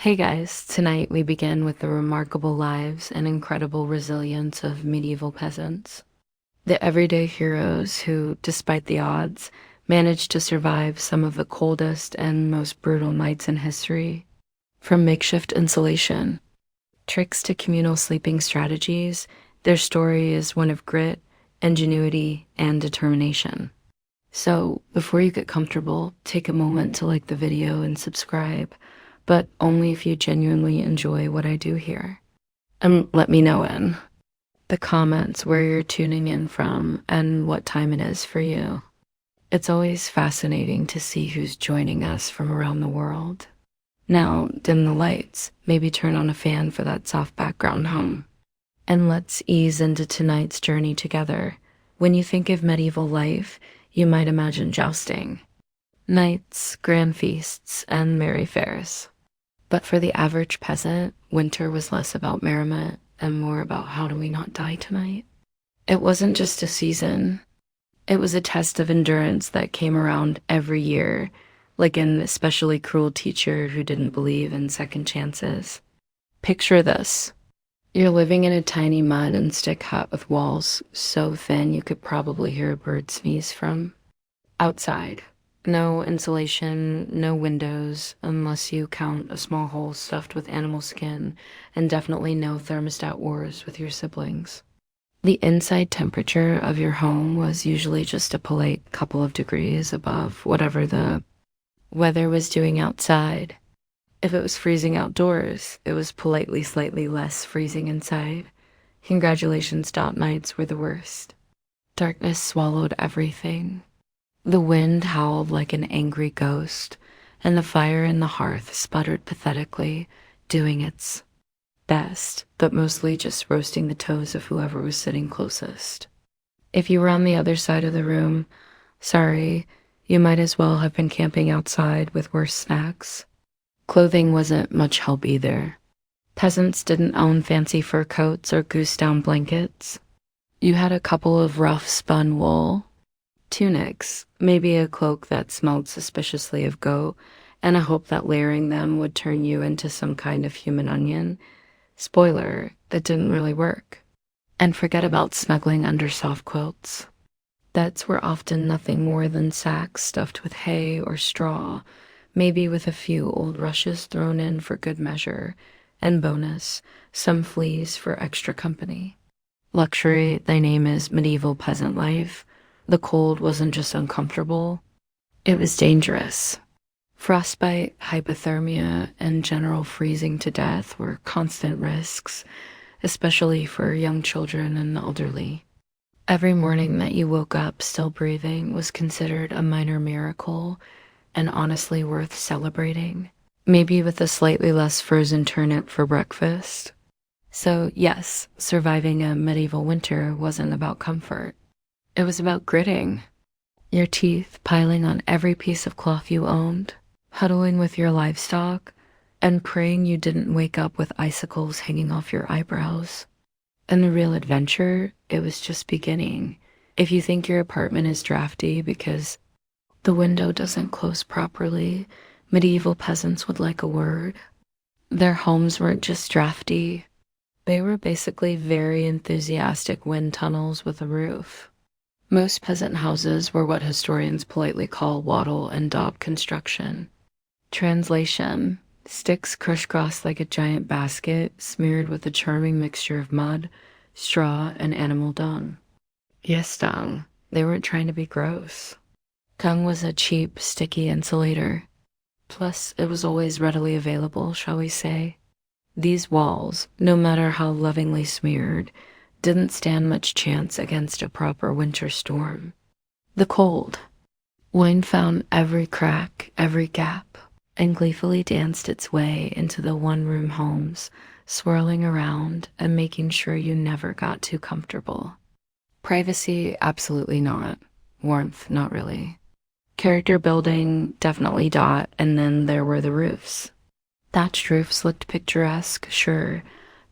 Hey guys, tonight we begin with the remarkable lives and incredible resilience of medieval peasants. The everyday heroes who, despite the odds, managed to survive some of the coldest and most brutal nights in history. From makeshift insulation, tricks to communal sleeping strategies, their story is one of grit, ingenuity, and determination. So, before you get comfortable, take a moment to like the video and subscribe, but only if you genuinely enjoy what I do here. And let me know in the comments where you're tuning in from and what time it is for you. It's always fascinating to see who's joining us from around the world. Now, dim the lights, maybe turn on a fan for that soft background hum. And let's ease into tonight's journey together. When you think of medieval life, you might imagine jousting, knights, grand feasts, and merry fairs. But for the average peasant, winter was less about merriment and more about how do we not die tonight. It wasn't just a season. It was a test of endurance that came around every year, like an especially cruel teacher who didn't believe in second chances. Picture this. You're living in a tiny mud and stick hut with walls so thin you could probably hear a bird sneeze from outside. No insulation, no windows, unless you count a small hole stuffed with animal skin, and definitely no thermostat wars with your siblings. The inside temperature of your home was usually just a polite couple of degrees above whatever the weather was doing outside. If it was freezing outdoors, it was politely slightly less freezing inside. Congratulations, dot nights were the worst. Darkness swallowed everything. The wind howled like an angry ghost, and the fire in the hearth sputtered pathetically, doing its best, but mostly just roasting the toes of whoever was sitting closest. If you were on the other side of the room, sorry, you might as well have been camping outside with worse snacks. Clothing wasn't much help either. Peasants didn't own fancy fur coats or goose-down blankets. You had a couple of rough spun wool tunics, maybe a cloak that smelled suspiciously of goat, and a hope that layering them would turn you into some kind of human onion. Spoiler, that didn't really work. And forget about snuggling under soft quilts. Beds were often nothing more than sacks stuffed with hay or straw, maybe with a few old rushes thrown in for good measure, and bonus, some fleas for extra company. Luxury, thy name is medieval peasant life. The cold wasn't just uncomfortable, it was dangerous. Frostbite, hypothermia, and general freezing to death were constant risks, especially for young children and the elderly. Every morning that you woke up still breathing was considered a minor miracle and honestly worth celebrating, maybe with a slightly less frozen turnip for breakfast. So yes, surviving a medieval winter wasn't about comfort. It was about gritting, your teeth piling on every piece of cloth you owned, huddling with your livestock, and praying you didn't wake up with icicles hanging off your eyebrows. And the real adventure, it was just beginning. If you think your apartment is drafty because the window doesn't close properly, medieval peasants would like a word. Their homes weren't just drafty. They were basically very enthusiastic wind tunnels with a roof. Most peasant houses were what historians politely call wattle and daub construction. Translation: sticks crisscrossed like a giant basket, smeared with a charming mixture of mud, straw, and animal dung. Yes, dung. They weren't trying to be gross. Dung was a cheap, sticky insulator. Plus, it was always readily available, shall we say. These walls, no matter how lovingly smeared, didn't stand much chance against a proper winter storm. The cold. Wind found every crack, every gap, and gleefully danced its way into the one-room homes, swirling around and making sure you never got too comfortable. Privacy, absolutely not. Warmth, not really. Character building, definitely dot, and then there were the roofs. Thatched roofs looked picturesque, sure,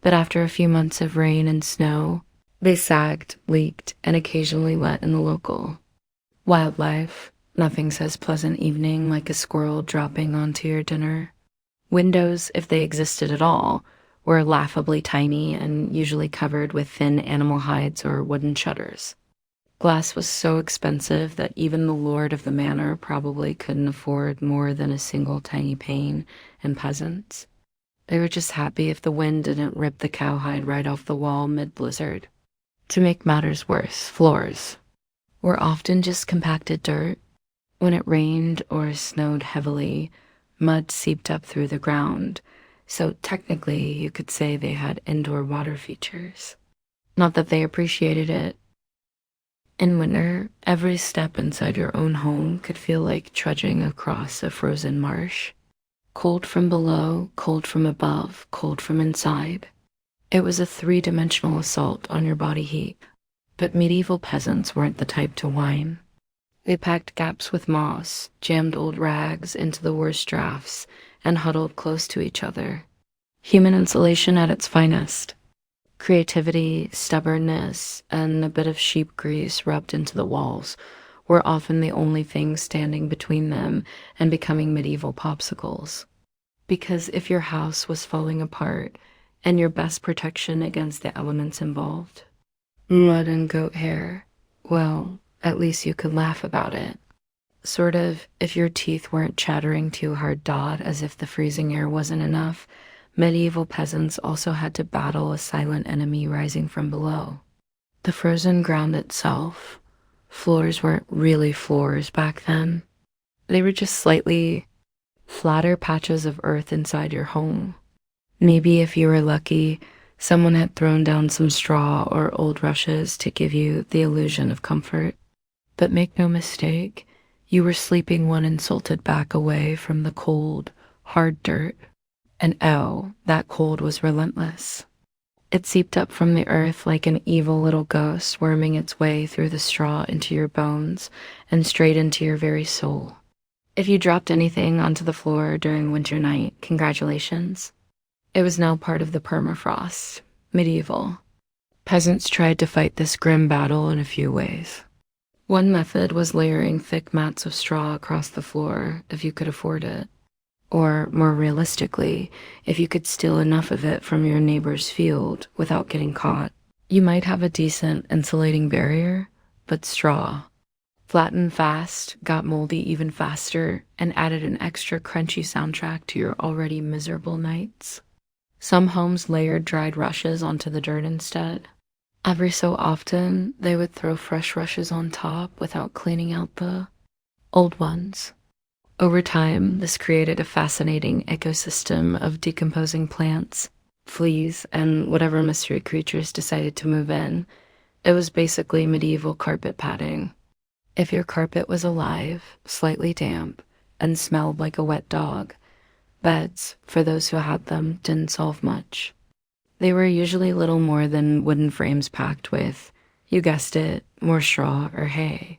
but after a few months of rain and snow, they sagged, leaked, and occasionally wet in the local. Wildlife, nothing says pleasant evening like a squirrel dropping onto your dinner. Windows, if they existed at all, were laughably tiny and usually covered with thin animal hides or wooden shutters. Glass was so expensive that even the lord of the manor probably couldn't afford more than a single tiny pane and peasants. They were just happy if the wind didn't rip the cowhide right off the wall mid-blizzard. To make matters worse, floors were often just compacted dirt. When it rained or snowed heavily, mud seeped up through the ground, so technically you could say they had indoor water features. Not that they appreciated it. In winter, every step inside your own home could feel like trudging across a frozen marsh. Cold from below, cold from above, cold from inside. It was a three-dimensional assault on your body heat. But medieval peasants weren't the type to whine. They packed gaps with moss, jammed old rags into the worst drafts, and huddled close to each other. Human insulation at its finest. Creativity, stubbornness, and a bit of sheep grease rubbed into the walls were often the only things standing between them and becoming medieval popsicles. Because if your house was falling apart and your best protection against the elements involved, mud and goat hair, well, at least you could laugh about it. Sort of, if your teeth weren't chattering too hard dot as if the freezing air wasn't enough, medieval peasants also had to battle a silent enemy rising from below. The frozen ground itself. Floors weren't really floors back then. They were just slightly flatter patches of earth inside your home. Maybe if you were lucky, someone had thrown down some straw or old rushes to give you the illusion of comfort. But make no mistake, you were sleeping one insulted back away from the cold, hard dirt. And oh, that cold was relentless. It seeped up from the earth like an evil little ghost worming its way through the straw into your bones and straight into your very soul. If you dropped anything onto the floor during winter night, congratulations. It was now part of the permafrost, medieval. Peasants tried to fight this grim battle in a few ways. One method was layering thick mats of straw across the floor if you could afford it. Or, more realistically, if you could steal enough of it from your neighbor's field without getting caught. You might have a decent insulating barrier, but straw. Flattened fast, got moldy even faster, and added an extra crunchy soundtrack to your already miserable nights. Some homes layered dried rushes onto the dirt instead. Every so often, they would throw fresh rushes on top without cleaning out the old ones. Over time, this created a fascinating ecosystem of decomposing plants, fleas, and whatever mystery creatures decided to move in. It was basically medieval carpet padding. If your carpet was alive, slightly damp, and smelled like a wet dog, beds, for those who had them, didn't solve much. They were usually little more than wooden frames packed with, you guessed it, more straw or hay.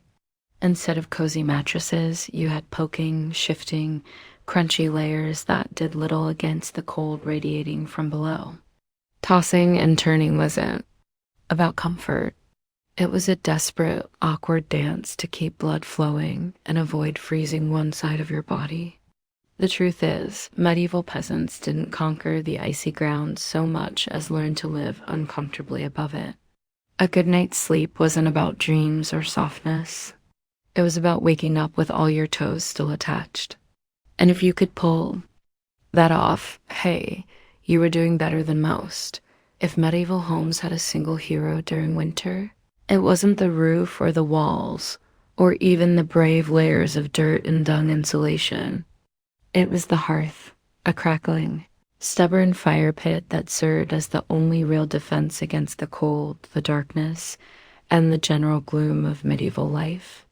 Instead of cozy mattresses, you had poking, shifting, crunchy layers that did little against the cold radiating from below. Tossing and turning wasn't about comfort. It was a desperate, awkward dance to keep blood flowing and avoid freezing one side of your body. The truth is, medieval peasants didn't conquer the icy ground so much as learn to live uncomfortably above it. A good night's sleep wasn't about dreams or softness. It was about waking up with all your toes still attached. And if you could pull that off, hey, you were doing better than most. If medieval homes had a single hero during winter, it wasn't the roof or the walls, or even the brave layers of dirt and dung insulation. It was the hearth, a crackling, stubborn fire pit that served as the only real defense against the cold, the darkness, and the general gloom of medieval life.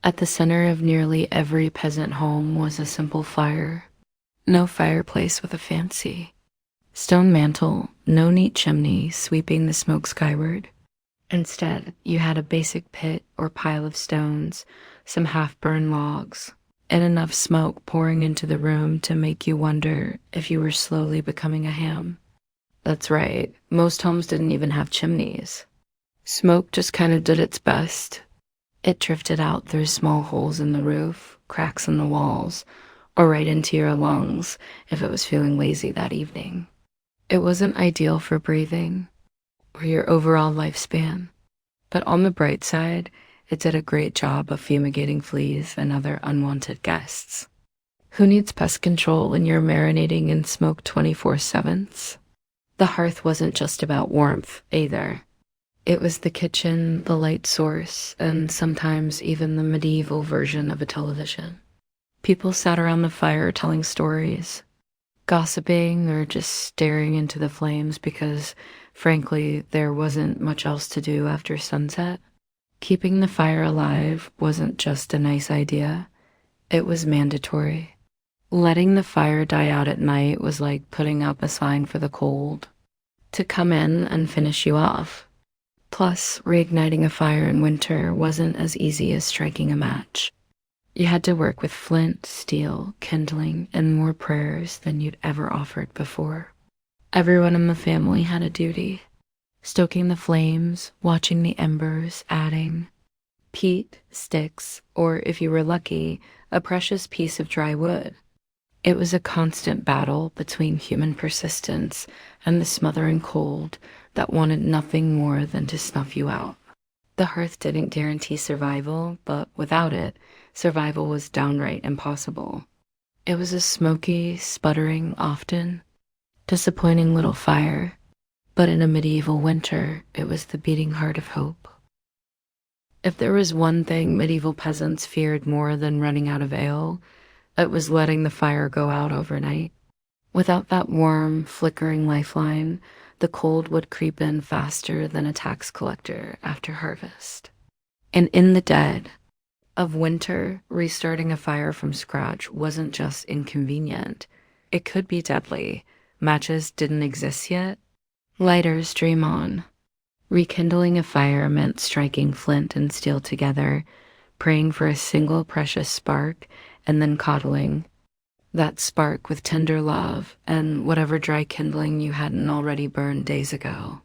At the center of nearly every peasant home was a simple fire. No fireplace with a fancy stone mantle, no neat chimney sweeping the smoke skyward. Instead, you had a basic pit or pile of stones, some half-burned logs, and enough smoke pouring into the room to make you wonder if you were slowly becoming a ham. That's right, most homes didn't even have chimneys. Smoke just kind of did its best. It drifted out through small holes in the roof, cracks in the walls, or right into your lungs if it was feeling lazy that evening. It wasn't ideal for breathing or your overall lifespan, but on the bright side, it did a great job of fumigating fleas and other unwanted guests. Who needs pest control when you're marinating in smoke 24/7? The hearth wasn't just about warmth either. It was the kitchen, the light source, and sometimes even the medieval version of a television. People sat around the fire telling stories, gossiping, or just staring into the flames because, frankly, there wasn't much else to do after sunset. Keeping the fire alive wasn't just a nice idea, it was mandatory. Letting the fire die out at night was like putting up a sign for the cold to come in and finish you off. Plus, reigniting a fire in winter wasn't as easy as striking a match. You had to work with flint, steel, kindling, and more prayers than you'd ever offered before. Everyone in the family had a duty, stoking the flames, watching the embers, adding peat, sticks, or if you were lucky, a precious piece of dry wood. It was a constant battle between human persistence and the smothering cold that wanted nothing more than to snuff you out. The hearth didn't guarantee survival, but without it, survival was downright impossible. It was a smoky, sputtering, often disappointing little fire, but in a medieval winter, it was the beating heart of hope. If there was one thing medieval peasants feared more than running out of ale, it was letting the fire go out overnight. Without that warm, flickering lifeline, the cold would creep in faster than a tax collector after harvest. And in the dead of winter, restarting a fire from scratch wasn't just inconvenient. It could be deadly. Matches didn't exist yet. Lighters dream on. Rekindling a fire meant striking flint and steel together, praying for a single precious spark, and then coddling that spark with tender love and whatever dry kindling you hadn't already burned days ago.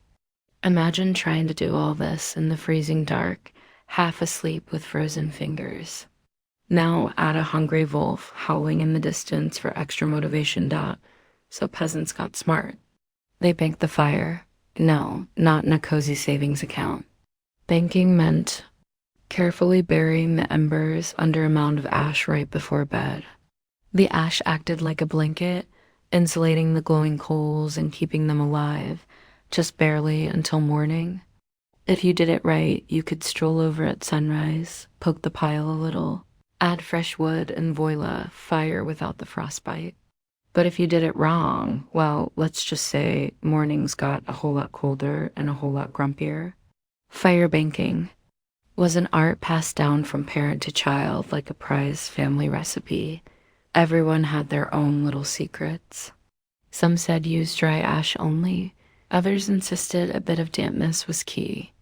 Imagine trying to do all this in the freezing dark, half asleep with frozen fingers. Now add a hungry wolf howling in the distance for extra motivation. So peasants got smart. They banked the fire. No, not in a cozy savings account. Banking meant carefully burying the embers under a mound of ash right before bed. The ash acted like a blanket, insulating the glowing coals and keeping them alive, just barely until morning. If you did it right, you could stroll over at sunrise, poke the pile a little, add fresh wood, and voila, fire without the frostbite. But if you did it wrong, well, let's just say mornings got a whole lot colder and a whole lot grumpier. Fire banking was an art passed down from parent to child like a prized family recipe. Everyone had their own little secrets. Some said use dry ash only. Others insisted a bit of dampness was key.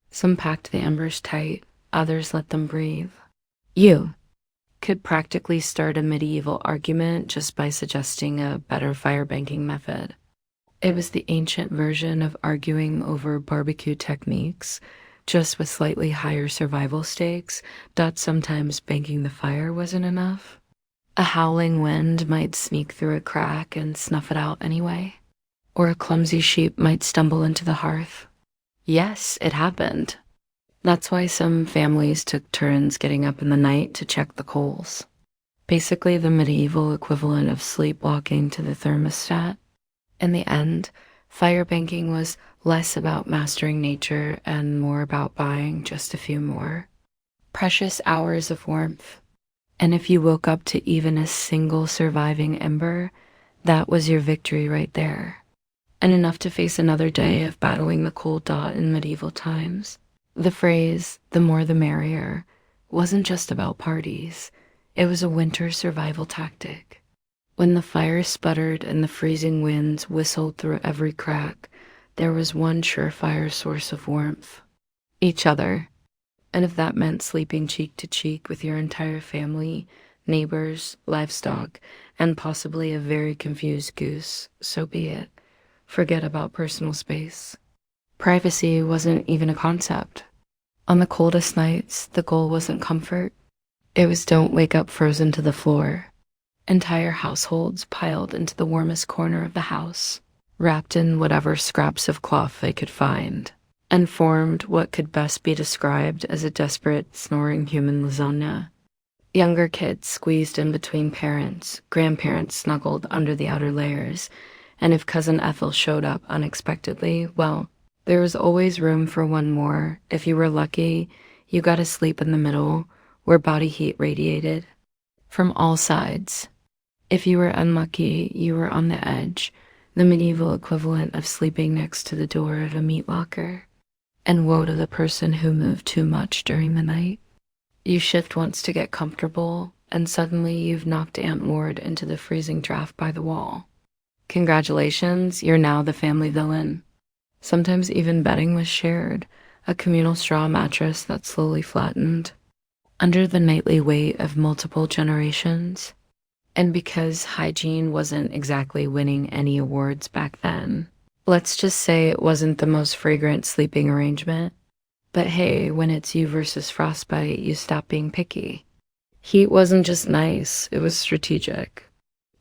Some packed the embers tight. Others let them breathe. You could practically start a medieval argument just by suggesting a better fire banking method. It was the ancient version of arguing over barbecue techniques, just with slightly higher survival stakes. Sometimes banking the fire wasn't enough. A howling wind might sneak through a crack and snuff it out anyway. Or a clumsy sheep might stumble into the hearth. Yes, it happened. That's why some families took turns getting up in the night to check the coals. Basically the medieval equivalent of sleepwalking to the thermostat. In the end, fire banking was less about mastering nature and more about buying just a few more precious hours of warmth. And if you woke up to even a single surviving ember, that was your victory right there. And enough to face another day of battling the cold in medieval times. The phrase, the more the merrier, wasn't just about parties. It was a winter survival tactic. When the fire sputtered and the freezing winds whistled through every crack, there was one surefire source of warmth: each other. And if that meant sleeping cheek to cheek with your entire family, neighbors, livestock, and possibly a very confused goose, so be it. Forget about personal space. Privacy wasn't even a concept. On the coldest nights, the goal wasn't comfort. It was don't wake up frozen to the floor. Entire households piled into the warmest corner of the house, wrapped in whatever scraps of cloth they could find, and formed what could best be described as a desperate, snoring human lasagna. Younger kids squeezed in between parents, grandparents snuggled under the outer layers, and if Cousin Ethel showed up unexpectedly, well, there was always room for one more. If you were lucky, you got to sleep in the middle, where body heat radiated from all sides. If you were unlucky, you were on the edge, the medieval equivalent of sleeping next to the door of a meat locker. And woe to the person who moved too much during the night. You shift once to get comfortable, and suddenly you've knocked Aunt Maud into the freezing draft by the wall. Congratulations, you're now the family villain. Sometimes even bedding was shared, a communal straw mattress that slowly flattened under the nightly weight of multiple generations. And because hygiene wasn't exactly winning any awards back then, let's just say it wasn't the most fragrant sleeping arrangement. But hey, when it's you versus frostbite, you stop being picky. Heat wasn't just nice, it was strategic.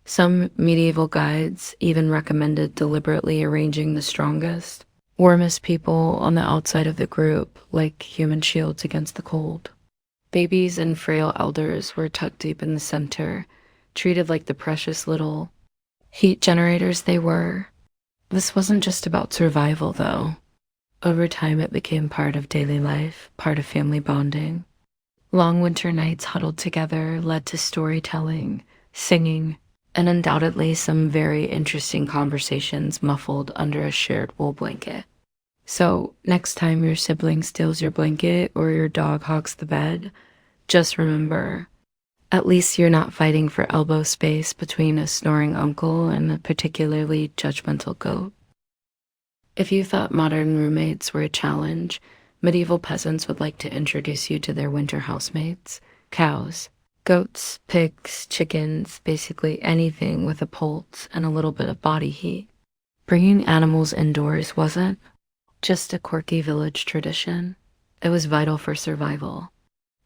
Some medieval guides even recommended deliberately arranging the strongest, warmest people on the outside of the group, like human shields against the cold. Babies and frail elders were tucked deep in the center, treated like the precious little heat generators they were. This wasn't just about survival, though. Over time, it became part of daily life, part of family bonding. Long winter nights huddled together led to storytelling, singing, and undoubtedly some very interesting conversations muffled under a shared wool blanket. So, next time your sibling steals your blanket or your dog hogs the bed, just remember, at least you're not fighting for elbow space between a snoring uncle and a particularly judgmental goat. If you thought modern roommates were a challenge, medieval peasants would like to introduce you to their winter housemates: cows, goats, pigs, chickens, basically anything with a pulse and a little bit of body heat. Bringing animals indoors wasn't just a quirky village tradition. It was vital for survival.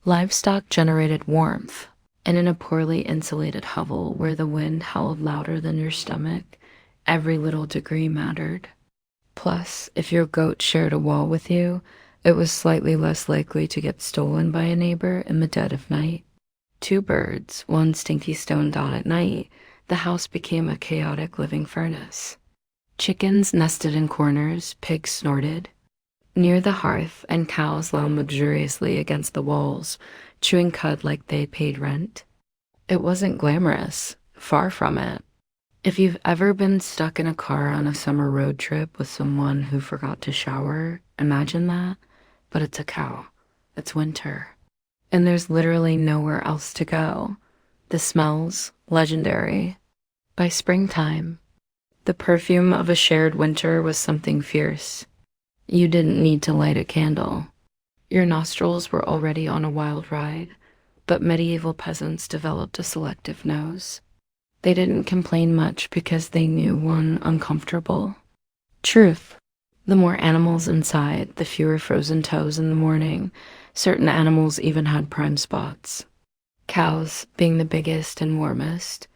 Livestock generated warmth, and in a poorly insulated hovel where the wind howled louder than your stomach, every little degree mattered. Plus, if your goat shared a wall with you, it was slightly less likely to get stolen by a neighbor in the dead of night. Two birds, one stinky stone dot at night, the house became a chaotic living furnace. Chickens nested in corners, pigs snorted near the hearth, and cows lounged luxuriously against the walls, chewing cud like they paid rent. It wasn't glamorous, far from it. If you've ever been stuck in a car on a summer road trip with someone who forgot to shower, imagine that, but it's a cow. It's winter. And there's literally nowhere else to go. The smells, legendary. By springtime, the perfume of a shared winter was something fierce. You didn't need to light a candle. Your nostrils were already on a wild ride, but medieval peasants developed a selective nose. They didn't complain much because they knew one uncomfortable truth. The more animals inside, the fewer frozen toes in the morning. Certain animals even had prime spots. Cows, being the biggest and warmest,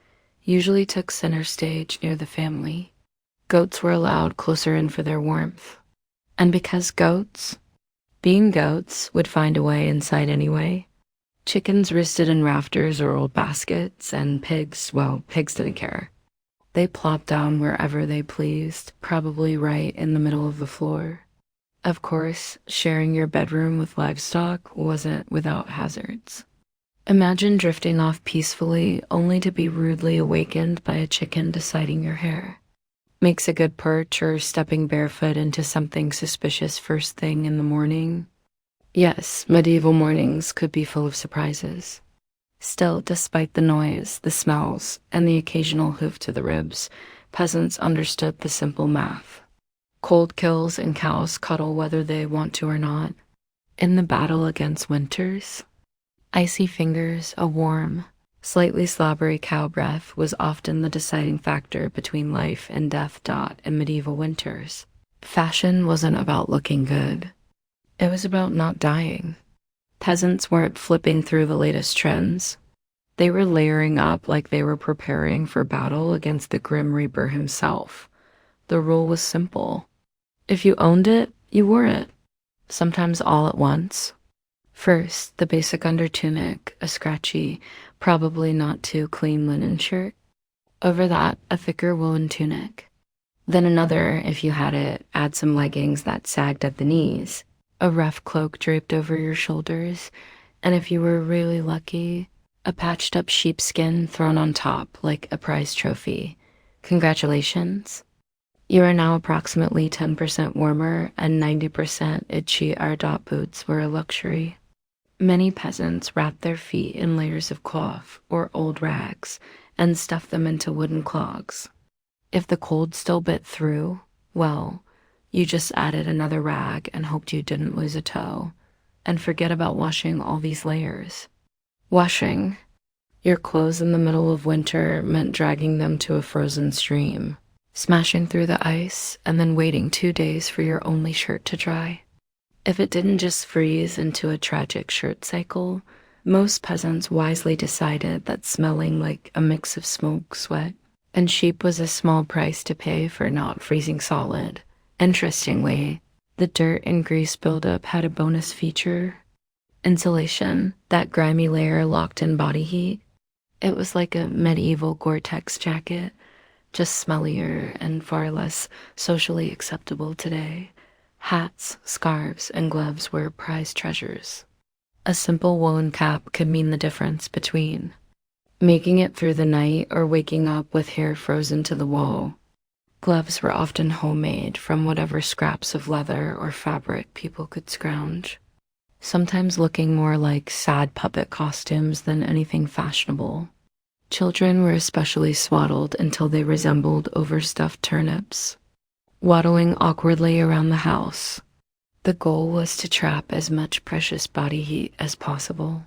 usually took center stage near the family. Goats were allowed closer in for their warmth. And because goats, being goats, would find a way inside anyway, chickens roosted in rafters or old baskets, and pigs, well, pigs didn't care. They plopped down wherever they pleased, probably right in the middle of the floor. Of course, sharing your bedroom with livestock wasn't without hazards. Imagine drifting off peacefully only to be rudely awakened by a chicken deciding your hair. Makes a good perch, or stepping barefoot into something suspicious first thing in the morning. Yes, medieval mornings could be full of surprises. Still, despite the noise, the smells, and the occasional hoof to the ribs, peasants understood the simple math. Cold kills and cows cuddle whether they want to or not. In the battle against winters, icy fingers, a warm, slightly slobbery cow breath was often the deciding factor between life and death. In medieval winters, fashion wasn't about looking good. It was about not dying. Peasants weren't flipping through the latest trends. They were layering up like they were preparing for battle against the Grim Reaper himself. The rule was simple. If you owned it, you wore it, sometimes all at once. First, the basic undertunic, a scratchy, probably not too clean linen shirt. Over that, a thicker woolen tunic. Then another, if you had it, add some leggings that sagged at the knees, a rough cloak draped over your shoulders, and if you were really lucky, a patched up sheepskin thrown on top like a prize trophy. Congratulations. You are now approximately 10% warmer and 90% itchy Ardot boots were a luxury. Many peasants wrapped their feet in layers of cloth or old rags and stuffed them into wooden clogs. If the cold still bit through, well, you just added another rag and hoped you didn't lose a toe. And forget about washing all these layers. Washing your clothes in the middle of winter meant dragging them to a frozen stream, smashing through the ice, and then waiting 2 days for your only shirt to dry. If it didn't just freeze into a tragic shirt cycle, most peasants wisely decided that smelling like a mix of smoke, sweat, and sheep was a small price to pay for not freezing solid. Interestingly, the dirt and grease buildup had a bonus feature: insulation, that grimy layer locked in body heat. It was like a medieval Gore-Tex jacket, just smellier and far less socially acceptable today. Hats, scarves, and gloves were prized treasures. A simple woolen cap could mean the difference between making it through the night or waking up with hair frozen to the wall. Gloves were often homemade from whatever scraps of leather or fabric people could scrounge, sometimes looking more like sad puppet costumes than anything fashionable. Children were especially swaddled until they resembled overstuffed turnips, waddling awkwardly around the house. The goal was to trap as much precious body heat as possible.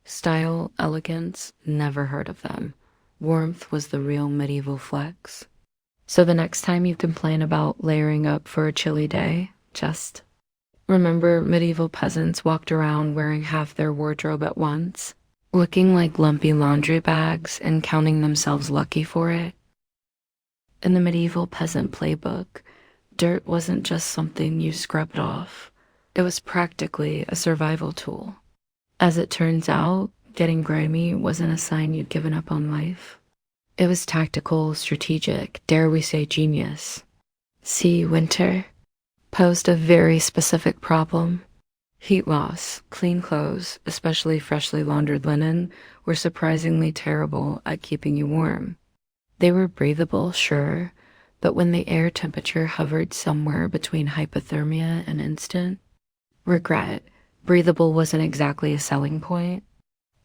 Style, elegance, never heard of them. Warmth was the real medieval flex. So the next time you complain about layering up for a chilly day, just remember medieval peasants walked around wearing half their wardrobe at once, looking like lumpy laundry bags and counting themselves lucky for it. In the medieval peasant playbook, dirt wasn't just something you scrubbed off. It was practically a survival tool. As it turns out, getting grimy wasn't a sign you'd given up on life. It was tactical, strategic, dare we say genius. See, winter posed a very specific problem. Heat loss, clean clothes, especially freshly laundered linen, were surprisingly terrible at keeping you warm. They were breathable, sure, but when the air temperature hovered somewhere between hypothermia and instant, regret, breathable wasn't exactly a selling point.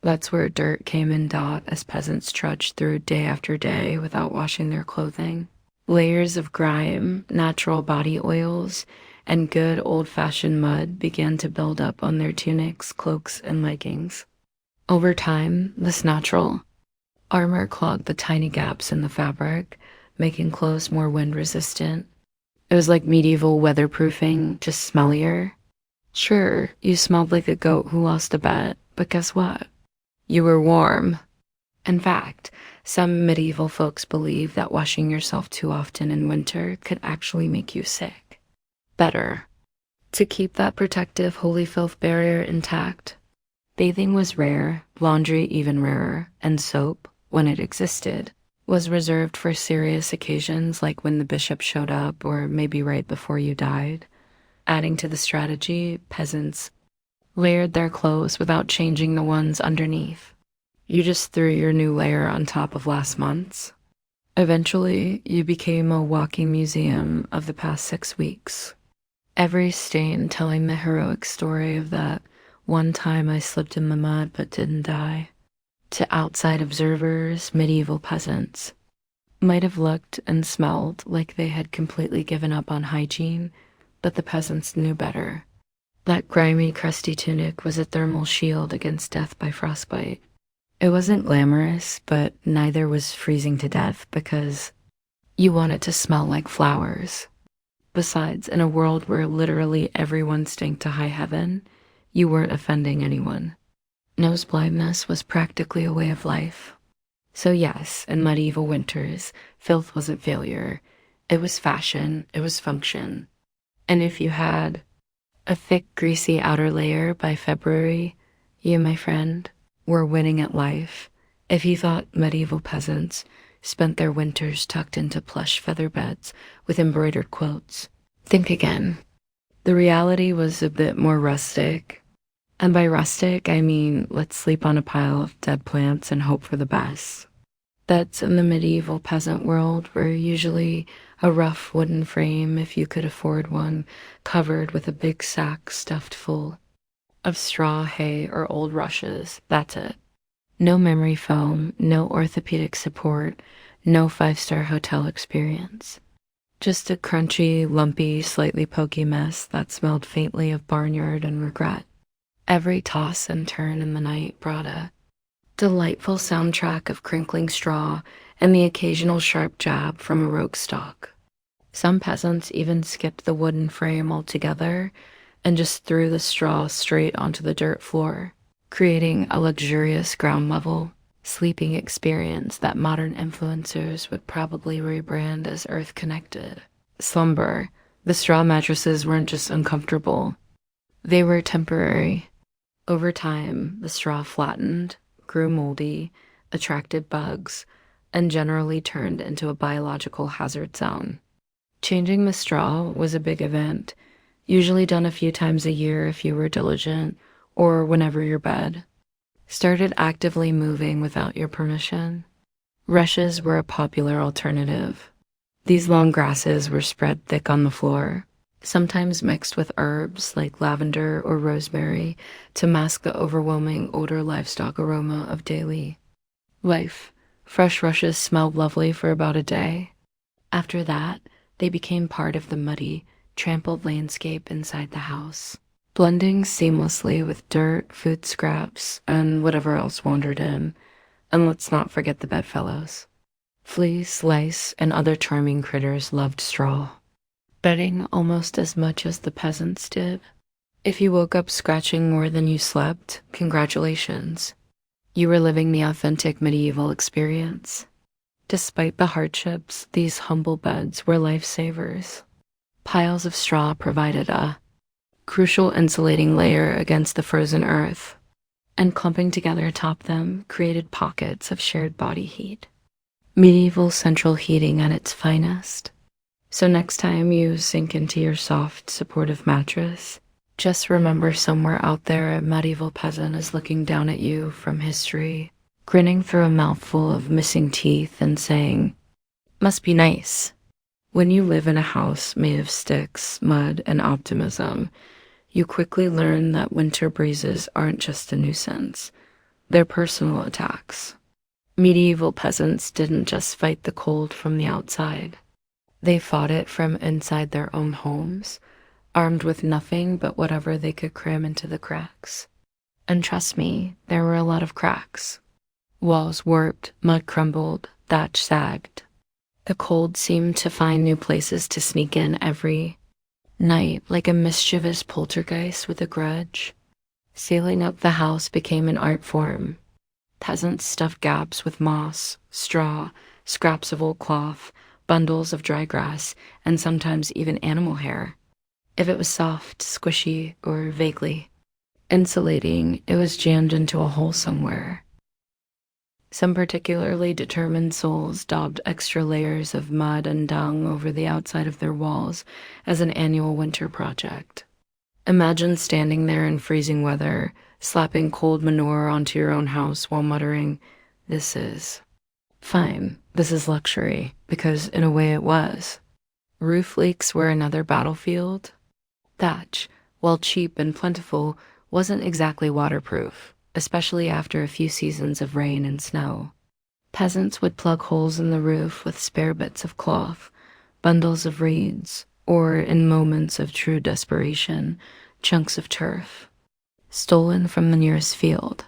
That's where dirt came in dot as peasants trudged through day after day without washing their clothing. Layers of grime, natural body oils, and good old-fashioned mud began to build up on their tunics, cloaks, and leggings. Over time, this natural armor clogged the tiny gaps in the fabric, making clothes more wind-resistant. It was like medieval weatherproofing, just smellier. Sure, you smelled like a goat who lost a bet, but guess what? You were warm. In fact, some medieval folks believed that washing yourself too often in winter could actually make you sick. Better to keep that protective holy filth barrier intact. Bathing was rare, laundry even rarer, and soap, when it existed, was reserved for serious occasions like when the bishop showed up or maybe right before you died. Adding to the strategy, peasants layered their clothes without changing the ones underneath. You just threw your new layer on top of last month's. Eventually, you became a walking museum of the past 6 weeks. Every stain telling the heroic story of that one time I slipped in the mud but didn't die. To outside observers, medieval peasants might have looked and smelled like they had completely given up on hygiene, but the peasants knew better. That grimy, crusty tunic was a thermal shield against death by frostbite. It wasn't glamorous, but neither was freezing to death because you wanted to smell like flowers. Besides, in a world where literally everyone stank to high heaven, you weren't offending anyone. Nose blindness was practically a way of life. So yes, in medieval winters, filth wasn't failure. It was fashion, it was function. And if you had a thick, greasy outer layer by February, you, my friend, were winning at life. If you thought medieval peasants spent their winters tucked into plush feather beds with embroidered quilts, think again. The reality was a bit more rustic. And by rustic, I mean let's sleep on a pile of dead plants and hope for the best. Beds in the medieval peasant world were usually a rough wooden frame, if you could afford one, covered with a big sack stuffed full of straw, hay, or old rushes. That's it. No memory foam, no orthopedic support, no five-star hotel experience. Just a crunchy, lumpy, slightly pokey mess that smelled faintly of barnyard and regret. Every toss and turn in the night brought a delightful soundtrack of crinkling straw and the occasional sharp jab from a rogue stalk. Some peasants even skipped the wooden frame altogether and just threw the straw straight onto the dirt floor, creating a luxurious ground-level sleeping experience that modern influencers would probably rebrand as earth-connected. Slumber. The straw mattresses weren't just uncomfortable. They were temporary. Over time, the straw flattened, grew moldy, attracted bugs, and generally turned into a biological hazard zone. Changing the straw was a big event, usually done a few times a year if you were diligent, or whenever your bed started actively moving without your permission. Rushes were a popular alternative. These long grasses were spread thick on the floor, sometimes mixed with herbs like lavender or rosemary to mask the overwhelming odor livestock aroma of daily life. Fresh rushes smelled lovely for about a day. After that, they became part of the muddy, trampled landscape inside the house, blending seamlessly with dirt, food scraps, and whatever else wandered in. And let's not forget the bedfellows. Fleas, lice, and other charming critters loved straw, bedding almost as much as the peasants did. If you woke up scratching more than you slept, congratulations. You were living the authentic medieval experience. Despite the hardships, these humble beds were lifesavers. Piles of straw provided a crucial insulating layer against the frozen earth, and clumping together atop them created pockets of shared body heat. Medieval central heating at its finest. So next time you sink into your soft, supportive mattress, just remember somewhere out there a medieval peasant is looking down at you from history, grinning through a mouthful of missing teeth and saying, "Must be nice." When you live in a house made of sticks, mud, and optimism, you quickly learn that winter breezes aren't just a nuisance. They're personal attacks. Medieval peasants didn't just fight the cold from the outside. They fought it from inside their own homes, armed with nothing but whatever they could cram into the cracks. And trust me, there were a lot of cracks. Walls warped, mud crumbled, thatch sagged. The cold seemed to find new places to sneak in every night, like a mischievous poltergeist with a grudge. Sealing up the house became an art form. Peasants stuffed gaps with moss, straw, scraps of old cloth, bundles of dry grass, and sometimes even animal hair. If it was soft, squishy, or vaguely insulating, it was jammed into a hole somewhere. Some particularly determined souls daubed extra layers of mud and dung over the outside of their walls as an annual winter project. Imagine standing there in freezing weather, slapping cold manure onto your own house while muttering, "This is fine. This is luxury," because in a way it was. Roof leaks were another battlefield. Thatch, while cheap and plentiful, wasn't exactly waterproof, especially after a few seasons of rain and snow. Peasants would plug holes in the roof with spare bits of cloth, bundles of reeds, or, in moments of true desperation, chunks of turf, stolen from the nearest field.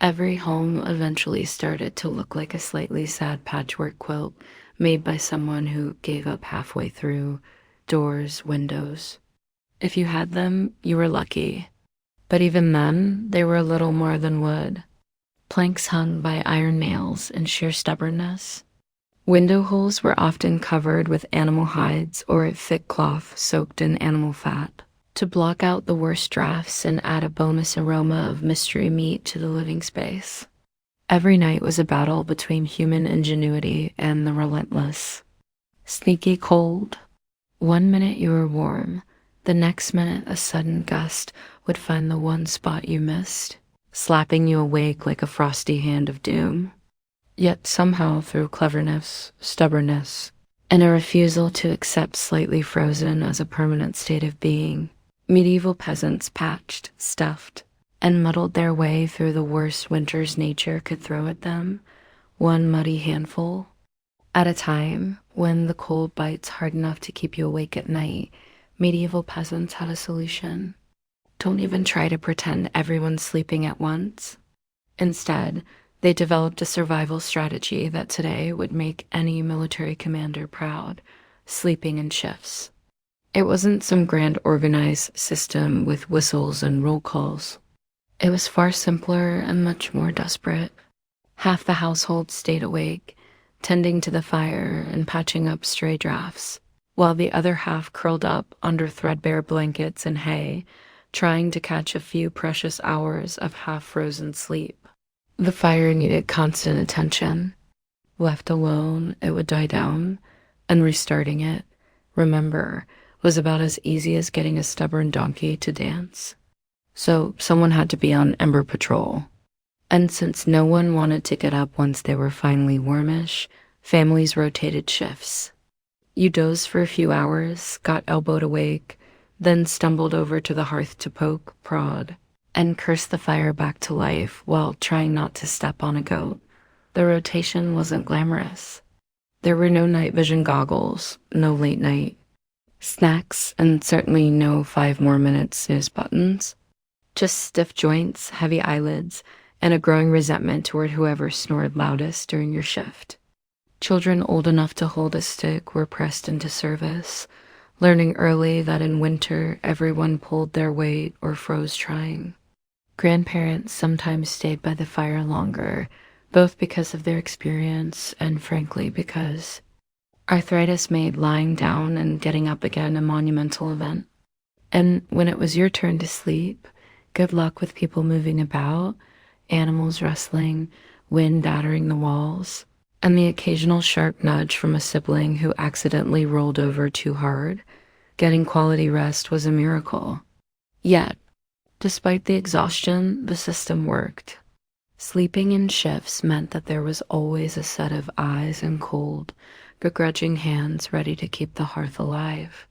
Every home eventually started to look like a slightly sad patchwork quilt made by someone who gave up halfway through. Doors, windows. If you had them, you were lucky. But even then, they were a little more than wood. Planks hung by iron nails and sheer stubbornness. Window holes were often covered with animal hides or a thick cloth soaked in animal fat to block out the worst drafts and add a bonus aroma of mystery meat to the living space. Every night was a battle between human ingenuity and the relentless, sneaky cold. One minute you were warm, the next minute a sudden gust would find the one spot you missed, slapping you awake like a frosty hand of doom. Yet somehow, through cleverness, stubbornness, and a refusal to accept slightly frozen as a permanent state of being, medieval peasants patched, stuffed, and muddled their way through the worst winters nature could throw at them, one muddy handful at a time. When the cold bites hard enough to keep you awake at night, medieval peasants had a solution. Don't even try to pretend everyone's sleeping at once. Instead, they developed a survival strategy that today would make any military commander proud: sleeping in shifts. It wasn't some grand organized system with whistles and roll calls. It was far simpler and much more desperate. Half the household stayed awake, tending to the fire and patching up stray drafts, while the other half curled up under threadbare blankets and hay, trying to catch a few precious hours of half-frozen sleep. The fire needed constant attention. Left alone, it would die down, and restarting it, remember, was about as easy as getting a stubborn donkey to dance. So someone had to be on Ember Patrol. And since no one wanted to get up once they were finally warmish, families rotated shifts. You dozed for a few hours, got elbowed awake, then stumbled over to the hearth to poke, prod, and curse the fire back to life while trying not to step on a goat. The rotation wasn't glamorous. There were no night vision goggles, no late night snacks, and certainly no 5 more minutes snooze buttons. Just stiff joints, heavy eyelids, and a growing resentment toward whoever snored loudest during your shift. Children old enough to hold a stick were pressed into service, learning early that in winter everyone pulled their weight or froze trying. Grandparents sometimes stayed by the fire longer, both because of their experience and frankly because arthritis made lying down and getting up again a monumental event. And when it was your turn to sleep, good luck with people moving about, animals rustling, wind battering the walls, and the occasional sharp nudge from a sibling who accidentally rolled over too hard. Getting quality rest was a miracle. Yet, despite the exhaustion, the system worked. Sleeping in shifts meant that there was always a set of eyes and cold, begrudging hands ready to keep the hearth alive.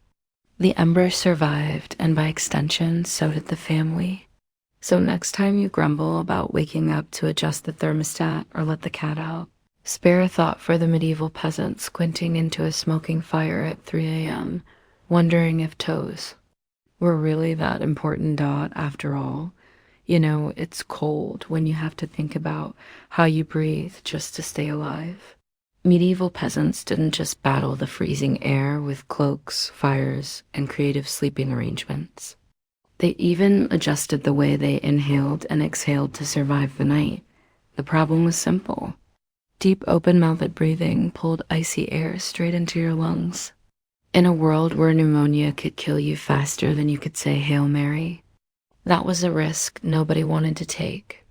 The embers survived, and by extension, so did the family. So next time you grumble about waking up to adjust the thermostat or let the cat out, spare a thought for the medieval peasant squinting into a smoking fire at 3 a.m., wondering if toes were really that important dot after all. You know, it's cold when you have to think about how you breathe just to stay alive. Medieval peasants didn't just battle the freezing air with cloaks, fires, and creative sleeping arrangements. They even adjusted the way they inhaled and exhaled to survive the night. The problem was simple. Deep open-mouthed breathing pulled icy air straight into your lungs. In a world where pneumonia could kill you faster than you could say Hail Mary, that was a risk nobody wanted to take.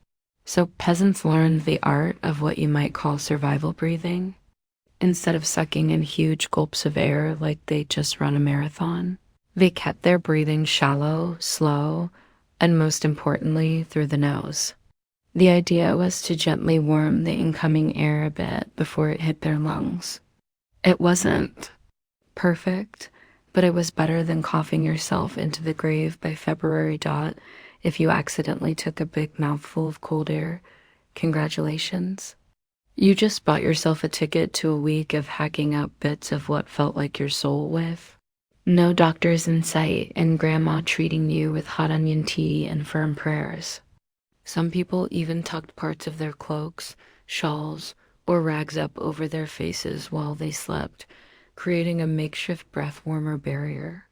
So peasants learned the art of what you might call survival breathing. Instead of sucking in huge gulps of air like they'd just run a marathon, they kept their breathing shallow, slow, and most importantly, through the nose. The idea was to gently warm the incoming air a bit before it hit their lungs. It wasn't perfect, but it was better than coughing yourself into the grave by February dot if you accidentally took a big mouthful of cold air. Congratulations. You just bought yourself a ticket to a week of hacking out bits of what felt like your soul with. No doctors in sight and grandma treating you with hot onion tea and firm prayers. Some people even tucked parts of their cloaks, shawls, or rags up over their faces while they slept, creating a makeshift breath warmer barrier.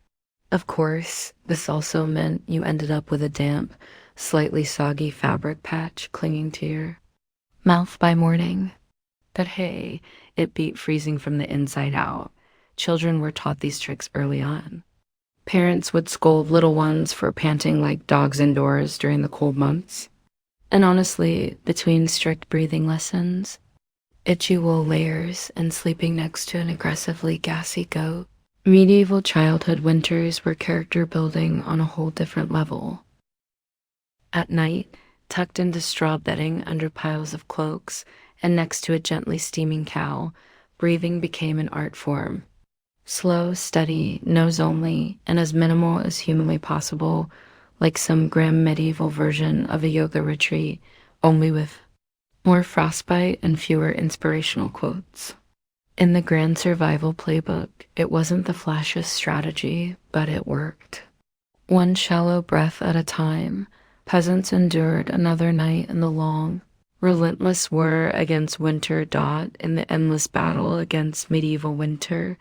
Of course, this also meant you ended up with a damp, slightly soggy fabric patch clinging to your mouth by morning. But hey, it beat freezing from the inside out. Children were taught these tricks early on. Parents would scold little ones for panting like dogs indoors during the cold months. And honestly, between strict breathing lessons, itchy wool layers, and sleeping next to an aggressively gassy goat, medieval childhood winters were character building on a whole different level. At night, tucked into straw bedding under piles of cloaks and next to a gently steaming cow, breathing became an art form. Slow, steady, nose only, and as minimal as humanly possible, like some grim medieval version of a yoga retreat, only with more frostbite and fewer inspirational quotes. In the grand survival playbook, it wasn't the flashiest strategy, but it worked. One shallow breath at a time, peasants endured another night in the long, relentless war against winter. In the endless battle against medieval winter,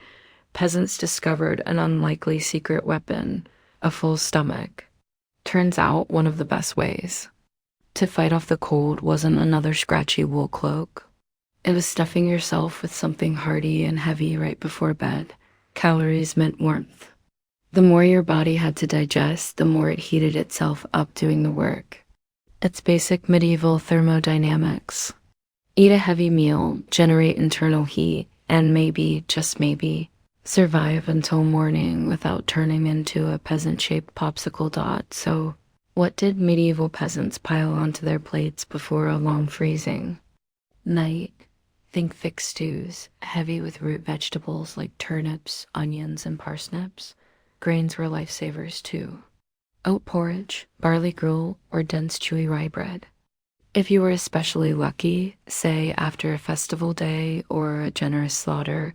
peasants discovered an unlikely secret weapon, a full stomach. Turns out one of the best ways to fight off the cold wasn't another scratchy wool cloak. It was stuffing yourself with something hearty and heavy right before bed. Calories meant warmth. The more your body had to digest, the more it heated itself up doing the work. It's basic medieval thermodynamics. Eat a heavy meal, generate internal heat, and maybe, just maybe, survive until morning without turning into a peasant-shaped popsicle dot. So, what did medieval peasants pile onto their plates before a long freezing night? Think thick stews, heavy with root vegetables like turnips, onions, and parsnips. Grains were lifesavers too. Oat porridge, barley gruel, or dense chewy rye bread. If you were especially lucky, say after a festival day or a generous slaughter,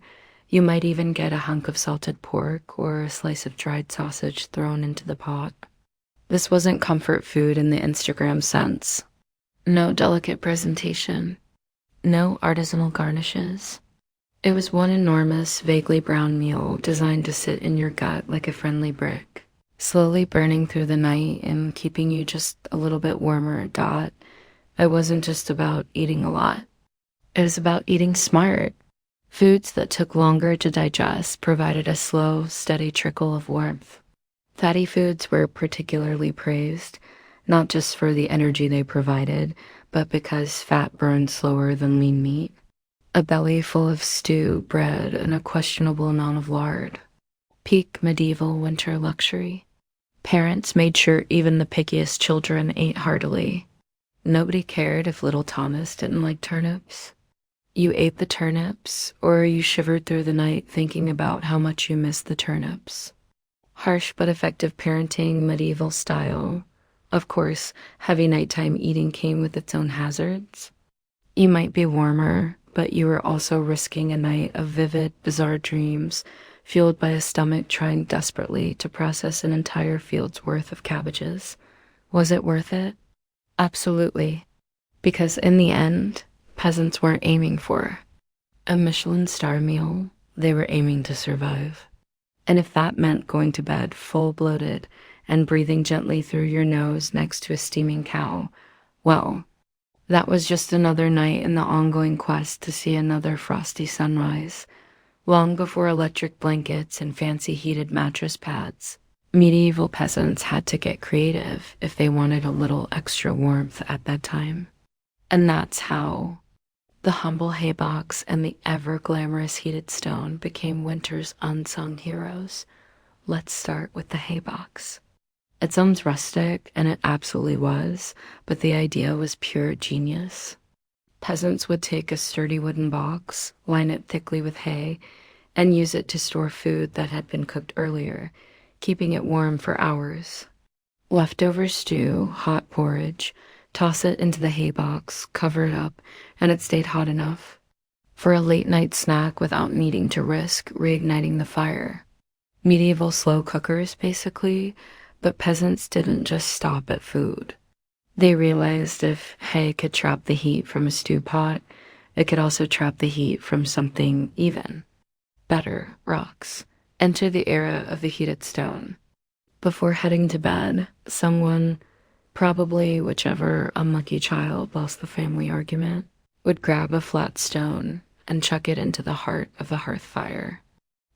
you might even get a hunk of salted pork or a slice of dried sausage thrown into the pot. This wasn't comfort food in the Instagram sense. No delicate presentation. No artisanal garnishes. It was one enormous, vaguely brown meal designed to sit in your gut like a friendly brick, slowly burning through the night and keeping you just a little bit warmer. It wasn't just about eating a lot. It was about eating smart. Foods that took longer to digest provided a slow, steady trickle of warmth. Fatty foods were particularly praised, not just for the energy they provided, but because fat burned slower than lean meat. A belly full of stew, bread, and a questionable amount of lard. Peak medieval winter luxury. Parents made sure even the pickiest children ate heartily. Nobody cared if little Thomas didn't like turnips. You ate the turnips, or you shivered through the night thinking about how much you missed the turnips. Harsh but effective parenting, medieval style. Of course, heavy nighttime eating came with its own hazards. You might be warmer, but you were also risking a night of vivid, bizarre dreams, fueled by a stomach trying desperately to process an entire field's worth of cabbages. Was it worth it? Absolutely. Because in the end, peasants weren't aiming for a Michelin star meal. They were aiming to survive. And if that meant going to bed full bloated and breathing gently through your nose next to a steaming cow, well, that was just another night in the ongoing quest to see another frosty sunrise. Long before electric blankets and fancy heated mattress pads, medieval peasants had to get creative if they wanted a little extra warmth at bedtime. And that's how the humble haybox and the ever-glamorous heated stone became winter's unsung heroes. Let's start with the haybox. It sounds rustic, and it absolutely was, but the idea was pure genius. Peasants would take a sturdy wooden box, line it thickly with hay, and use it to store food that had been cooked earlier, keeping it warm for hours. Leftover stew, hot porridge, toss it into the haybox, cover it up, and it stayed hot enough for a late-night snack without needing to risk reigniting the fire. Medieval slow cookers, basically. But peasants didn't just stop at food. They realized if hay could trap the heat from a stew pot, it could also trap the heat from something even better, rocks. Enter the era of the heated stone. Before heading to bed, someone Probably whichever unlucky child lost the family argument would grab a flat stone and chuck it into the heart of the hearth fire.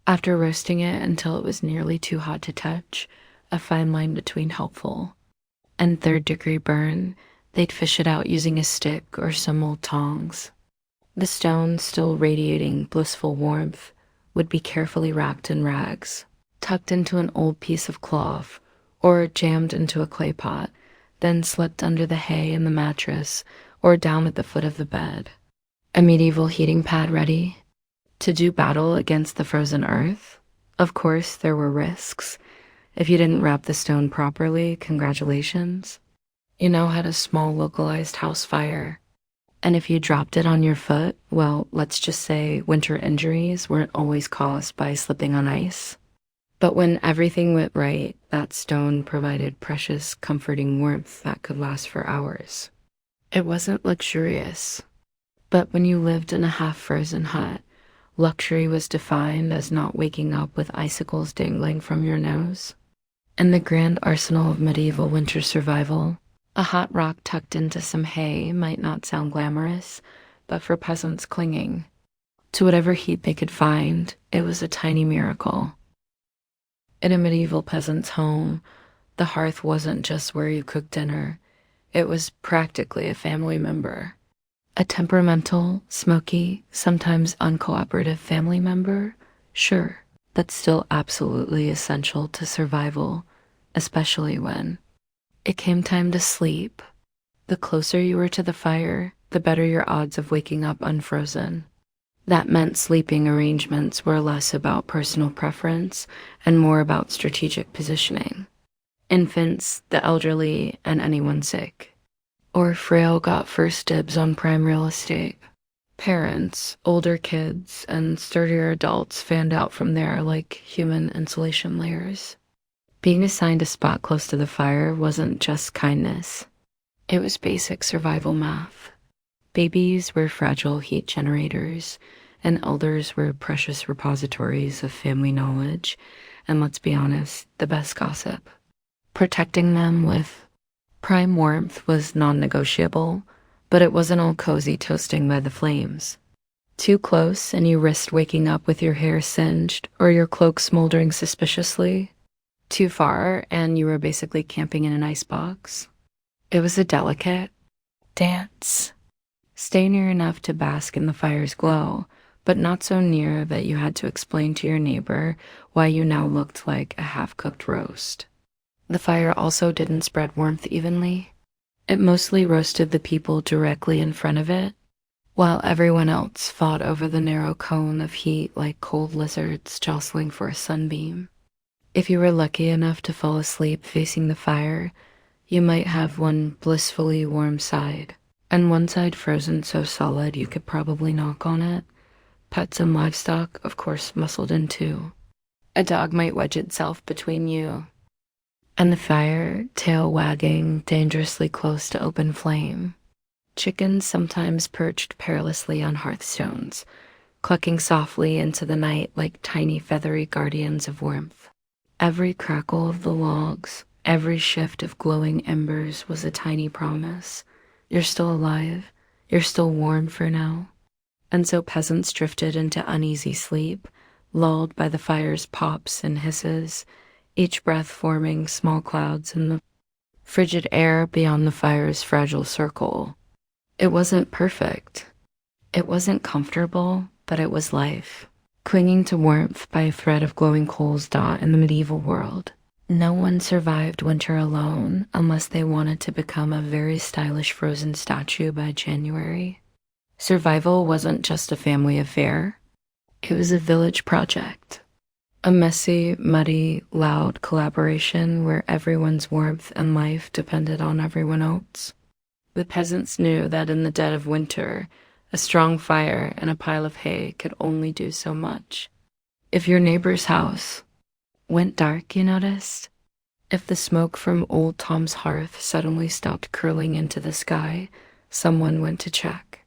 After roasting it until it was nearly too hot to touch, a fine line between helpful and third-degree burn, they'd fish it out using a stick or some old tongs. The stone, still radiating blissful warmth, would be carefully wrapped in rags, tucked into an old piece of cloth, or jammed into a clay pot, then slipped under the hay in the mattress or down at the foot of the bed. A medieval heating pad ready to do battle against the frozen earth. Of course, there were risks. If you didn't wrap the stone properly, congratulations. You now had a small localized house fire. And if you dropped it on your foot, well, let's just say winter injuries weren't always caused by slipping on ice. But when everything went right, that stone provided precious, comforting warmth that could last for hours. It wasn't luxurious, but when you lived in a half-frozen hut, luxury was defined as not waking up with icicles dangling from your nose. In the grand arsenal of medieval winter survival, a hot rock tucked into some hay might not sound glamorous, but for peasants clinging to whatever heat they could find, it was a tiny miracle. In a medieval peasant's home, the hearth wasn't just where you cooked dinner. It was practically a family member. A temperamental, smoky, sometimes uncooperative family member? Sure, but still absolutely essential to survival, especially when it came time to sleep. The closer you were to the fire, the better your odds of waking up unfrozen. That meant sleeping arrangements were less about personal preference and more about strategic positioning. Infants, the elderly, and anyone sick or frail got first dibs on prime real estate. Parents, older kids, and sturdier adults fanned out from there like human insulation layers. Being assigned a spot close to the fire wasn't just kindness. It was basic survival math. Babies were fragile heat generators, and elders were precious repositories of family knowledge, and let's be honest, the best gossip. Protecting them with prime warmth was non-negotiable, but it wasn't all cozy toasting by the flames. Too close and you risked waking up with your hair singed or your cloak smoldering suspiciously. Too far and you were basically camping in an icebox. It was a delicate dance. Stay near enough to bask in the fire's glow, but not so near that you had to explain to your neighbor why you now looked like a half-cooked roast. The fire also didn't spread warmth evenly. It mostly roasted the people directly in front of it, while everyone else fought over the narrow cone of heat like cold lizards jostling for a sunbeam. If you were lucky enough to fall asleep facing the fire, you might have one blissfully warm side, and one side frozen so solid you could probably knock on it. Pets and livestock, of course, muscled in too. A dog might wedge itself between you and the fire, tail wagging dangerously close to open flame. Chickens sometimes perched perilously on hearthstones, clucking softly into the night like tiny feathery guardians of warmth. Every crackle of the logs, every shift of glowing embers was a tiny promise. You're still alive. You're still warm for now. And so peasants drifted into uneasy sleep, lulled by the fire's pops and hisses, each breath forming small clouds in the frigid air beyond the fire's fragile circle. It wasn't perfect. It wasn't comfortable, but it was life, clinging to warmth by a thread of glowing coals dot in the medieval world. No one survived winter alone unless they wanted to become a very stylish frozen statue by January. Survival wasn't just a family affair. It was a village project. A messy, muddy, loud collaboration where everyone's warmth and life depended on everyone else. The peasants knew that in the dead of winter, a strong fire and a pile of hay could only do so much. If your neighbor's house went dark, you noticed? If the smoke from old Tom's hearth suddenly stopped curling into the sky, someone went to check.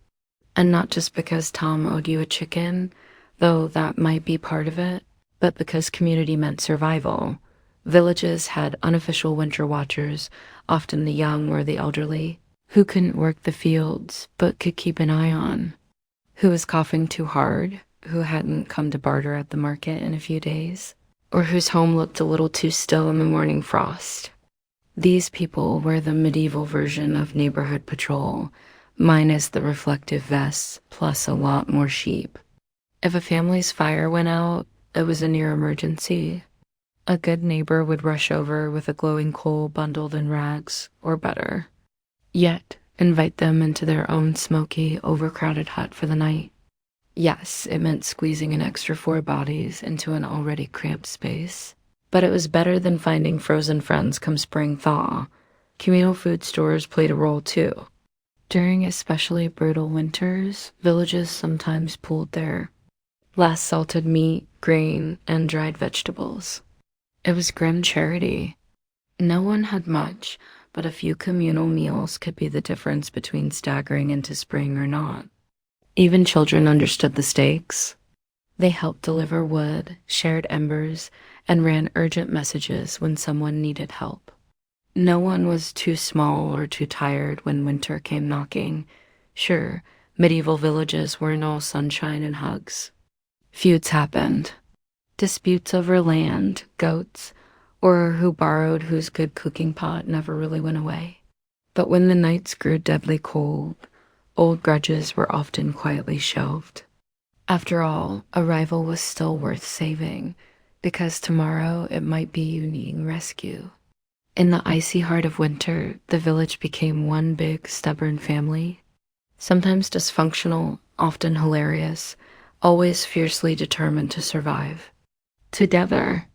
And not just because Tom owed you a chicken, though that might be part of it, but because community meant survival. Villages had unofficial winter watchers, often the young or the elderly, who couldn't work the fields but could keep an eye on. Who was coughing too hard, who hadn't come to barter at the market in a few days, or whose home looked a little too still in the morning frost. These people were the medieval version of neighborhood patrol, minus the reflective vests, plus a lot more sheep. If a family's fire went out, it was a near emergency. A good neighbor would rush over with a glowing coal bundled in rags, or better. Yet, invite them into their own smoky, overcrowded hut for the night. Yes, it meant squeezing an extra 4 bodies into an already cramped space. But it was better than finding frozen friends come spring thaw. Communal food stores played a role too. During especially brutal winters, villages sometimes pooled their last salted meat, grain, and dried vegetables. It was grim charity. No one had much, but a few communal meals could be the difference between staggering into spring or not. Even children understood the stakes. They helped deliver wood, shared embers, and ran urgent messages when someone needed help. No one was too small or too tired when winter came knocking. Sure, medieval villages weren't all sunshine and hugs. Feuds happened. Disputes over land, goats, or who borrowed whose good cooking pot never really went away. But when the nights grew deadly cold, old grudges were often quietly shelved. After all, a rival was still worth saving, because tomorrow it might be you needing rescue. In the icy heart of winter, the village became one big, stubborn family. Sometimes dysfunctional, often hilarious, always fiercely determined to survive. Together,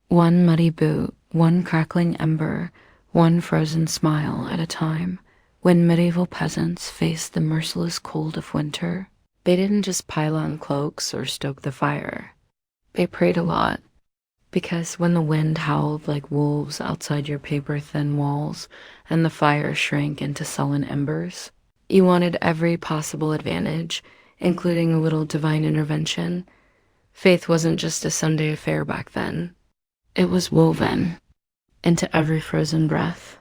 one muddy boot, one crackling ember, one frozen smile at a time. When medieval peasants faced the merciless cold of winter, they didn't just pile on cloaks or stoke the fire. They prayed a lot, because when the wind howled like wolves outside your paper-thin walls and the fire shrank into sullen embers, you wanted every possible advantage, including a little divine intervention. Faith wasn't just a Sunday affair back then. It was woven into every frozen breath.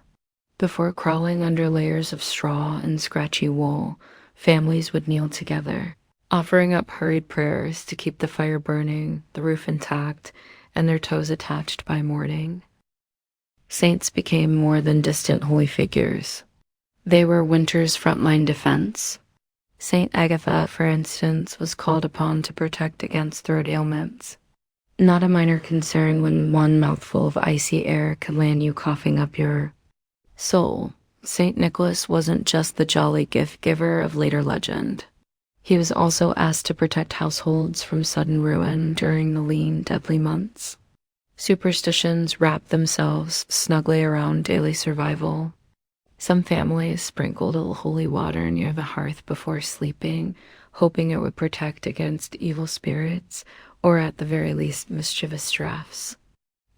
Before crawling under layers of straw and scratchy wool, families would kneel together, offering up hurried prayers to keep the fire burning, the roof intact, and their toes attached by morning. Saints became more than distant holy figures. They were winter's frontline defense. Saint Agatha, for instance, was called upon to protect against throat ailments. Not a minor concern when one mouthful of icy air could land you coughing up your soul. Saint Nicholas wasn't just the jolly gift giver of later legend. He was also asked to protect households from sudden ruin during the lean, deadly months. Superstitions wrapped themselves snugly around daily survival. Some families sprinkled a holy water near the hearth before sleeping, hoping it would protect against evil spirits, or at the very least mischievous drafts.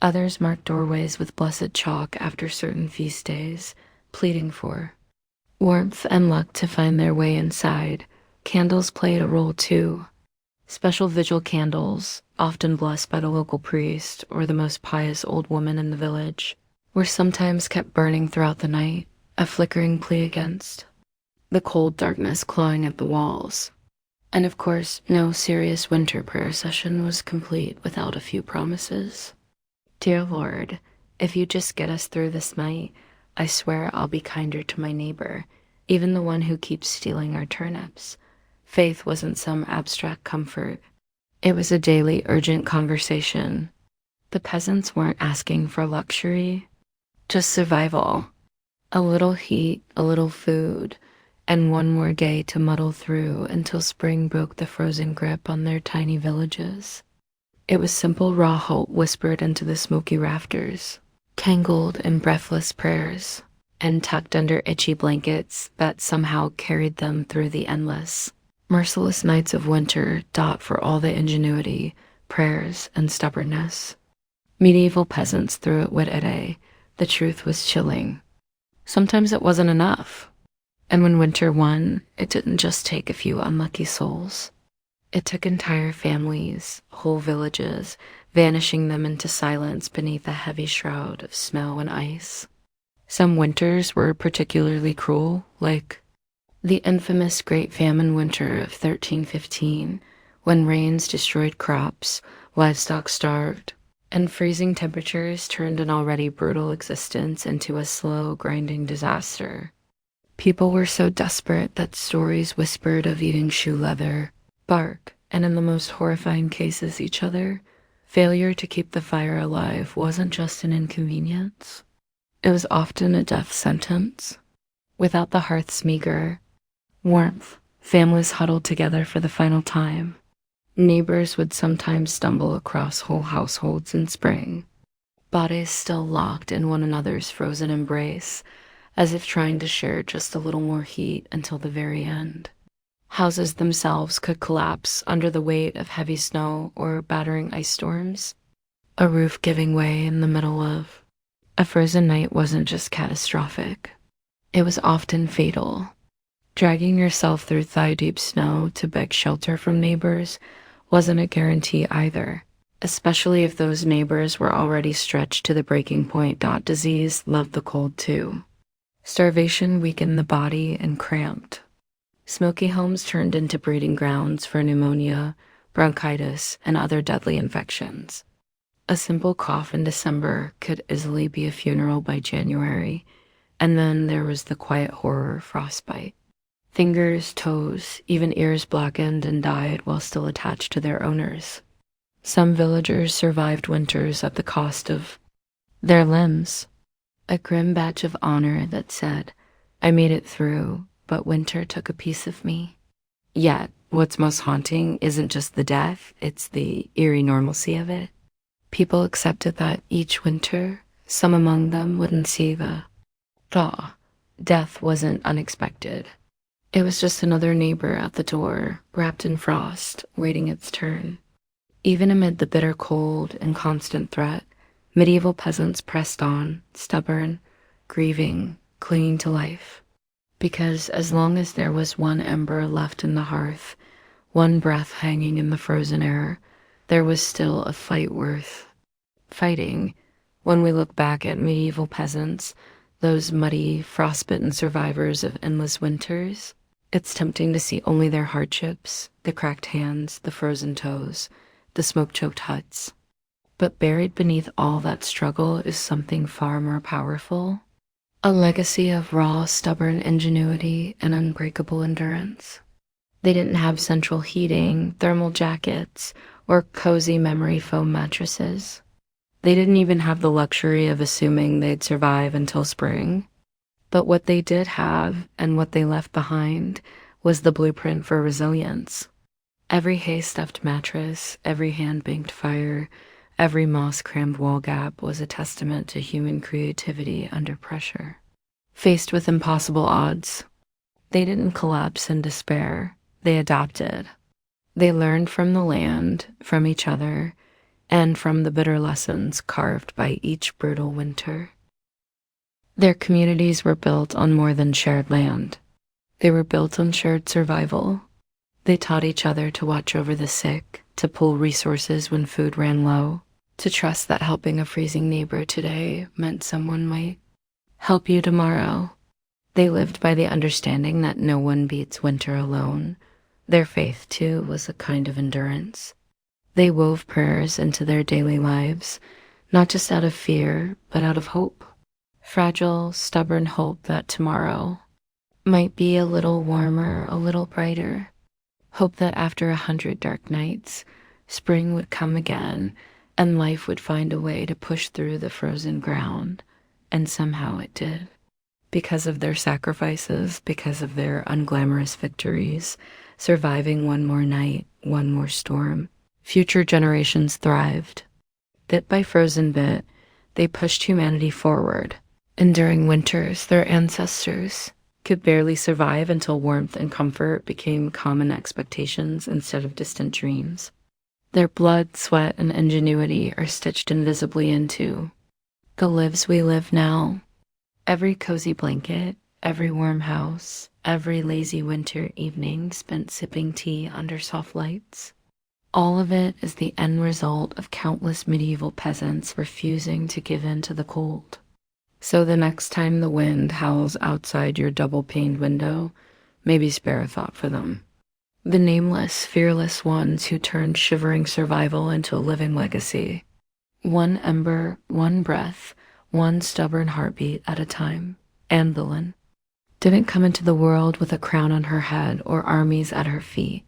Others marked doorways with blessed chalk after certain feast days, pleading for warmth and luck to find their way inside. Candles played a role too. Special vigil candles, often blessed by the local priest or the most pious old woman in the village, were sometimes kept burning throughout the night, a flickering plea against the cold darkness clawing at the walls. And of course, no serious winter prayer session was complete without a few promises. Dear Lord, if you just get us through this night, I swear I'll be kinder to my neighbor, even the one who keeps stealing our turnips. Faith wasn't some abstract comfort. It was a daily, urgent conversation. The peasants weren't asking for luxury, just survival. A little heat, a little food, and one more day to muddle through until spring broke the frozen grip on their tiny villages. It was simple raw hope whispered into the smoky rafters, tangled in breathless prayers, and tucked under itchy blankets that somehow carried them through the endless, merciless nights of winter, dot for all the ingenuity, prayers, and stubbornness. Medieval peasants threw it wit at a. The truth was chilling. Sometimes it wasn't enough. And when winter won, it didn't just take a few unlucky souls. It took entire families, whole villages, vanishing them into silence beneath a heavy shroud of snow and ice. Some winters were particularly cruel, like the infamous Great Famine winter of 1315, when rains destroyed crops, livestock starved, and freezing temperatures turned an already brutal existence into a slow, grinding disaster. People were so desperate that stories whispered of eating shoe leather, bark, and in the most horrifying cases, each other. Failure to keep the fire alive wasn't just an inconvenience. It was often a death sentence. Without the hearth's meager warmth, families huddled together for the final time. Neighbors would sometimes stumble across whole households in spring, bodies still locked in one another's frozen embrace, as if trying to share just a little more heat until the very end. Houses themselves could collapse under the weight of heavy snow or battering ice storms, a roof giving way in the middle of. A frozen night wasn't just catastrophic. It was often fatal. Dragging yourself through thigh-deep snow to beg shelter from neighbors wasn't a guarantee either, especially if those neighbors were already stretched to the breaking point. Disease loved the cold too. Starvation weakened the body and cramped. Smoky homes turned into breeding grounds for pneumonia, bronchitis, and other deadly infections. A simple cough in December could easily be a funeral by January, and then there was the quiet horror of frostbite. Fingers, toes, even ears blackened and died while still attached to their owners. Some villagers survived winters at the cost of their limbs, a grim badge of honor that said, "I made it through, but winter took a piece of me." Yet, what's most haunting isn't just the death, it's the eerie normalcy of it. People accepted that each winter, some among them wouldn't see the thaw. Death wasn't unexpected. It was just another neighbor at the door, wrapped in frost, waiting its turn. Even amid the bitter cold and constant threat, medieval peasants pressed on, stubborn, grieving, clinging to life. Because as long as there was one ember left in the hearth, one breath hanging in the frozen air, there was still a fight worth fighting. When we look back at medieval peasants, those muddy, frostbitten survivors of endless winters, it's tempting to see only their hardships, the cracked hands, the frozen toes, the smoke-choked huts. But buried beneath all that struggle is something far more powerful, a legacy of raw, stubborn ingenuity and unbreakable endurance. They didn't have central heating, thermal jackets, or cozy memory foam mattresses. They didn't even have the luxury of assuming they'd survive until spring. But what they did have, and what they left behind, was the blueprint for resilience. Every hay-stuffed mattress, every hand-banked fire, every moss-crammed wall gap was a testament to human creativity under pressure. Faced with impossible odds, they didn't collapse in despair. They adapted. They learned from the land, from each other, and from the bitter lessons carved by each brutal winter. Their communities were built on more than shared land. They were built on shared survival. They taught each other to watch over the sick, to pool resources when food ran low, to trust that helping a freezing neighbor today meant someone might help you tomorrow. They lived by the understanding that no one beats winter alone. Their faith, too, was a kind of endurance. They wove prayers into their daily lives, not just out of fear, but out of hope. Fragile, stubborn hope that tomorrow might be a little warmer, a little brighter. Hope that after 100 dark nights, spring would come again, and life would find a way to push through the frozen ground. And somehow it did. Because of their sacrifices, because of their unglamorous victories, surviving one more night, one more storm, future generations thrived. Bit by frozen bit, they pushed humanity forward. Enduring winters, their ancestors could barely survive until warmth and comfort became common expectations instead of distant dreams. Their blood, sweat, and ingenuity are stitched invisibly into the lives we live now. Every cozy blanket, every warm house, every lazy winter evening spent sipping tea under soft lights. All of it is the end result of countless medieval peasants refusing to give in to the cold. So the next time the wind howls outside your double-paned window, maybe spare a thought for them. The nameless, fearless ones who turned shivering survival into a living legacy. One ember, one breath, one stubborn heartbeat at a time. Anne Boleyn didn't come into the world with a crown on her head or armies at her feet.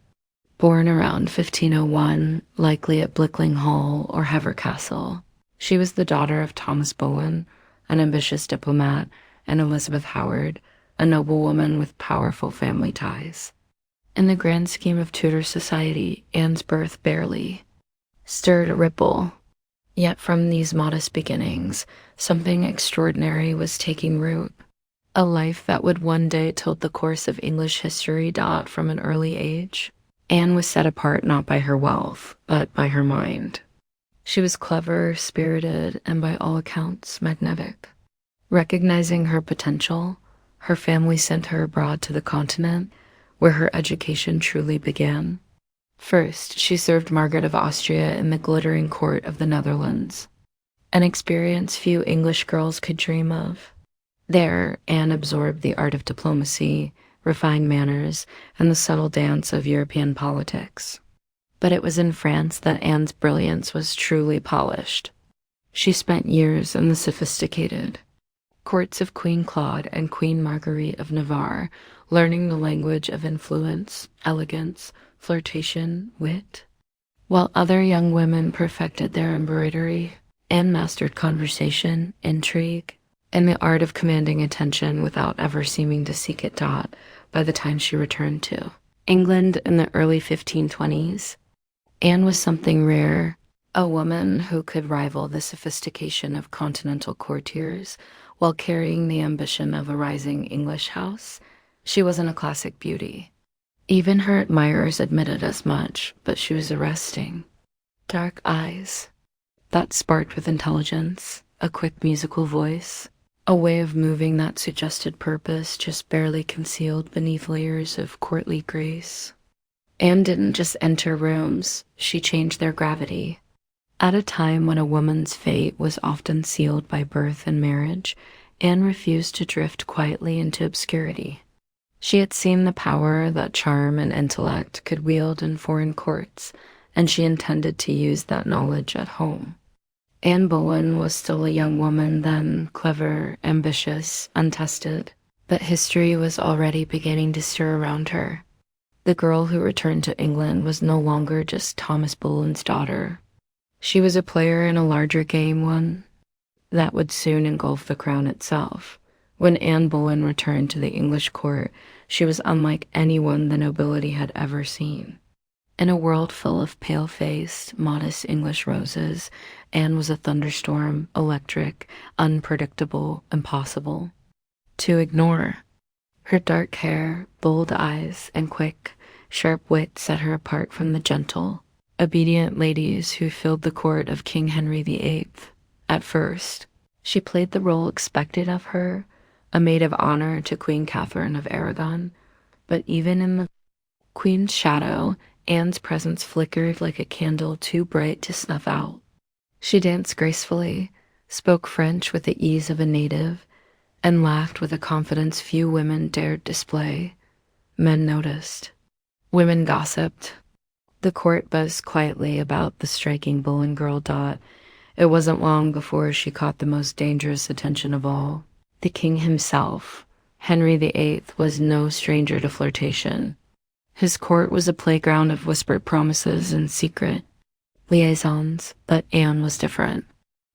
Born around 1501, likely at Blickling Hall or Hever Castle, she was the daughter of Thomas Boleyn, an ambitious diplomat, and Elizabeth Howard, a noblewoman with powerful family ties. In the grand scheme of Tudor society, Anne's birth barely stirred a ripple. Yet from these modest beginnings, something extraordinary was taking root. A life that would one day tilt the course of English history. From an early age, Anne was set apart not by her wealth, but by her mind. She was clever, spirited, and by all accounts, magnetic. Recognizing her potential, her family sent her abroad to the continent, where her education truly began. First, she served Margaret of Austria in the glittering court of the Netherlands, an experience few English girls could dream of. There, Anne absorbed the art of diplomacy, refined manners, and the subtle dance of European politics. But it was in France that Anne's brilliance was truly polished. She spent years in the sophisticated courts of Queen Claude and Queen Marguerite of Navarre, learning the language of influence, elegance, flirtation, wit. While other young women perfected their embroidery, Anne mastered conversation, intrigue, and the art of commanding attention without ever seeming to seek it. By the time she returned to England in the early 1520s, Anne was something rare, a woman who could rival the sophistication of continental courtiers while carrying the ambition of a rising English house. She wasn't a classic beauty. Even her admirers admitted as much, but she was arresting. Dark eyes that sparked with intelligence, a quick musical voice, a way of moving that suggested purpose just barely concealed beneath layers of courtly grace. Anne didn't just enter rooms, she changed their gravity. At a time when a woman's fate was often sealed by birth and marriage, Anne refused to drift quietly into obscurity. She had seen the power that charm and intellect could wield in foreign courts, and she intended to use that knowledge at home. Anne Boleyn was still a young woman then, clever, ambitious, untested, but history was already beginning to stir around her. The girl who returned to England was no longer just Thomas Boleyn's daughter. She was a player in a larger game, one that would soon engulf the crown itself. When Anne Boleyn returned to the English court, she was unlike anyone the nobility had ever seen. In a world full of pale-faced, modest English roses, Anne was a thunderstorm, electric, unpredictable, impossible to ignore. Her dark hair, bold eyes, and quick, sharp wit set her apart from the gentle, obedient ladies who filled the court of King Henry VIII. At first, she played the role expected of her, a maid of honor to Queen Catherine of Aragon, but even in the Queen's shadow, Anne's presence flickered like a candle too bright to snuff out. She danced gracefully, spoke French with the ease of a native, and laughed with a confidence few women dared display. Men noticed. Women gossiped. The court buzzed quietly about the striking Boleyn girl. It wasn't long before she caught the most dangerous attention of all. The king himself, Henry VIII, was no stranger to flirtation. His court was a playground of whispered promises and secret liaisons, but Anne was different.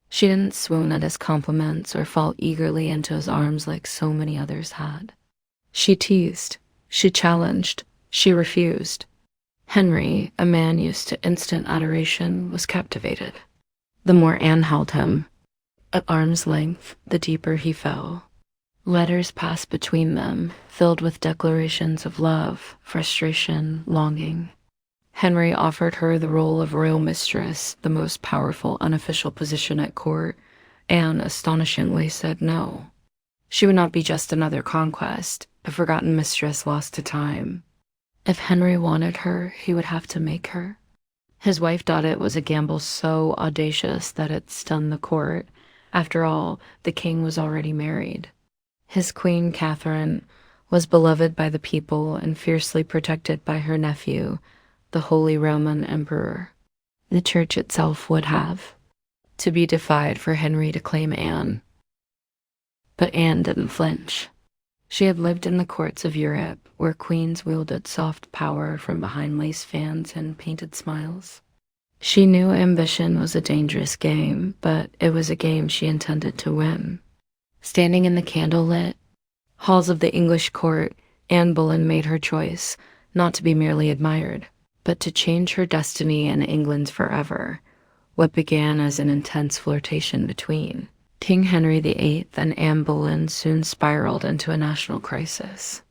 She didn't swoon at his compliments or fall eagerly into his arms like so many others had. She teased, she challenged, she refused. Henry, a man used to instant adoration, was captivated. The more Anne held him, at arm's length, the deeper he fell. Letters passed between them, filled with declarations of love, frustration, longing. Henry offered her the role of royal mistress, the most powerful unofficial position at court. Anne astonishingly said no. She would not be just another conquest, a forgotten mistress lost to time. If Henry wanted her, he would have to make her. His wife thought it was a gamble so audacious that it stunned the court. After all, the king was already married. His queen, Catherine, was beloved by the people and fiercely protected by her nephew, the Holy Roman Emperor. The church itself would have to be defied for Henry to claim Anne. But Anne didn't flinch. She had lived in the courts of Europe, where queens wielded soft power from behind lace fans and painted smiles. She knew ambition was a dangerous game, but it was a game she intended to win. Standing in the candlelit halls of the English court, Anne Boleyn made her choice, not to be merely admired, but to change her destiny and England's forever, what began as an intense flirtation between King Henry VIII and Anne Boleyn soon spiraled into a national crisis.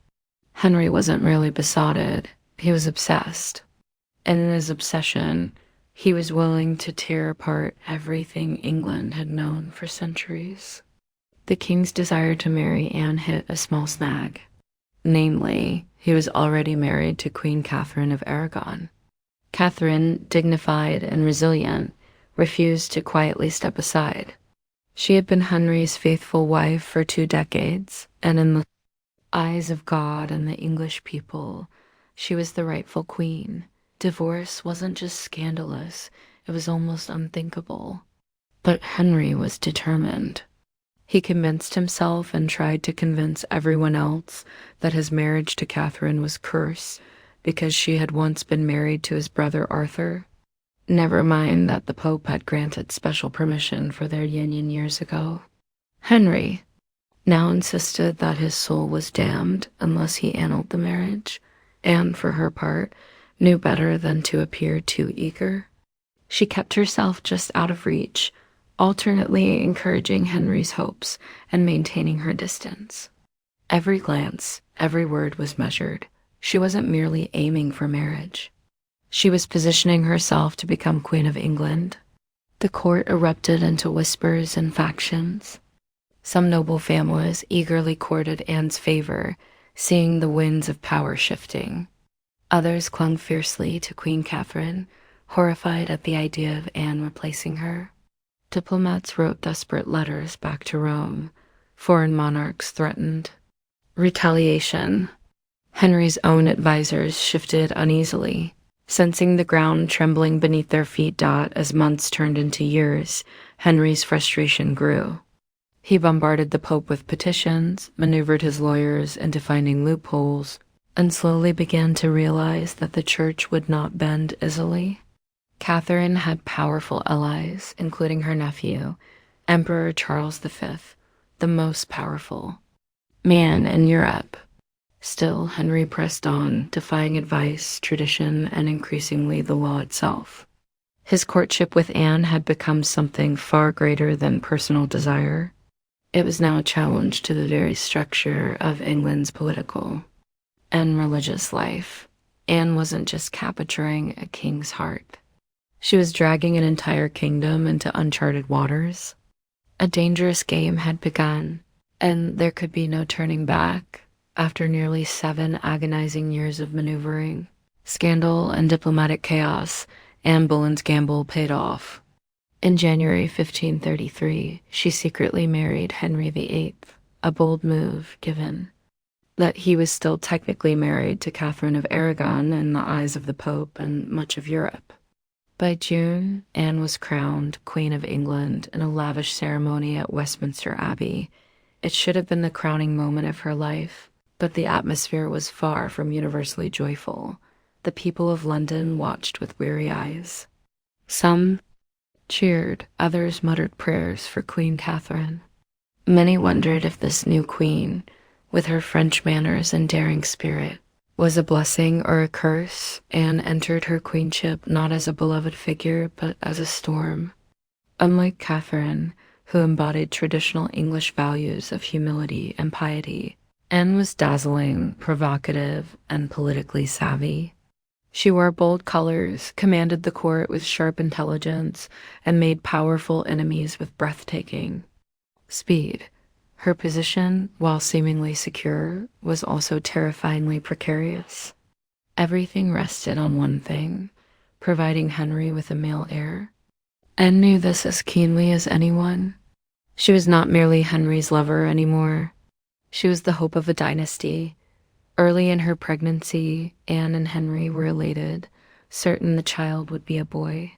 Henry wasn't merely besotted, he was obsessed. And in his obsession, he was willing to tear apart everything England had known for centuries. The king's desire to marry Anne hit a small snag. Namely, he was already married to Queen Catherine of Aragon. Catherine, dignified and resilient, refused to quietly step aside. She had been Henry's faithful wife for 2 decades, and in the eyes of God and the English people, she was the rightful queen. Divorce wasn't just scandalous, it was almost unthinkable. But Henry was determined. He convinced himself and tried to convince everyone else that his marriage to Catherine was cursed because she had once been married to his brother Arthur. Never mind that the Pope had granted special permission for their union years ago. Henry now insisted that his soul was damned unless he annulled the marriage, and for her part, knew better than to appear too eager. She kept herself just out of reach, alternately encouraging Henry's hopes and maintaining her distance. Every glance, every word was measured. She wasn't merely aiming for marriage. She was positioning herself to become Queen of England. The court erupted into whispers and factions. Some noble families eagerly courted Anne's favor, seeing the winds of power shifting. Others clung fiercely to Queen Catherine, horrified at the idea of Anne replacing her. Diplomats wrote desperate letters back to Rome. Foreign monarchs threatened retaliation. Henry's own advisors shifted uneasily, sensing the ground trembling beneath their feet. As months turned into years, Henry's frustration grew. He bombarded the Pope with petitions, maneuvered his lawyers into finding loopholes, and slowly began to realize that the church would not bend easily. Catherine had powerful allies, including her nephew, Emperor Charles V, the most powerful man in Europe. Still, Henry pressed on, defying advice, tradition, and increasingly the law itself. His courtship with Anne had become something far greater than personal desire. It was now a challenge to the very structure of England's political and religious life. Anne wasn't just capturing a king's heart. She was dragging an entire kingdom into uncharted waters. A dangerous game had begun, and there could be no turning back. After nearly 7 agonizing years of maneuvering, scandal, and diplomatic chaos, Anne Boleyn's gamble paid off. In January 1533, she secretly married Henry VIII, a bold move given that he was still technically married to Catherine of Aragon in the eyes of the Pope and much of Europe. By June, Anne was crowned Queen of England in a lavish ceremony at Westminster Abbey. It should have been the crowning moment of her life, but the atmosphere was far from universally joyful. The people of London watched with weary eyes. Some cheered, others muttered prayers for Queen Catherine. Many wondered if this new queen, with her French manners and daring spirit, was a blessing or a curse. Anne entered her queenship not as a beloved figure, but as a storm. Unlike Catherine, who embodied traditional English values of humility and piety, Anne was dazzling, provocative, and politically savvy. She wore bold colors, commanded the court with sharp intelligence, and made powerful enemies with breathtaking speed. Her position, while seemingly secure, was also terrifyingly precarious. Everything rested on one thing: providing Henry with a male heir. Anne knew this as keenly as anyone. She was not merely Henry's lover anymore. She was the hope of a dynasty. Early in her pregnancy, Anne and Henry were elated, certain the child would be a boy.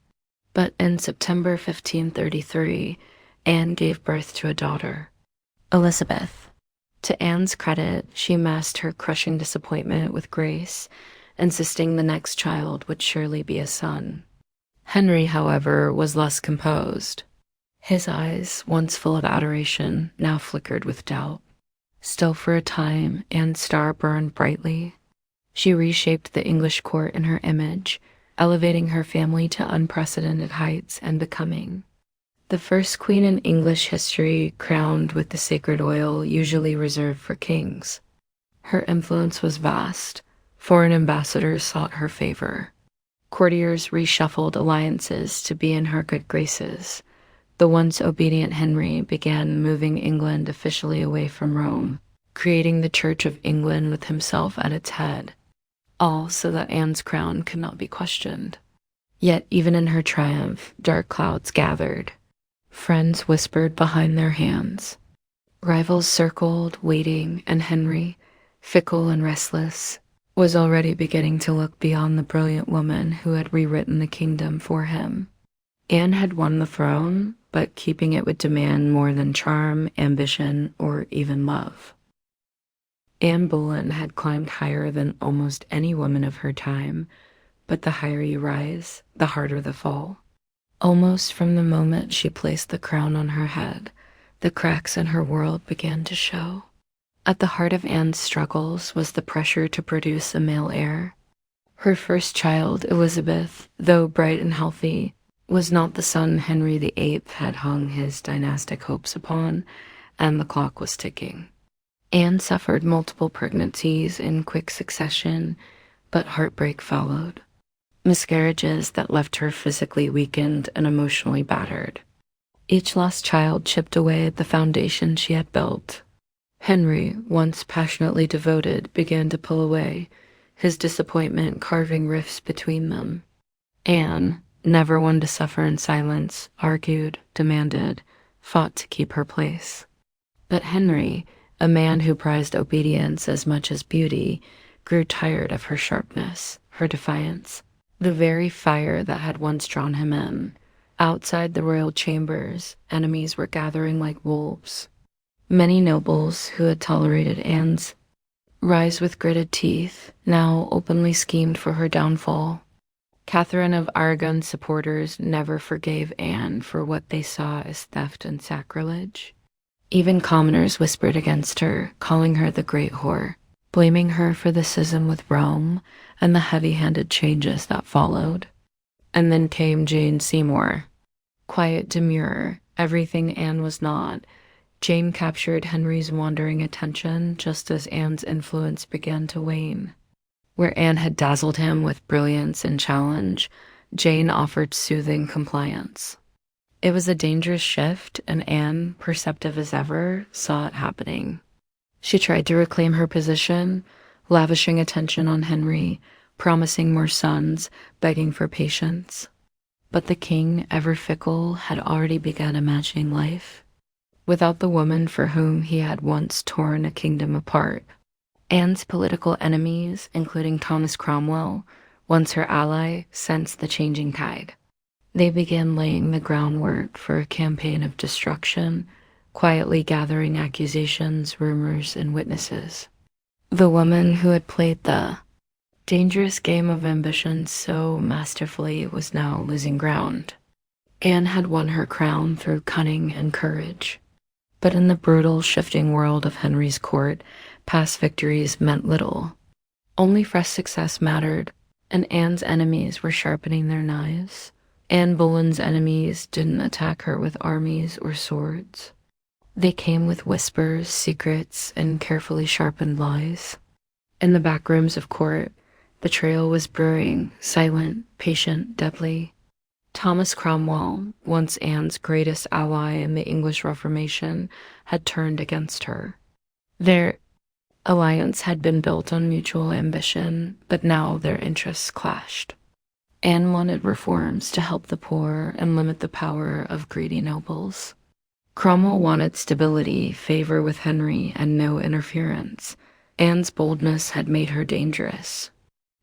But in September 1533, Anne gave birth to a daughter, Elizabeth. To Anne's credit, she masked her crushing disappointment with grace, insisting the next child would surely be a son. Henry, however, was less composed. His eyes, once full of adoration, now flickered with doubt. Still for a time, Anne's star burned brightly. She reshaped the English court in her image, elevating her family to unprecedented heights and becoming the first queen in English history crowned with the sacred oil usually reserved for kings. Her influence was vast. Foreign ambassadors sought her favor. Courtiers reshuffled alliances to be in her good graces. The once obedient Henry began moving England officially away from Rome, creating the Church of England with himself at its head, all so that Anne's crown could not be questioned. Yet even in her triumph, dark clouds gathered. Friends whispered behind their hands. Rivals circled, waiting, and Henry, fickle and restless, was already beginning to look beyond the brilliant woman who had rewritten the kingdom for him. Anne had won the throne, but keeping it would demand more than charm, ambition, or even love. Anne Boleyn had climbed higher than almost any woman of her time, but the higher you rise, the harder the fall. Almost from the moment she placed the crown on her head, the cracks in her world began to show. At the heart of Anne's struggles was the pressure to produce a male heir. Her first child, Elizabeth, though bright and healthy, was not the son Henry VIII had hung his dynastic hopes upon, and the clock was ticking. Anne suffered multiple pregnancies in quick succession, but heartbreak followed. Miscarriages that left her physically weakened and emotionally battered. Each lost child chipped away at the foundation she had built. Henry, once passionately devoted, began to pull away, his disappointment carving rifts between them. Anne, never one to suffer in silence, argued, demanded, fought to keep her place. But Henry, a man who prized obedience as much as beauty, grew tired of her sharpness, her defiance, the very fire that had once drawn him in. Outside the royal chambers, enemies were gathering like wolves. Many nobles who had tolerated Anne's rise with gritted teeth now openly schemed for her downfall. Catherine of Aragon's supporters never forgave Anne for what they saw as theft and sacrilege. Even commoners whispered against her, calling her the Great Whore, blaming her for the schism with Rome and the heavy-handed changes that followed. And then came Jane Seymour. Quiet, demure, everything Anne was not, Jane captured Henry's wandering attention just as Anne's influence began to wane. Where Anne had dazzled him with brilliance and challenge, Jane offered soothing compliance. It was a dangerous shift, and Anne, perceptive as ever, saw it happening. She tried to reclaim her position, lavishing attention on Henry, promising more sons, begging for patience. But the king, ever fickle, had already begun imagining life without the woman for whom he had once torn a kingdom apart. Anne's political enemies, including Thomas Cromwell, once her ally, sensed the changing tide. They began laying the groundwork for a campaign of destruction, quietly gathering accusations, rumors, and witnesses. The woman who had played the dangerous game of ambition so masterfully was now losing ground. Anne had won her crown through cunning and courage. But in the brutal, shifting world of Henry's court, past victories meant little. Only fresh success mattered, and Anne's enemies were sharpening their knives. Anne Boleyn's enemies didn't attack her with armies or swords. They came with whispers, secrets, and carefully sharpened lies. In the back rooms of court, the trail was brewing, silent, patient, deadly. Thomas Cromwell, once Anne's greatest ally in the English Reformation, had turned against her. Their alliance had been built on mutual ambition, but now their interests clashed. Anne wanted reforms to help the poor and limit the power of greedy nobles. Cromwell wanted stability, favor with Henry, and no interference. Anne's boldness had made her dangerous.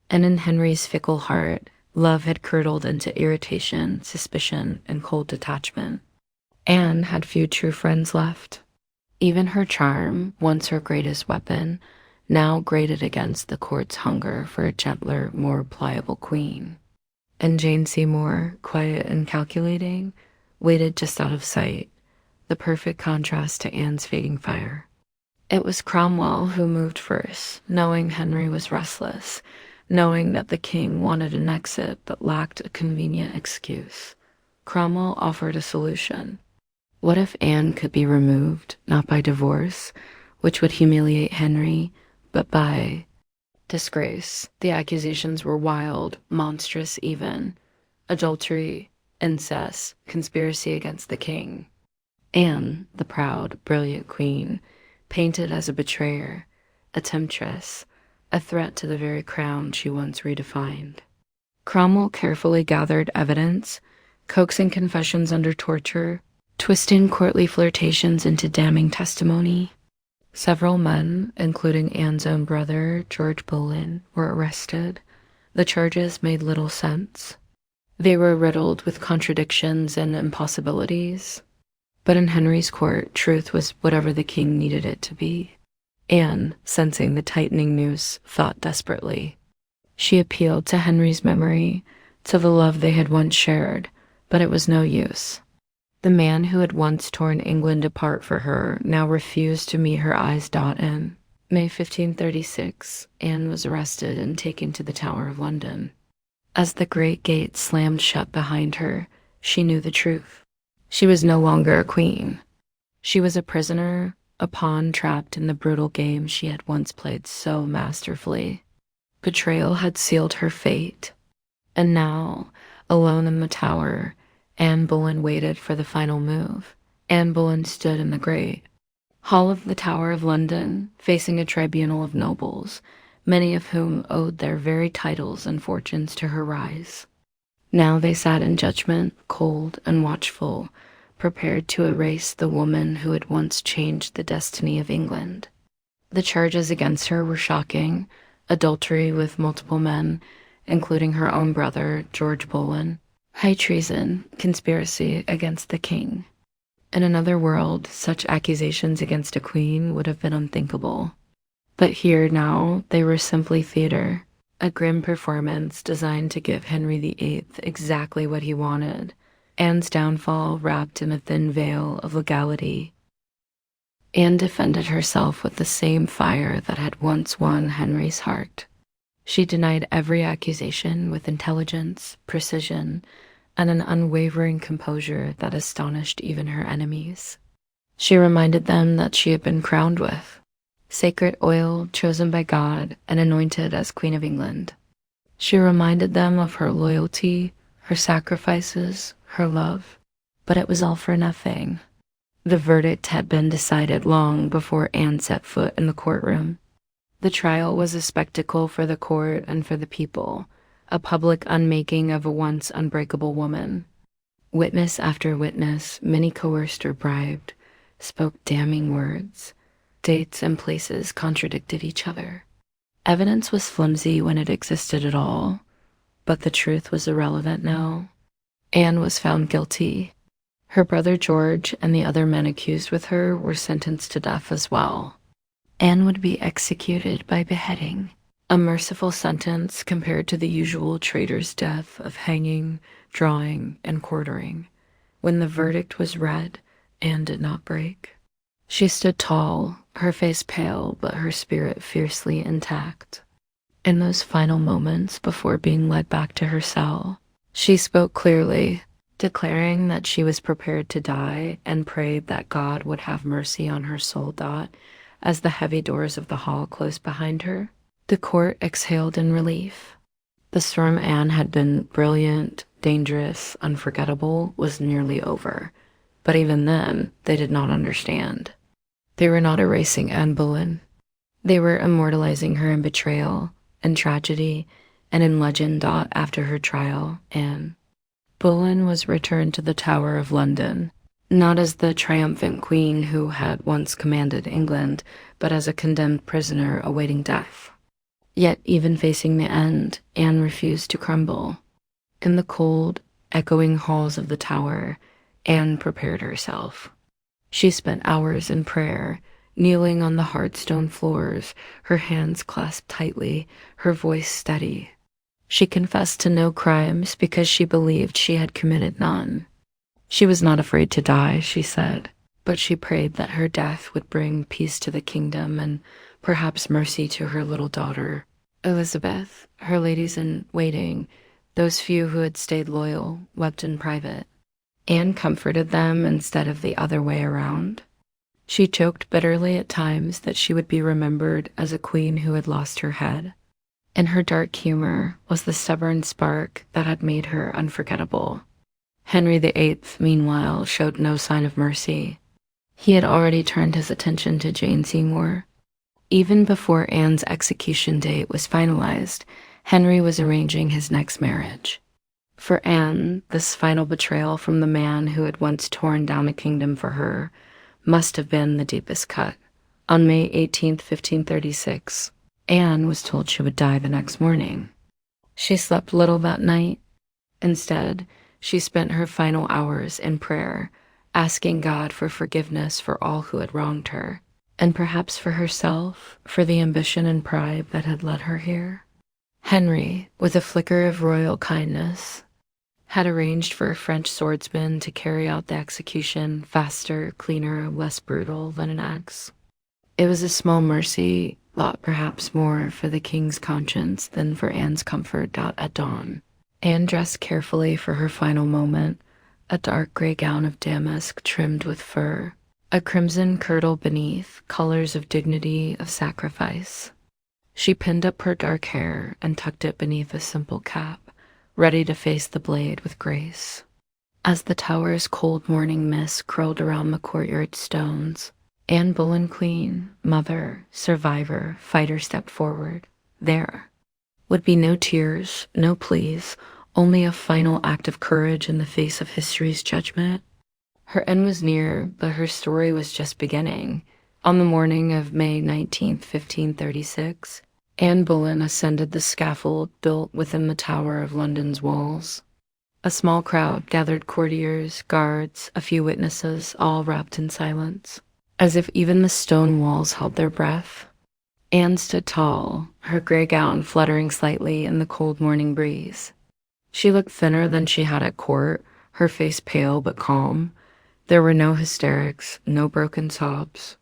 And in Henry's fickle heart, love had curdled into irritation, suspicion, and cold detachment. Anne had few true friends left. Even her charm, once her greatest weapon, now grated against the court's hunger for a gentler, more pliable queen. And Jane Seymour, quiet and calculating, waited just out of sight, the perfect contrast to Anne's fading fire. It was Cromwell who moved first, knowing Henry was restless, knowing that the king wanted an exit but lacked a convenient excuse. Cromwell offered a solution. What if Anne could be removed, not by divorce, which would humiliate Henry, but by disgrace? The accusations were wild, monstrous even. Adultery, incest, conspiracy against the king. Anne, the proud, brilliant queen, painted as a betrayer, a temptress, a threat to the very crown she once redefined. Cromwell carefully gathered evidence, coaxing confessions under torture, twisting courtly flirtations into damning testimony. Several men, including Anne's own brother, George Boleyn, were arrested. The charges made little sense. They were riddled with contradictions and impossibilities. But in Henry's court, truth was whatever the king needed it to be. Anne, sensing the tightening noose, fought desperately. She appealed to Henry's memory, to the love they had once shared, but it was no use. The man who had once torn England apart for her now refused to meet her eyes dot in. May 1536, Anne was arrested and taken to the Tower of London. As the great gate slammed shut behind her, she knew the truth. She was no longer a queen. She was a prisoner, a pawn trapped in the brutal game she had once played so masterfully. Betrayal had sealed her fate. And now, alone in the tower, Anne Boleyn waited for the final move. Anne Boleyn stood in the great hall of the Tower of London, facing a tribunal of nobles, many of whom owed their very titles and fortunes to her rise. Now they sat in judgment, cold and watchful, prepared to erase the woman who had once changed the destiny of England. The charges against her were shocking: adultery with multiple men, including her own brother, George Boleyn, high treason, conspiracy against the king. In another world, such accusations against a queen would have been unthinkable. But here now, they were simply theater, a grim performance designed to give Henry VIII exactly what he wanted: Anne's downfall wrapped in a thin veil of legality. Anne defended herself with the same fire that had once won Henry's heart. She denied every accusation with intelligence, precision, and an unwavering composure that astonished even her enemies. She reminded them that she had been crowned with sacred oil chosen by God and anointed as Queen of England. She reminded them of her loyalty, her sacrifices, her love, but it was all for nothing. The verdict had been decided long before Anne set foot in the courtroom. The trial was a spectacle for the court and for the people, a public unmaking of a once unbreakable woman. Witness after witness, many coerced or bribed, spoke damning words. Dates and places contradicted each other. Evidence was flimsy when it existed at all, but the truth was irrelevant now. Anne was found guilty. Her brother George and the other men accused with her were sentenced to death as well. Anne would be executed by beheading, a merciful sentence compared to the usual traitor's death of hanging, drawing, and quartering. When the verdict was read, Anne did not break. She stood tall, her face pale, but her spirit fiercely intact. In those final moments before being led back to her cell, she spoke clearly, declaring that she was prepared to die and prayed that God would have mercy on her soul. As the heavy doors of the hall closed behind her, the court exhaled in relief. The storm Anne had been brilliant, dangerous, unforgettable was nearly over. But even then, they did not understand. They were not erasing Anne Boleyn. They were immortalizing her in betrayal, in tragedy, and in legend. After her trial, Anne Boleyn was returned to the Tower of London, not as the triumphant queen who had once commanded England, but as a condemned prisoner awaiting death. Yet even facing the end, Anne refused to crumble. In the cold, echoing halls of the tower, Anne prepared herself. She spent hours in prayer, kneeling on the hard stone floors, her hands clasped tightly, her voice steady. She confessed to no crimes because she believed she had committed none. She was not afraid to die, she said, but she prayed that her death would bring peace to the kingdom and perhaps mercy to her little daughter, Elizabeth. Her ladies in waiting, those few who had stayed loyal, wept in private. Anne comforted them instead of the other way around. She joked bitterly at times that she would be remembered as a queen who had lost her head. In her dark humor was the stubborn spark that had made her unforgettable. Henry VIII, meanwhile, showed no sign of mercy. He had already turned his attention to Jane Seymour. Even before Anne's execution date was finalized, Henry was arranging his next marriage. For Anne, this final betrayal from the man who had once torn down a kingdom for her must have been the deepest cut. On May 18, 1536, Anne was told she would die the next morning. She slept little that night. Instead, she spent her final hours in prayer, asking God for forgiveness for all who had wronged her, and perhaps for herself, for the ambition and pride that had led her here. Henry, with a flicker of royal kindness, had arranged for a French swordsman to carry out the execution faster, cleaner, less brutal than an axe. It was a small mercy, thought perhaps more for the king's conscience than for Anne's comfort. At dawn, Anne dressed carefully for her final moment, a dark gray gown of damask trimmed with fur, a crimson kirtle beneath, colors of dignity, of sacrifice. She pinned up her dark hair and tucked it beneath a simple cap, ready to face the blade with grace. As the tower's cold morning mist curled around the courtyard stones, Anne Boleyn, queen, mother, survivor, fighter, stepped forward. There would be no tears, no pleas, only a final act of courage in the face of history's judgment. Her end was near, but her story was just beginning. On the morning of May 19, 1536, Anne Boleyn ascended the scaffold built within the Tower of London's walls. A small crowd gathered, courtiers, guards, a few witnesses, all wrapped in silence, as if even the stone walls held their breath. Anne stood tall, her gray gown fluttering slightly in the cold morning breeze. She looked thinner than she had at court, her face pale but calm. There were no hysterics, no broken sobs.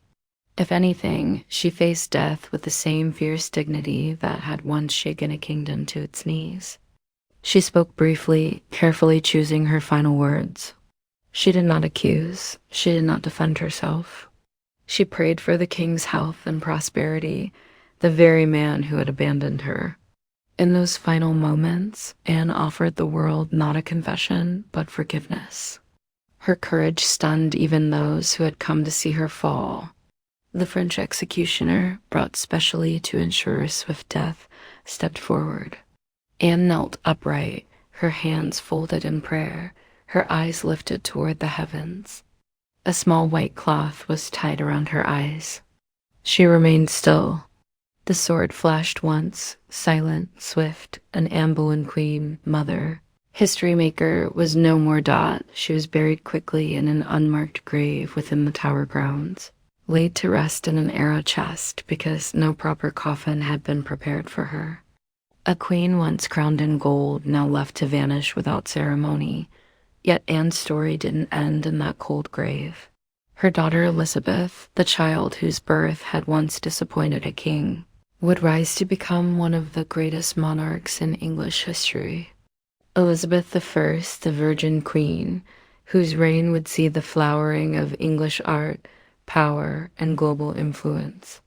If anything, she faced death with the same fierce dignity that had once shaken a kingdom to its knees. She spoke briefly, carefully choosing her final words. She did not accuse, she did not defend herself. She prayed for the king's health and prosperity, the very man who had abandoned her. In those final moments, Anne offered the world not a confession, but forgiveness. Her courage stunned even those who had come to see her fall. The French executioner, brought specially to ensure a swift death, stepped forward. Anne knelt upright, her hands folded in prayer, her eyes lifted toward the heavens. A small white cloth was tied around her eyes. She remained still. The sword flashed once, silent, swift, an Anne Boleyn, queen, mother. History maker was no more. She was buried quickly in an unmarked grave within the tower grounds, laid to rest in an arrow chest because no proper coffin had been prepared for her. A queen once crowned in gold, now left to vanish without ceremony. Yet Anne's story didn't end in that cold grave. Her daughter Elizabeth, the child whose birth had once disappointed a king, would rise to become one of the greatest monarchs in English history. Elizabeth I, the Virgin Queen, whose reign would see the flowering of English art, power, and global influence.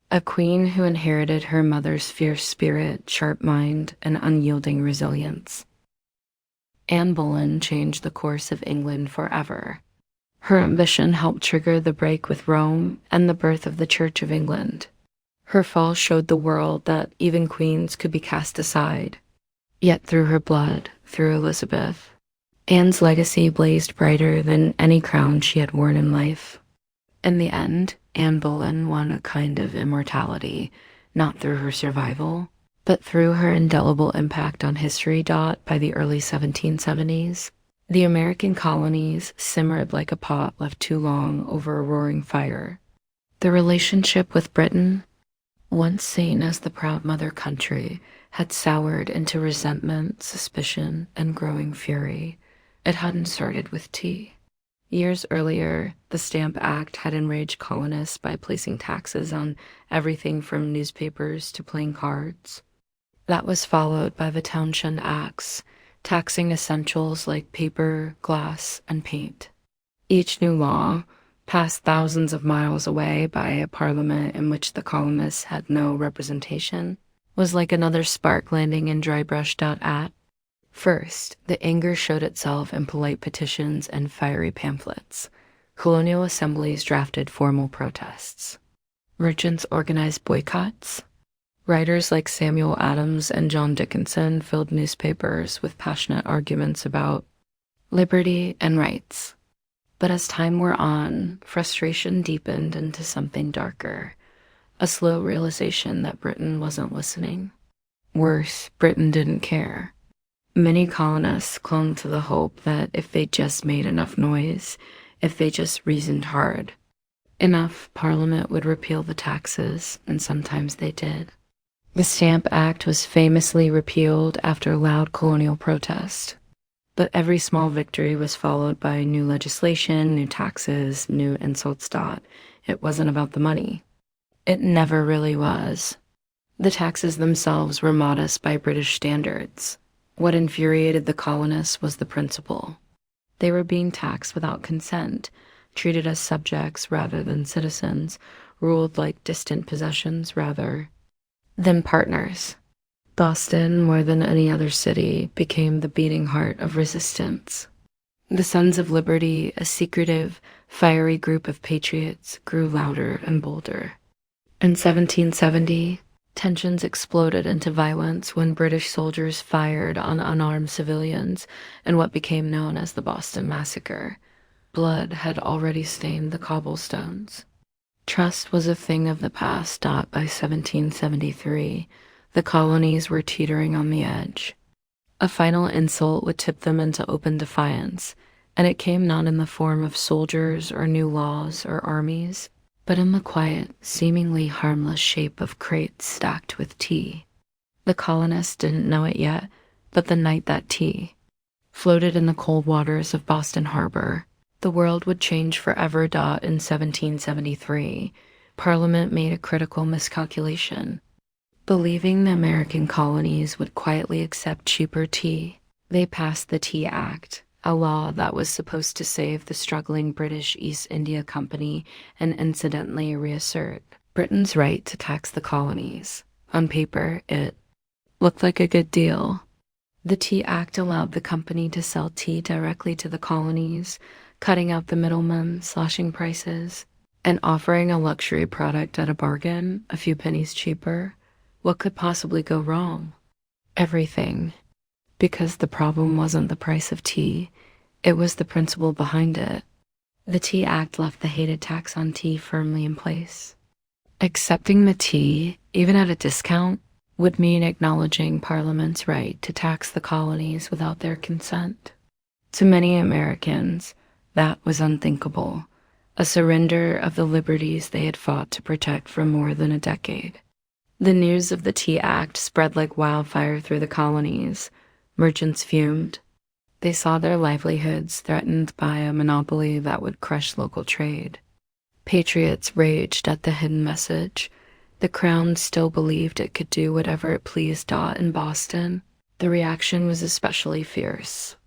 A queen who inherited her mother's fierce spirit, sharp mind, and unyielding resilience. Anne Boleyn changed the course of England forever. Her ambition helped trigger the break with Rome and the birth of the Church of England. Her fall showed the world that even queens could be cast aside, Yet through her blood, through Elizabeth, Anne's legacy blazed brighter than any crown she had worn in life. In the end, Anne Boleyn won a kind of immortality, not through her survival, but through her indelible impact on history. By the early 1770s, the American colonies simmered like a pot left too long over a roaring fire. The relationship with Britain, once seen as the proud mother country, had soured into resentment, suspicion, and growing fury. It hadn't started with tea. Years earlier, the Stamp Act had enraged colonists by placing taxes on everything from newspapers to playing cards. That was followed by the Townshend Acts, taxing essentials like paper, glass, and paint. Each new law, passed thousands of miles away by a parliament in which the colonists had no representation, was like another spark landing in Drybrush. First, the anger showed itself in polite petitions and fiery pamphlets. Colonial assemblies drafted formal protests. Merchants organized boycotts. Writers like Samuel Adams and John Dickinson filled newspapers with passionate arguments about liberty and rights. But as time wore on, frustration deepened into something darker, a slow realization that Britain wasn't listening. Worse, Britain didn't care. Many colonists clung to the hope that if they just made enough noise, if they just reasoned hard, enough, Parliament would repeal the taxes, and sometimes they did. The Stamp Act was famously repealed after loud colonial protest. But every small victory was followed by new legislation, new taxes, new insults. It wasn't about the money. It never really was. The taxes themselves were modest by British standards. What infuriated the colonists was the principle. They were being taxed without consent, treated as subjects rather than citizens, ruled like distant possessions rather than partners. Boston, more than any other city, became the beating heart of resistance. The Sons of Liberty, a secretive, fiery group of patriots, grew louder and bolder. In 1770, tensions exploded into violence when British soldiers fired on unarmed civilians in what became known as the Boston Massacre. Blood had already stained the cobblestones. Trust was a thing of the past. By 1773, the colonies were teetering on the edge. A final insult would tip them into open defiance, and it came not in the form of soldiers or new laws or armies, but in the quiet, seemingly harmless shape of crates stacked with tea. The colonists didn't know it yet, but the night that tea floated in the cold waters of Boston Harbor, the world would change forever. In 1773, Parliament made a critical miscalculation. Believing the American colonies would quietly accept cheaper tea, they passed the Tea Act, a law that was supposed to save the struggling British East India Company and incidentally reassert Britain's right to tax the colonies. On paper, it looked like a good deal. The Tea Act allowed the company to sell tea directly to the colonies, cutting out the middlemen, slashing prices, and offering a luxury product at a bargain, a few pennies cheaper. What could possibly go wrong? Everything. Because the problem wasn't the price of tea, it was the principle behind it. The Tea Act left the hated tax on tea firmly in place. Accepting the tea, even at a discount, would mean acknowledging Parliament's right to tax the colonies without their consent. To many Americans, that was unthinkable, a surrender of the liberties they had fought to protect for more than a decade. The news of the Tea Act spread like wildfire through the colonies. Merchants fumed. They saw their livelihoods threatened by a monopoly that would crush local trade. Patriots raged at the hidden message. The Crown still believed it could do whatever it pleased. In Boston, the reaction was especially fierce.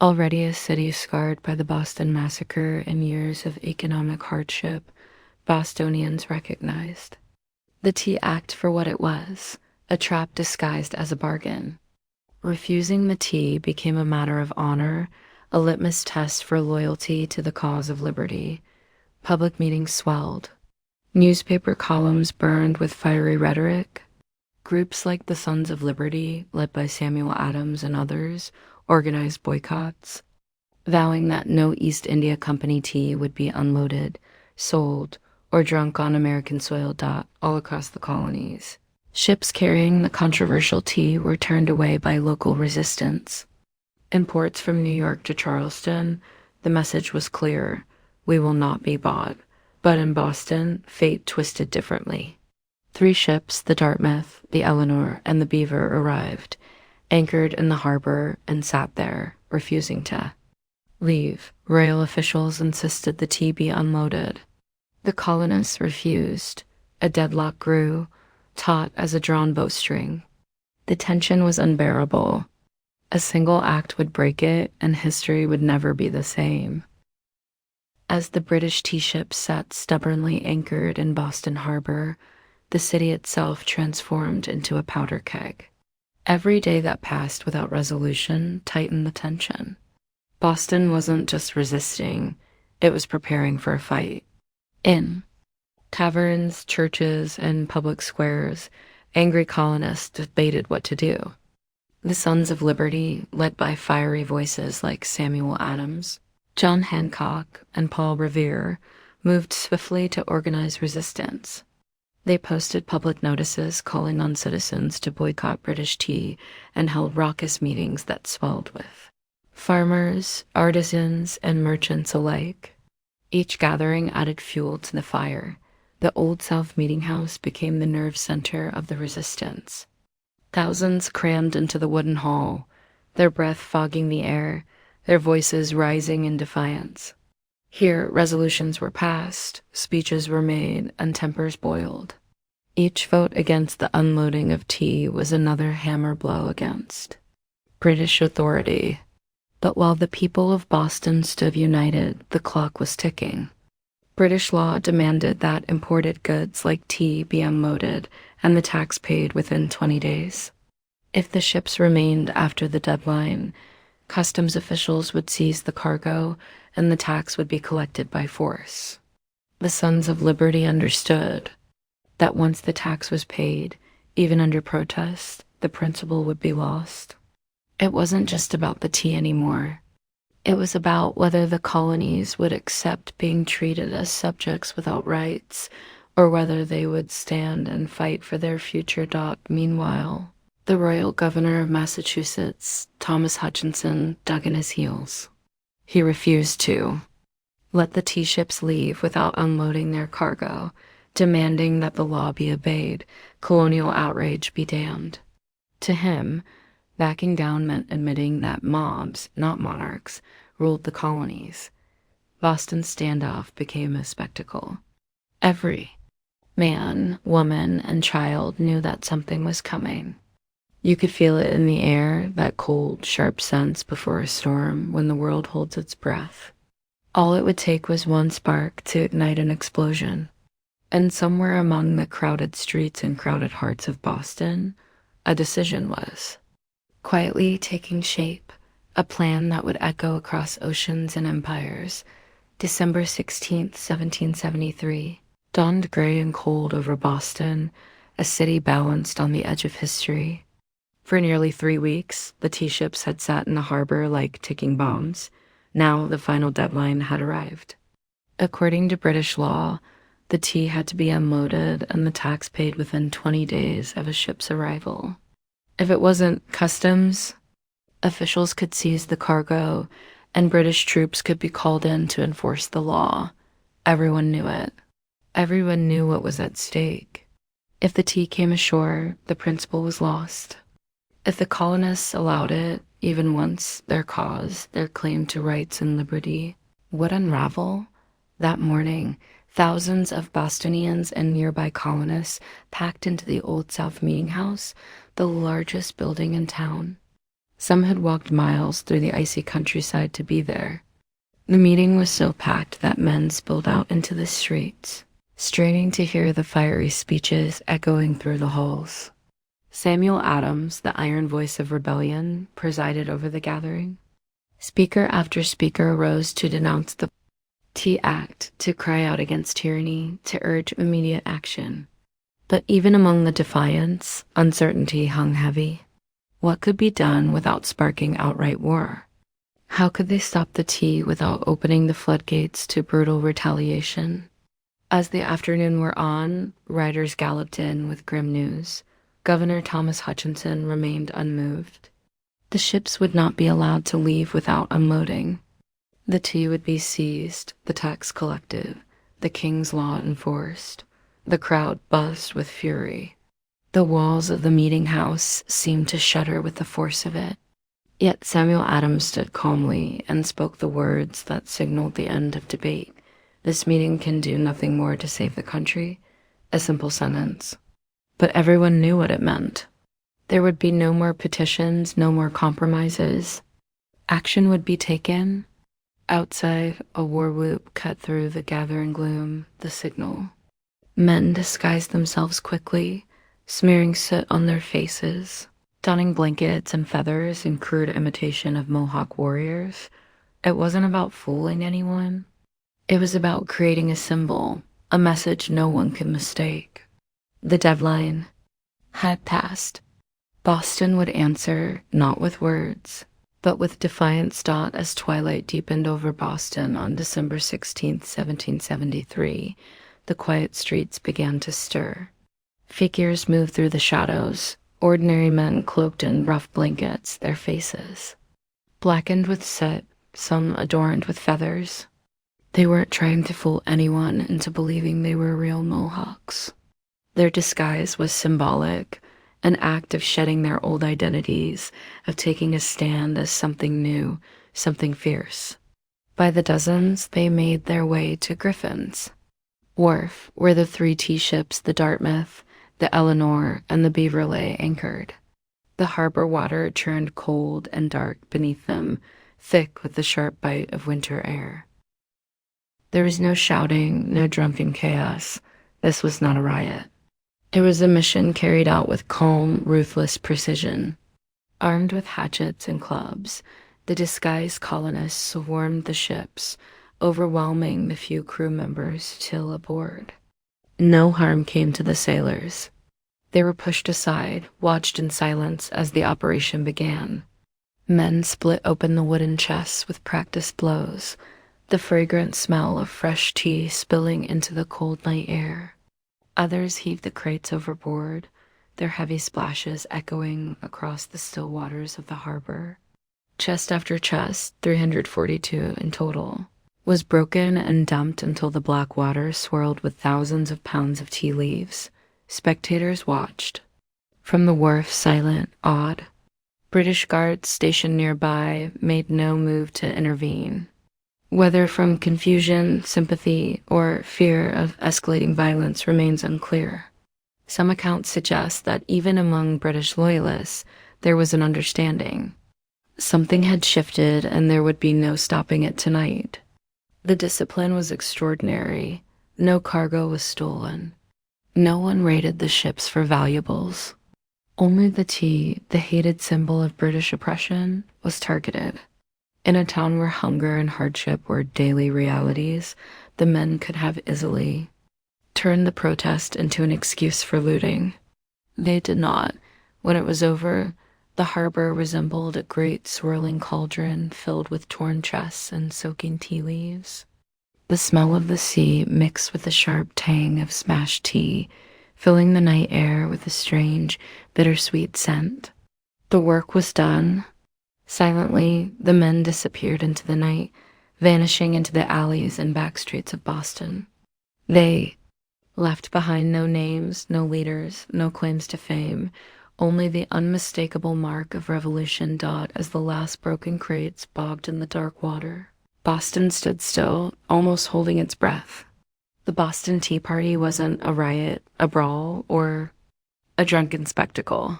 Already a city scarred by the Boston Massacre and years of economic hardship, Bostonians recognized the Tea Act for what it was, a trap disguised as a bargain. Refusing the tea became a matter of honor, a litmus test for loyalty to the cause of liberty. Public meetings swelled. Newspaper columns burned with fiery rhetoric. Groups like the Sons of Liberty, led by Samuel Adams and others, organized boycotts, vowing that no East India Company tea would be unloaded, sold, or drunk on American soil. All across the colonies. Ships carrying the controversial tea were turned away by local resistance. In ports from New York to Charleston, the message was clear: we will not be bought. But in Boston, fate twisted differently. 3 ships, the Dartmouth, the Eleanor, and the Beaver, arrived, anchored in the harbor, and sat there, refusing to leave. Royal officials insisted the tea be unloaded. The colonists refused. A deadlock grew, taut as a drawn bowstring. The tension was unbearable. A single act would break it, and history would never be the same. As the British tea ships sat stubbornly anchored in Boston Harbor, the city itself transformed into a powder keg. Every day that passed without resolution tightened the tension. Boston wasn't just resisting, it was preparing for a fight. In taverns, churches, and public squares, angry colonists debated what to do. The Sons of Liberty, led by fiery voices like Samuel Adams, John Hancock, and Paul Revere, moved swiftly to organize resistance. They posted public notices calling on citizens to boycott British tea and held raucous meetings that swelled with farmers, artisans, and merchants alike. Each gathering added fuel to the fire. The Old South Meeting House became the nerve center of the resistance. Thousands crammed into the wooden hall, their breath fogging the air, their voices rising in defiance. Here, resolutions were passed, speeches were made, and tempers boiled. Each vote against the unloading of tea was another hammer blow against British authority. But while the people of Boston stood united, the clock was ticking. British law demanded that imported goods like tea be unloaded and the tax paid within 20 days. If the ships remained after the deadline, customs officials would seize the cargo and the tax would be collected by force. The Sons of Liberty understood that once the tax was paid, even under protest, the principle would be lost. It wasn't just about the tea anymore. It was about whether the colonies would accept being treated as subjects without rights, or whether they would stand and fight for their future. Meanwhile, the royal governor of Massachusetts, Thomas Hutchinson, dug in his heels. He refused to let the tea ships leave without unloading their cargo, demanding that the law be obeyed, colonial outrage be damned. To him, backing down meant admitting that mobs, not monarchs, ruled the colonies. Boston's standoff became a spectacle. Every man, woman, and child knew that something was coming. You could feel it in the air, that cold, sharp sense before a storm when the world holds its breath. All it would take was one spark to ignite an explosion. And somewhere among the crowded streets and crowded hearts of Boston, a decision was quietly taking shape, a plan that would echo across oceans and empires. December 16th, 1773, dawned gray and cold over Boston, a city balanced on the edge of history. For nearly 3 weeks, the tea ships had sat in the harbor like ticking bombs. Now the final deadline had arrived. According to British law, the tea had to be unloaded and the tax paid within 20 days of a ship's arrival. If it wasn't customs, officials could seize the cargo, and British troops could be called in to enforce the law. Everyone knew it. Everyone knew what was at stake. If the tea came ashore, the principle was lost. If the colonists allowed it, even once, their cause, their claim to rights and liberty, would unravel. That morning, thousands of Bostonians and nearby colonists packed into the Old South Meeting House, the largest building in town. Some had walked miles through the icy countryside to be there. The meeting was so packed that men spilled out into the streets, straining to hear the fiery speeches echoing through the halls. Samuel Adams, the iron voice of rebellion, presided over the gathering. Speaker after speaker rose to denounce the Tea Act, to cry out against tyranny, to urge immediate action. But even among the defiants, uncertainty hung heavy. What could be done without sparking outright war? How could they stop the tea without opening the floodgates to brutal retaliation? As the afternoon wore on, riders galloped in with grim news. Governor Thomas Hutchinson remained unmoved. The ships would not be allowed to leave without unloading. The tea would be seized, the tax collected, the king's law enforced. The crowd buzzed with fury. The walls of the meeting house seemed to shudder with the force of it. Yet Samuel Adams stood calmly and spoke the words that signaled the end of debate. This meeting can do nothing more to save the country. A simple sentence. But everyone knew what it meant. There would be no more petitions, no more compromises. Action would be taken. Outside, a war whoop cut through the gathering gloom, the signal. Men disguised themselves quickly, smearing soot on their faces, donning blankets and feathers in crude imitation of Mohawk warriors. It wasn't about fooling anyone. It was about creating a symbol, a message no one could mistake. The deadline had passed. Boston would answer, not with words, but with defiance. As twilight deepened over Boston on December 16th, 1773, the quiet streets began to stir. Figures moved through the shadows, ordinary men cloaked in rough blankets, their faces blackened with soot, some adorned with feathers. They weren't trying to fool anyone into believing they were real Mohawks. Their disguise was symbolic, an act of shedding their old identities, of taking a stand as something new, something fierce. By the dozens, they made their way to Griffin's Wharf, where the 3 tea ships, the Dartmouth, the Eleanor, and the Beaver lay anchored. The harbor water churned cold and dark beneath them, thick with the sharp bite of winter air. There was no shouting, no drunken chaos. This was not a riot. It was a mission carried out with calm, ruthless precision. Armed with hatchets and clubs, the disguised colonists swarmed the ships, overwhelming the few crew members still aboard. No harm came to the sailors. They were pushed aside, watched in silence as the operation began. Men split open the wooden chests with practiced blows, the fragrant smell of fresh tea spilling into the cold night air. Others heaved the crates overboard, their heavy splashes echoing across the still waters of the harbor. Chest after chest, 342 in total, was broken and dumped until the black water swirled with thousands of pounds of tea leaves. Spectators watched. From the wharf, silent, awed. British guards stationed nearby made no move to intervene. Whether from confusion, sympathy, or fear of escalating violence remains unclear. Some accounts suggest that even among British loyalists, there was an understanding. Something had shifted and there would be no stopping it tonight. The discipline was extraordinary. No cargo was stolen. No one raided the ships for valuables. Only the tea, the hated symbol of British oppression, was targeted. In a town where hunger and hardship were daily realities, the men could have easily turned the protest into an excuse for looting. They did not. When it was over, the harbor resembled a great swirling cauldron filled with torn chests and soaking tea leaves. The smell of the sea mixed with the sharp tang of smashed tea, filling the night air with a strange, bittersweet scent. The work was done. Silently, the men disappeared into the night, vanishing into the alleys and back streets of Boston. They left behind no names, no leaders, no claims to fame, only the unmistakable mark of revolution as the last broken crates bobbed in the dark water. Boston stood still, almost holding its breath. The Boston Tea Party wasn't a riot, a brawl, or a drunken spectacle.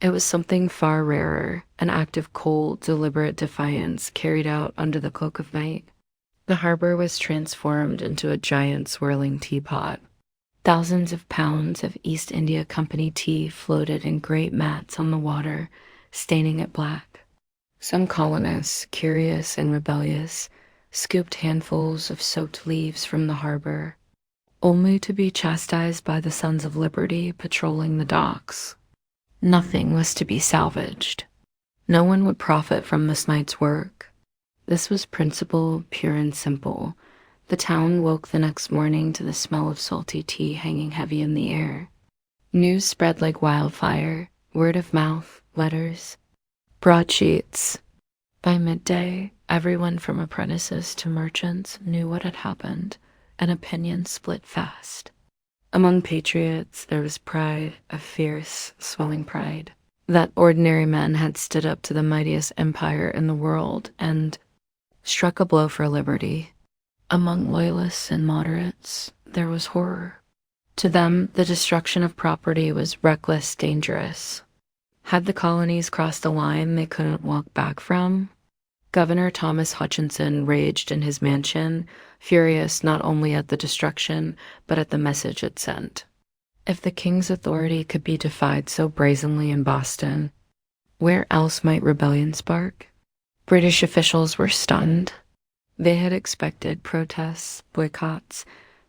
It was something far rarer, an act of cold, deliberate defiance carried out under the cloak of night. The harbor was transformed into a giant swirling teapot. Thousands of pounds of East India Company tea floated in great mats on the water, staining it black. Some colonists, curious and rebellious, scooped handfuls of soaked leaves from the harbor. only to be chastised by the Sons of Liberty patrolling the docks. Nothing was to be salvaged. No one would profit from this night's work. This was principle pure and simple. The town woke the next morning to the smell of salty tea hanging heavy in the air. News spread like wildfire, word of mouth, letters, broadsheets. By midday, everyone from apprentices to merchants knew what had happened, and opinions split fast. Among patriots, there was pride, a fierce, swelling pride, that ordinary men had stood up to the mightiest empire in the world and struck a blow for liberty. Among loyalists and moderates, there was horror. To them, the destruction of property was reckless, dangerous. Had the colonies crossed a line they couldn't walk back from? Governor Thomas Hutchinson raged in his mansion, furious not only at the destruction, but at the message it sent. If the king's authority could be defied so brazenly in Boston, where else might rebellion spark? British officials were stunned. They had expected protests, boycotts,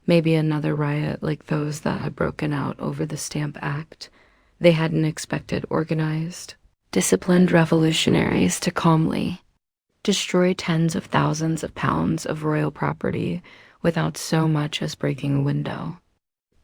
maybe another riot like those that had broken out over the Stamp Act. They hadn't expected organized, disciplined revolutionaries to calmly destroy tens of thousands of pounds of royal property without so much as breaking a window.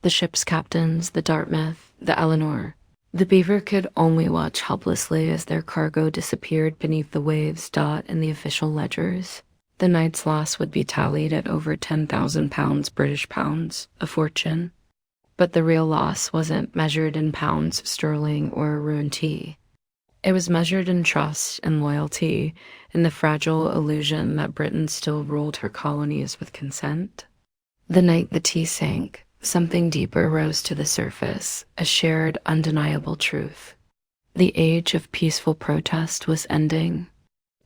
The ship's captains, the Dartmouth, the Eleanor, the Beaver could only watch helplessly as their cargo disappeared beneath the waves dot in the official ledgers. The night's loss would be tallied at over 10,000 pounds British pounds, a fortune. But the real loss wasn't measured in pounds sterling or ruined tea. It was measured in trust and loyalty, in the fragile illusion that Britain still ruled her colonies with consent. The night the tea sank, something deeper rose to the surface, a shared, undeniable truth. The age of peaceful protest was ending.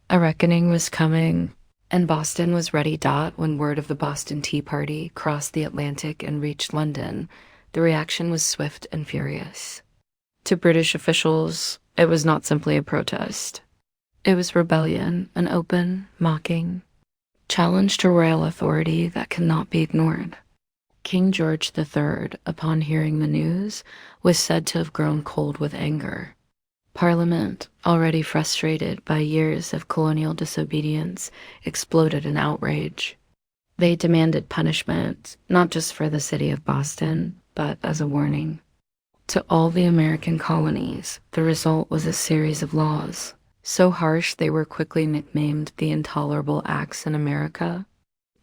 A reckoning was coming, and Boston was ready. When word of the Boston Tea Party crossed the Atlantic and reached London, the reaction was swift and furious. To British officials, it was not simply a protest. It was rebellion, an open, mocking challenge to royal authority that cannot be ignored. King George III, upon hearing the news, was said to have grown cold with anger. Parliament, already frustrated by years of colonial disobedience, exploded in outrage. They demanded punishment, not just for the city of Boston, but as a warning. To all the American colonies, the result was a series of laws, so harsh they were quickly nicknamed the Intolerable Acts in America.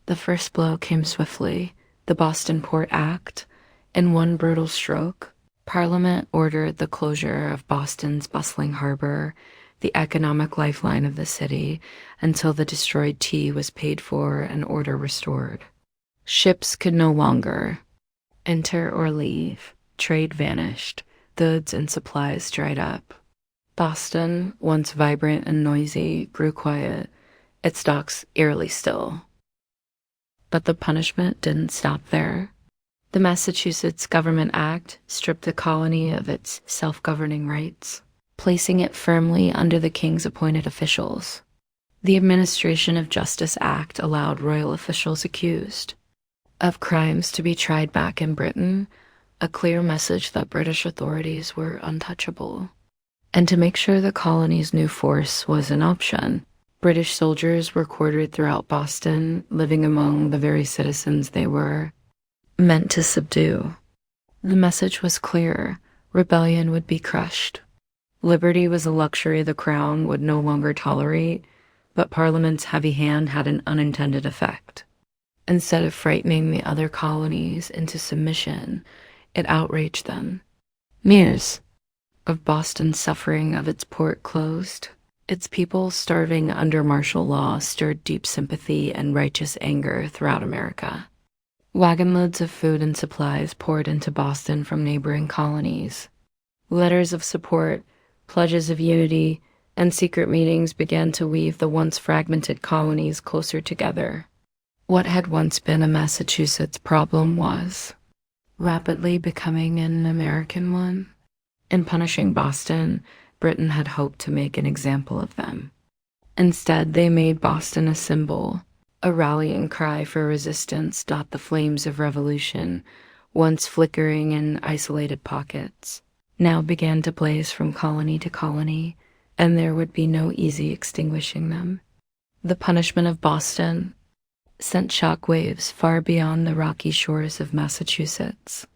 The first blow came swiftly, the Boston Port Act. In one brutal stroke, Parliament ordered the closure of Boston's bustling harbor, the economic lifeline of the city, until the destroyed tea was paid for and order restored. Ships could no longer enter or leave. Trade vanished. Goods and supplies dried up. Boston, once vibrant and noisy, grew quiet, its docks eerily still. But the punishment didn't stop there. The Massachusetts Government Act stripped the colony of its self-governing rights, placing it firmly under the king's appointed officials. The Administration of Justice Act allowed royal officials accused of crimes to be tried back in Britain, a clear message that British authorities were untouchable. And to make sure the colony's new force was an option, British soldiers were quartered throughout Boston, living among the very citizens they were meant to subdue. The message was clear: rebellion would be crushed. Liberty was a luxury the crown would no longer tolerate, but Parliament's heavy hand had an unintended effect. Instead of frightening the other colonies into submission, it outraged them. News of Boston's suffering of its port closed, its people starving under martial law, stirred deep sympathy and righteous anger throughout America. Wagonloads of food and supplies poured into Boston from neighboring colonies. Letters of support, pledges of unity, and secret meetings began to weave the once fragmented colonies closer together. What had once been a Massachusetts problem was rapidly becoming an American one. In punishing Boston, Britain had hoped to make an example of them. Instead, they made Boston a symbol, A rallying cry for resistance dot the flames of revolution, once flickering in isolated pockets, now began to blaze from colony to colony, and there would be no easy extinguishing them. The punishment of Boston sent shockwaves far beyond the rocky shores of Massachusetts.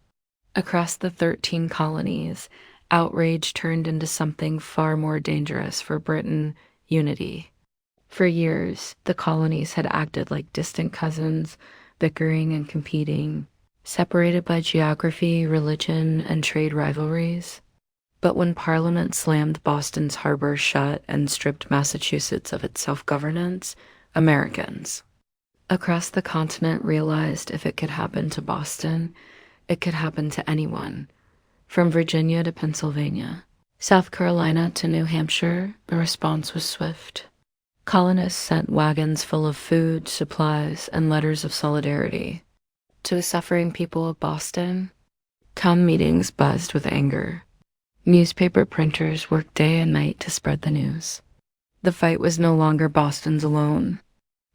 Across the 13 colonies, outrage turned into something far more dangerous for Britain: unity. For years, the colonies had acted like distant cousins, bickering and competing, separated by geography, religion, and trade rivalries. But when Parliament slammed Boston's harbor shut and stripped Massachusetts of its self-governance, Americans across the continent realized if it could happen to Boston, it could happen to anyone. From Virginia to Pennsylvania, South Carolina to New Hampshire, the response was swift. Colonists sent wagons full of food, supplies, and letters of solidarity. To the suffering people of Boston, town meetings buzzed with anger. Newspaper printers worked day and night to spread the news. The fight was no longer Boston's alone.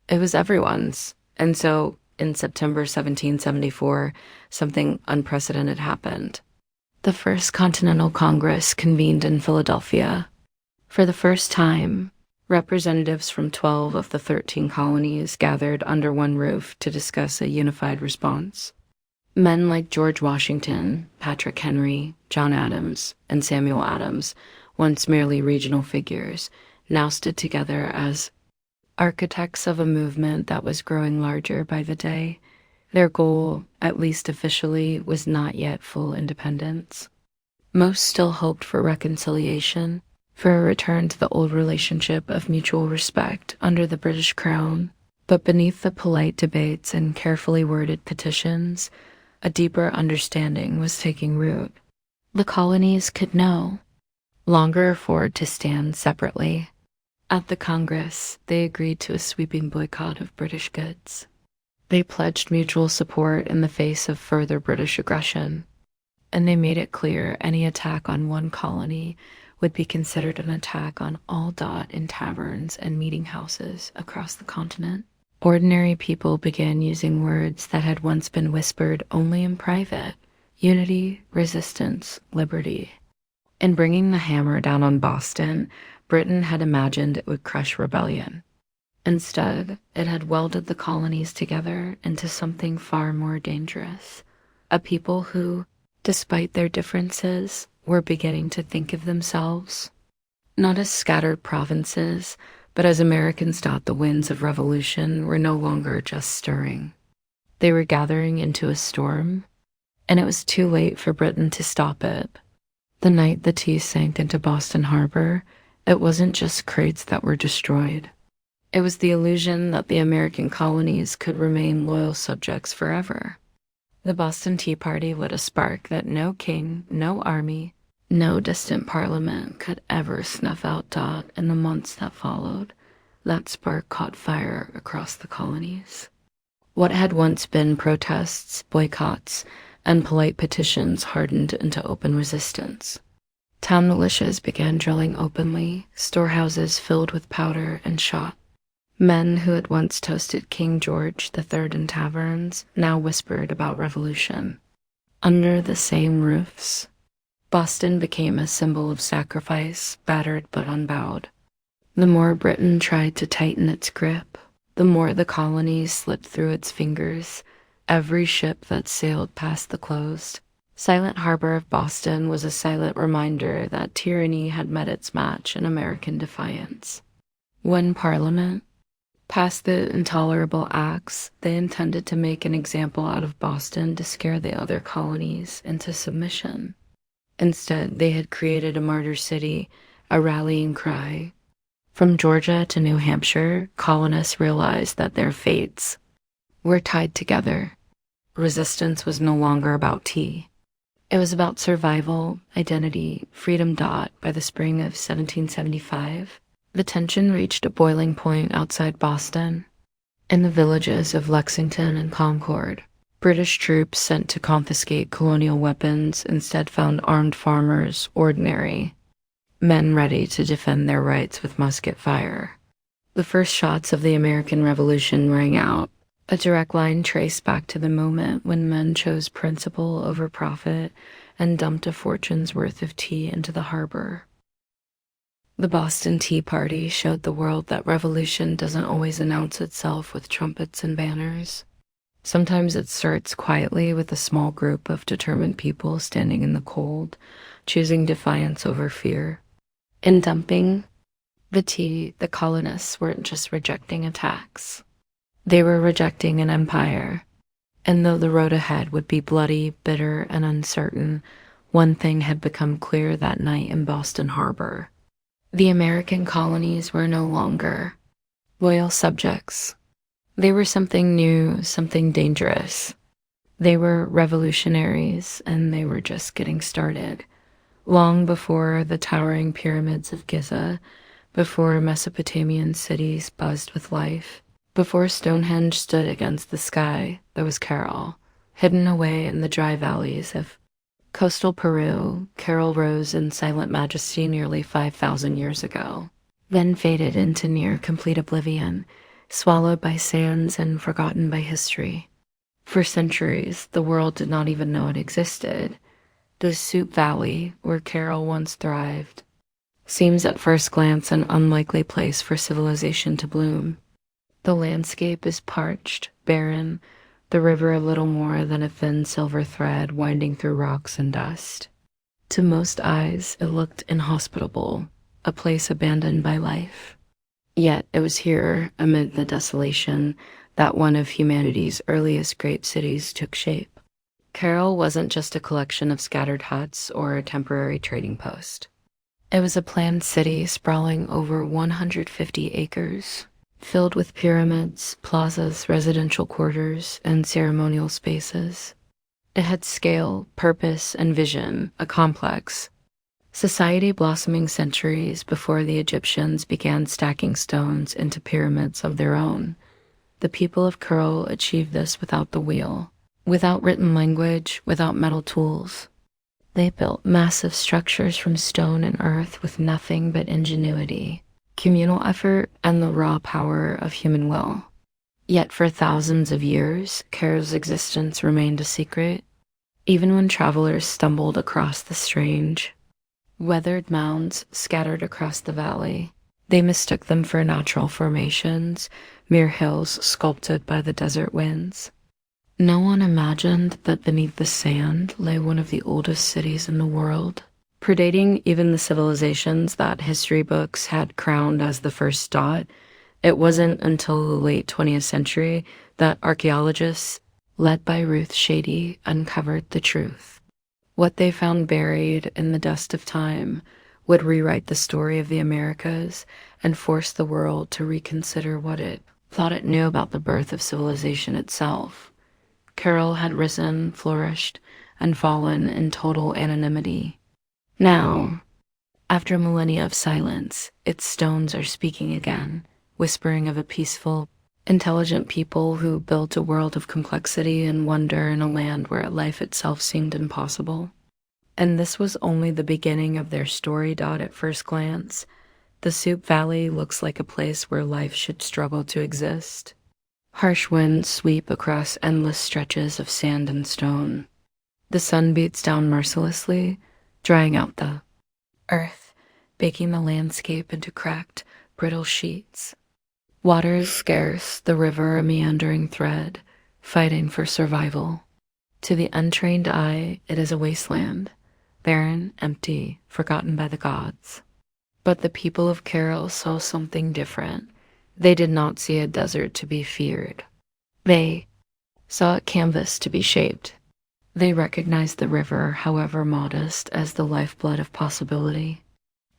It was everyone's. And so, in September 1774, something unprecedented happened. The First Continental Congress convened in Philadelphia. For the first time, representatives from 12 of the 13 colonies gathered under one roof to discuss a unified response. Men like George Washington, Patrick Henry, John Adams, and Samuel Adams, once merely regional figures, now stood together as architects of a movement that was growing larger by the day. Their goal, at least officially, was not yet full independence. Most still hoped for reconciliation, for a return to the old relationship of mutual respect under the British Crown. But beneath the polite debates and carefully worded petitions, a deeper understanding was taking root. The colonies could no longer afford to stand separately. At the Congress, they agreed to a sweeping boycott of British goods. They pledged mutual support in the face of further British aggression, and they made it clear any attack on one colony would be considered an attack on all in taverns and meeting houses across the continent. Ordinary people began using words that had once been whispered only in private: unity, resistance, liberty. In bringing the hammer down on Boston, Britain had imagined it would crush rebellion. Instead, it had welded the colonies together into something far more dangerous. A people who, despite their differences, were beginning to think of themselves not as scattered provinces, but as Americans thought the winds of revolution were no longer just stirring. They were gathering into a storm, and it was too late for Britain to stop it. The night the tea sank into Boston Harbor, it wasn't just crates that were destroyed. It was the illusion that the American colonies could remain loyal subjects forever. The Boston Tea Party lit a spark that no king, no army, no distant parliament could ever snuff out. In the months that followed, that spark caught fire across the colonies. What had once been protests, boycotts, and polite petitions hardened into open resistance. Town militias began drilling openly, storehouses filled with powder and shot. Men who had once toasted King George III in taverns now whispered about revolution. Under the same roofs, Boston became a symbol of sacrifice, battered but unbowed. The more Britain tried to tighten its grip, the more the colonies slipped through its fingers. Every ship that sailed past the closed, silent harbor of Boston was a silent reminder that tyranny had met its match in American defiance. When Parliament passed the intolerable acts, they intended to make an example out of Boston to scare the other colonies into submission. Instead, they had created a martyr city, a rallying cry. From Georgia to New Hampshire, colonists realized that their fates were tied together. Resistance was no longer about tea. It was about survival, identity, freedom. By the spring of 1775, the tension reached a boiling point outside Boston. In the villages of Lexington and Concord, British troops sent to confiscate colonial weapons instead found armed farmers ordinary, men ready to defend their rights with musket fire. The first shots of the American Revolution rang out, a direct line traced back to the moment when men chose principle over profit and dumped a fortune's worth of tea into the harbor. The Boston Tea Party showed the world that revolution doesn't always announce itself with trumpets and banners. Sometimes it starts quietly with a small group of determined people standing in the cold, choosing defiance over fear. In dumping the tea, the colonists weren't just rejecting a tax. They were rejecting an empire. And though the road ahead would be bloody, bitter, and uncertain, one thing had become clear that night in Boston Harbor. The American colonies were no longer loyal subjects. They were something new, something dangerous. They were revolutionaries, and they were just getting started. Long before the towering pyramids of Giza, before Mesopotamian cities buzzed with life, before Stonehenge stood against the sky, there was Carol, hidden away in the dry valleys of coastal Peru. Carol rose in silent majesty nearly 5,000 years ago, then faded into near complete oblivion, swallowed by sands and forgotten by history. For centuries, the world did not even know it existed. The Soup Valley, where Carol once thrived, seems at first glance an unlikely place for civilization to bloom. The landscape is parched, barren, the river a little more than a thin silver thread winding through rocks and dust. To most eyes, it looked inhospitable, a place abandoned by life. Yet it was here, amid the desolation, that one of humanity's earliest great cities took shape. Carol wasn't just a collection of scattered huts or a temporary trading post. It was a planned city sprawling over 150 acres, filled with pyramids, plazas, residential quarters, and ceremonial spaces. It had scale, purpose, and vision, a complex society blossoming centuries before the Egyptians began stacking stones into pyramids of their own. The people of Carol achieved this without the wheel, without written language, without metal tools. They built massive structures from stone and earth with nothing but ingenuity, communal effort, and the raw power of human will. Yet for thousands of years, Carol's existence remained a secret, even when travelers stumbled across the strange, weathered mounds scattered across the valley. They mistook them for natural formations, mere hills sculpted by the desert winds. No one imagined that beneath the sand lay one of the oldest cities in the world, predating even the civilizations that history books had crowned as the first dot. It wasn't until the late 20th century that archaeologists, led by Ruth Shady, uncovered the truth. What they found buried in the dust of time would rewrite the story of the Americas and force the world to reconsider what it thought it knew about the birth of civilization itself. Carol had risen, flourished, and fallen in total anonymity. Now, after millennia of silence, its stones are speaking again, whispering of a peaceful, intelligent people who built a world of complexity and wonder in a land where life itself seemed impossible. And this was only the beginning of their story. At first glance, the Soup Valley looks like a place where life should struggle to exist. Harsh winds sweep across endless stretches of sand and stone. The sun beats down mercilessly, drying out the earth, baking the landscape into cracked, brittle sheets. Water is scarce, the river a meandering thread, fighting for survival. To the untrained eye, it is a wasteland, barren, empty, forgotten by the gods. But the people of Carol saw something different. They did not see a desert to be feared. They saw a canvas to be shaped. They recognized the river, however modest, as the lifeblood of possibility.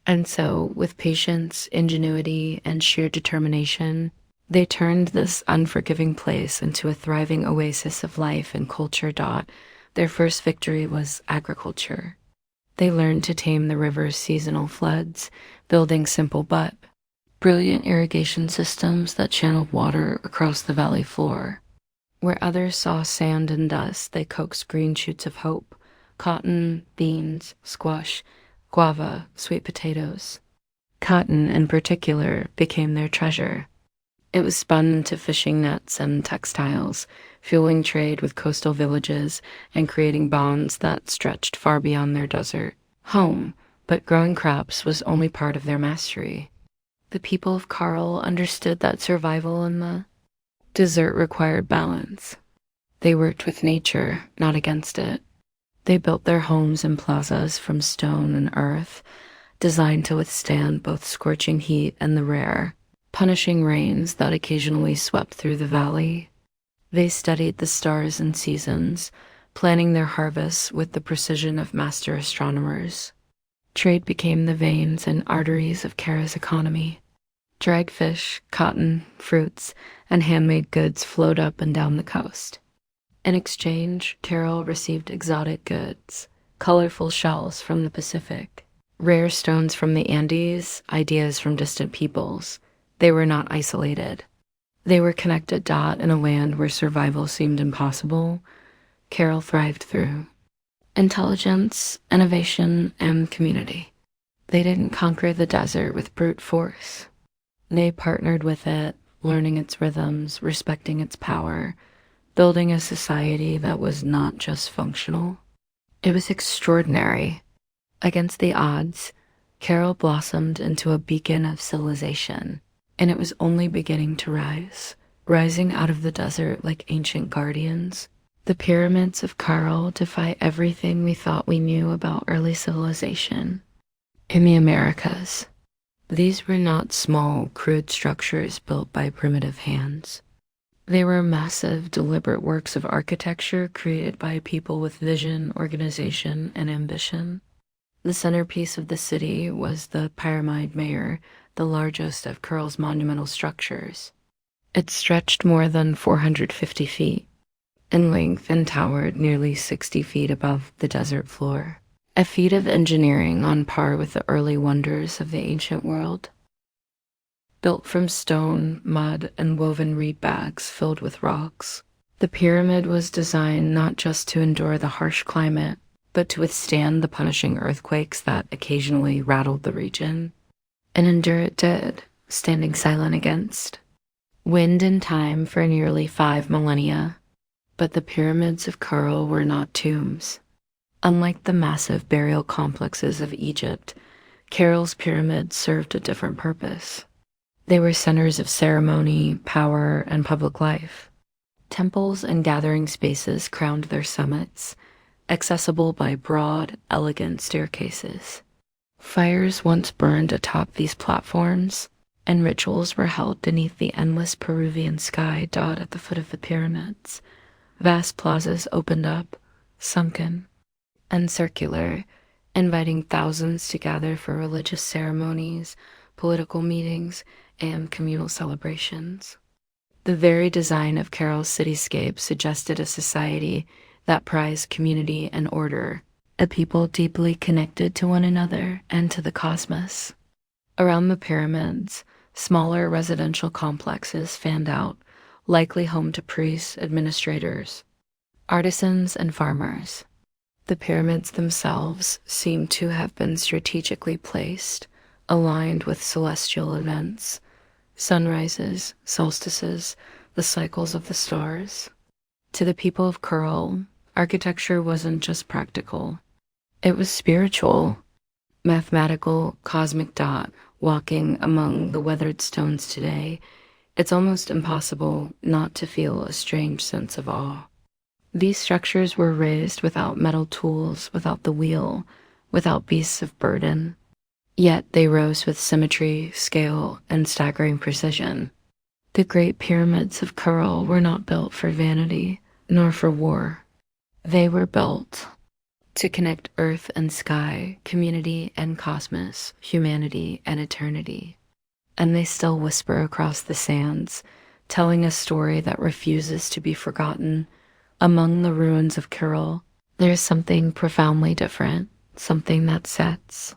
And so, with patience, ingenuity, and sheer determination, they turned this unforgiving place into a thriving oasis of life and culture. Their first victory was agriculture. They learned to tame the river's seasonal floods, building simple but brilliant irrigation systems that channeled water across the valley floor. Where others saw sand and dust, they coaxed green shoots of hope: cotton, beans, squash, guava, sweet potatoes. Cotton, in particular, became their treasure. It was spun into fishing nets and textiles, fueling trade with coastal villages and creating bonds that stretched far beyond their desert home. But growing crops was only part of their mastery. The people of Karl understood that survival in the desert required balance. They worked with nature, not against it. They built their homes and plazas from stone and earth, designed to withstand both scorching heat and the rare, punishing rains that occasionally swept through the valley. They studied the stars and seasons, planning their harvests with the precision of master astronomers. Trade became the veins and arteries of Kara's economy. Dried fish, cotton, fruits, and handmade goods flowed up and down the coast. In exchange, Carol received exotic goods, colorful shells from the Pacific, rare stones from the Andes, ideas from distant peoples. They were not isolated. They were connected in a land where survival seemed impossible. Carol thrived through intelligence, innovation, and community. They didn't conquer the desert with brute force. They partnered with it, learning its rhythms, respecting its power, building a society that was not just functional. It was extraordinary. Against the odds, Carol blossomed into a beacon of civilization, and it was only beginning to rise, rising out of the desert like ancient guardians. The pyramids of Carl defy everything we thought we knew about early civilization. In the Americas, these were not small, crude structures built by primitive hands. They were massive, deliberate works of architecture created by people with vision, organization, and ambition. The centerpiece of the city was the Pyramid Mayor, the largest of Carl's monumental structures. It stretched more than 450 feet in length and towered nearly 60 feet above the desert floor. A feat of engineering on par with the early wonders of the ancient world. Built from stone, mud, and woven reed bags filled with rocks, the pyramid was designed not just to endure the harsh climate, but to withstand the punishing earthquakes that occasionally rattled the region. And endure it did, standing silent against wind and time for nearly 5 millennia. But the pyramids of Carl were not tombs. Unlike the massive burial complexes of Egypt, Carol's pyramids served a different purpose. They were centers of ceremony, power, and public life. Temples and gathering spaces crowned their summits, accessible by broad, elegant staircases. Fires once burned atop these platforms, and rituals were held beneath the endless Peruvian sky at the foot of the pyramids. Vast plazas opened up, sunken and circular, inviting thousands to gather for religious ceremonies, political meetings, and communal celebrations. The very design of Carol's cityscape suggested a society that prized community and order, a people deeply connected to one another and to the cosmos. Around the pyramids, smaller residential complexes fanned out, likely home to priests, administrators, artisans, and farmers. The pyramids themselves seem to have been strategically placed, aligned with celestial events, sunrises, solstices, the cycles of the stars. To the people of Carl, architecture wasn't just practical. It was spiritual, mathematical, cosmic walking among the weathered stones today. It's almost impossible not to feel a strange sense of awe. These structures were raised without metal tools, without the wheel, without beasts of burden. Yet they rose with symmetry, scale, and staggering precision. The great pyramids of Carl were not built for vanity, nor for war. They were built to connect earth and sky, community and cosmos, humanity and eternity. And they still whisper across the sands, telling a story that refuses to be forgotten. Among the ruins of Carol, there is something profoundly different, something that sets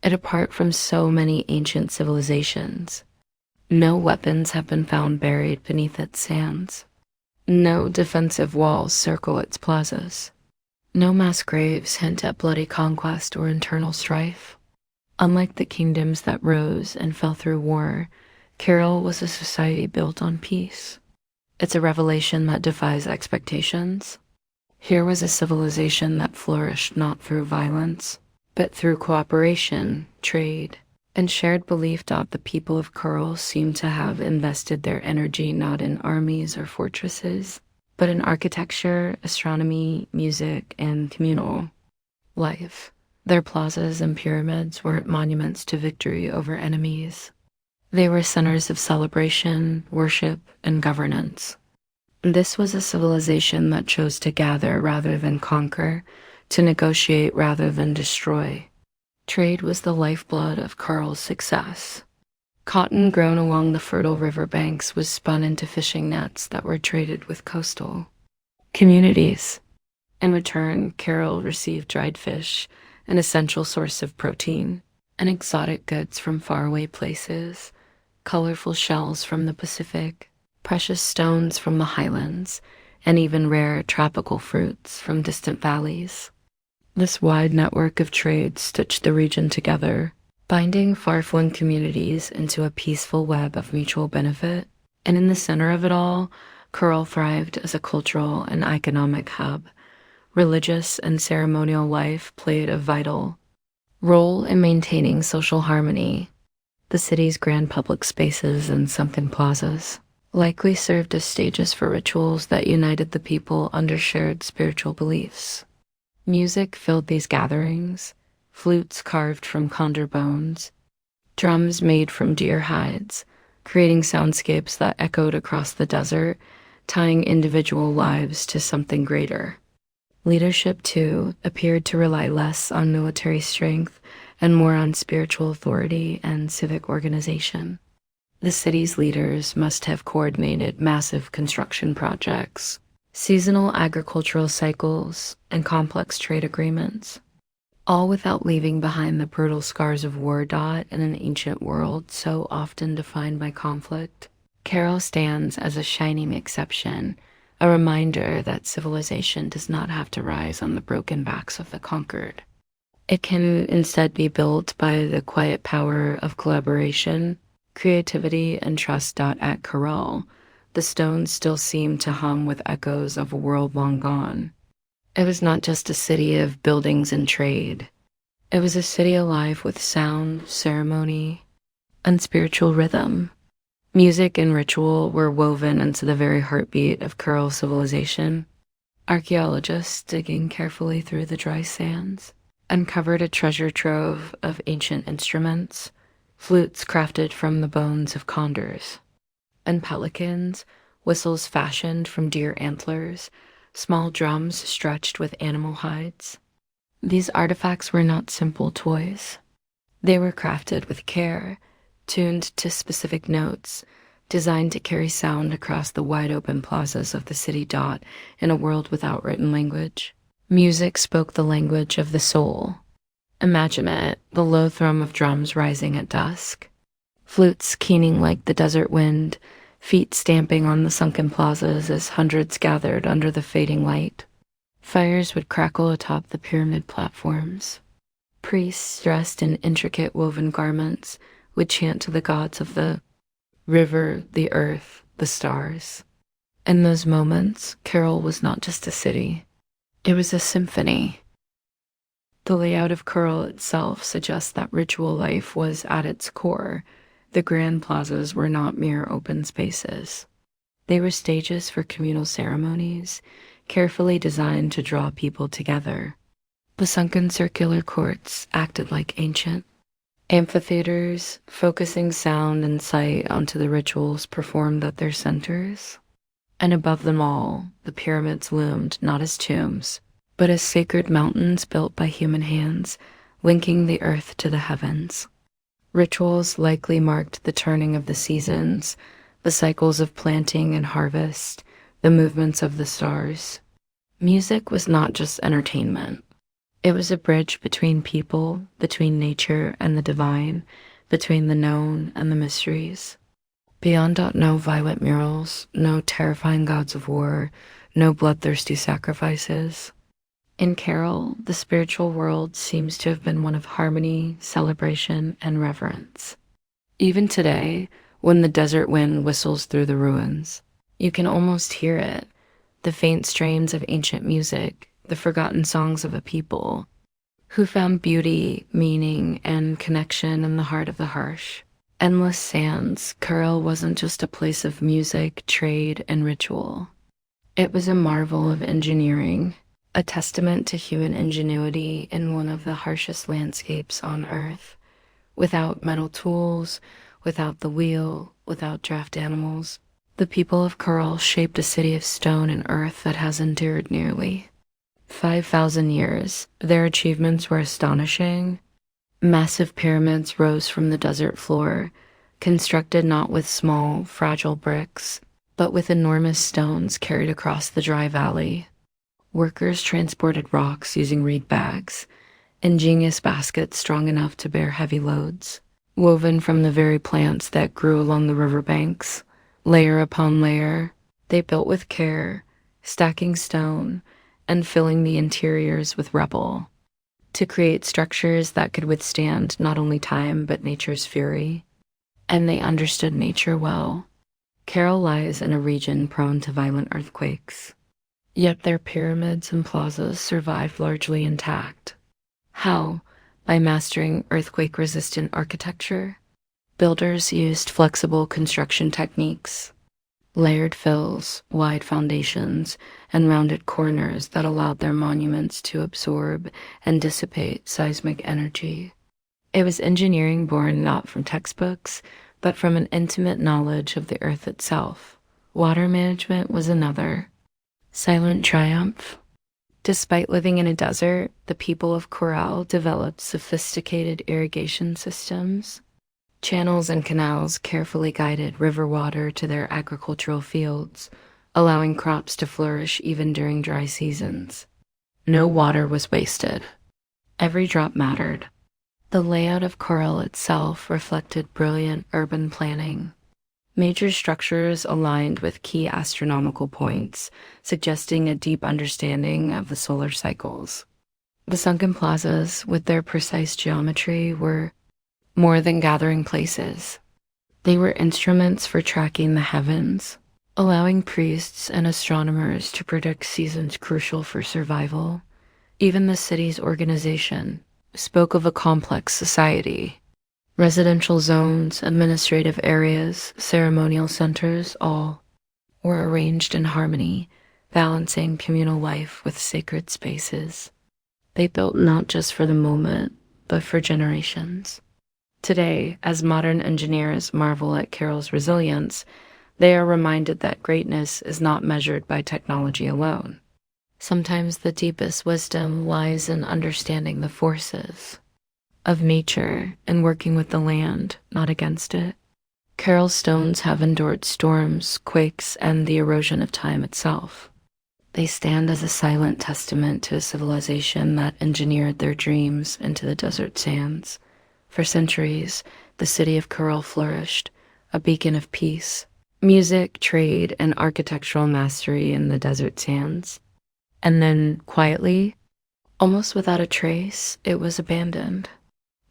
it apart from so many ancient civilizations. No weapons have been found buried beneath its sands. No defensive walls circle its plazas. No mass graves hint at bloody conquest or internal strife. Unlike the kingdoms that rose and fell through war, Carol was a society built on peace. It's a revelation that defies expectations. Here was a civilization that flourished not through violence, but through cooperation, trade, and shared belief that the people of Curl seemed to have invested their energy not in armies or fortresses, but in architecture, astronomy, music, and communal life. Their plazas and pyramids were monuments to victory over enemies. They were centers of celebration, worship, and governance. This was a civilization that chose to gather rather than conquer, to negotiate rather than destroy. Trade was the lifeblood of Carl's success. Cotton grown along the fertile riverbanks was spun into fishing nets that were traded with coastal communities. In return, Carol received dried fish, an essential source of protein, and exotic goods from faraway places, colorful shells from the Pacific, precious stones from the highlands, and even rare tropical fruits from distant valleys. This wide network of trade stitched the region together, binding far-flung communities into a peaceful web of mutual benefit. And in the center of it all, Curl thrived as a cultural and economic hub. Religious and ceremonial life played a vital role in maintaining social harmony. The city's grand public spaces and sunken plazas likely served as stages for rituals that united the people under shared spiritual beliefs. Music filled these gatherings, flutes carved from condor bones, drums made from deer hides, creating soundscapes that echoed across the desert, tying individual lives to something greater. Leadership, too, appeared to rely less on military strength and more on spiritual authority and civic organization. The city's leaders must have coordinated massive construction projects, seasonal agricultural cycles, and complex trade agreements, all without leaving behind the brutal scars of war. In an ancient world so often defined by conflict, Carol stands as a shining exception, a reminder that civilization does not have to rise on the broken backs of the conquered. It can instead be built by the quiet power of collaboration, creativity, and trust. At Carol, the stones still seemed to hum with echoes of a world long gone. It was not just a city of buildings and trade. It was a city alive with sound, ceremony, and spiritual rhythm. Music and ritual were woven into the very heartbeat of Curl civilization. Archaeologists digging carefully through the dry sands uncovered a treasure trove of ancient instruments, flutes crafted from the bones of condors, and pelicans, whistles fashioned from deer antlers, small drums stretched with animal hides. These artifacts were not simple toys. They were crafted with care, tuned to specific notes, designed to carry sound across the wide-open plazas of the city. In a world without written language, music spoke the language of the soul. Imagine it, the low thrum of drums rising at dusk, flutes keening like the desert wind, feet stamping on the sunken plazas as hundreds gathered under the fading light. Fires would crackle atop the pyramid platforms. Priests dressed in intricate woven garments would chant to the gods of the river, the earth, the stars. In those moments, Carol was not just a city. It was a symphony. The layout of Curl itself suggests that ritual life was at its core. The grand plazas were not mere open spaces. They were stages for communal ceremonies, carefully designed to draw people together. The sunken circular courts acted like ancient amphitheaters, focusing sound and sight onto the rituals performed at their centers. And above them all, the pyramids loomed not as tombs, but as sacred mountains built by human hands, linking the earth to the heavens. Rituals likely marked the turning of the seasons, the cycles of planting and harvest, the movements of the stars. Music was not just entertainment. It was a bridge between people, between nature and the divine, between the known and the mysteries. Beyond no violent murals, no terrifying gods of war, no bloodthirsty sacrifices. In Carol, the spiritual world seems to have been one of harmony, celebration, and reverence. Even today, when the desert wind whistles through the ruins, you can almost hear it, the faint strains of ancient music, the forgotten songs of a people who found beauty, meaning, and connection in the heart of the harsh. Endless sands, Curl wasn't just a place of music, trade, and ritual. It was a marvel of engineering, a testament to human ingenuity in one of the harshest landscapes on Earth. Without metal tools, without the wheel, without draft animals, the people of Curl shaped a city of stone and earth that has endured nearly 5,000 years. Their achievements were astonishing. Massive pyramids rose from the desert floor, constructed not with small, fragile bricks, but with enormous stones carried across the dry valley. Workers transported rocks using reed bags, ingenious baskets strong enough to bear heavy loads, woven from the very plants that grew along the riverbanks. Layer upon layer, they built with care, stacking stone and filling the interiors with rubble to create structures that could withstand not only time but nature's fury. And they understood nature well. Carol lies in a region prone to violent earthquakes, yet their pyramids and plazas survived largely intact. How? By mastering earthquake-resistant architecture. Builders used flexible construction techniques, layered fills, wide foundations, and rounded corners that allowed their monuments to absorb and dissipate seismic energy. It was engineering born not from textbooks, but from an intimate knowledge of the earth itself. Water management was another silent triumph. Despite living in a desert, the people of Corral developed sophisticated irrigation systems. Channels and canals carefully guided river water to their agricultural fields, allowing crops to flourish even during dry seasons. No water was wasted. Every drop mattered. The layout of Corral itself reflected brilliant urban planning. Major structures aligned with key astronomical points, suggesting a deep understanding of the solar cycles. The sunken plazas, with their precise geometry, were more than gathering places. They were instruments for tracking the heavens, allowing priests and astronomers to predict seasons crucial for survival. Even the city's organization spoke of a complex society. Residential zones, administrative areas, ceremonial centers, all were arranged in harmony, balancing communal life with sacred spaces. They built not just for the moment, but for generations. Today, as modern engineers marvel at Carol's resilience, they are reminded that greatness is not measured by technology alone. Sometimes the deepest wisdom lies in understanding the forces of nature and working with the land, not against it. Carol's stones have endured storms, quakes, and the erosion of time itself. They stand as a silent testament to a civilization that engineered their dreams into the desert sands. For centuries, the city of Carol flourished, a beacon of peace, music, trade, and architectural mastery in the desert sands. And then, quietly, almost without a trace, it was abandoned.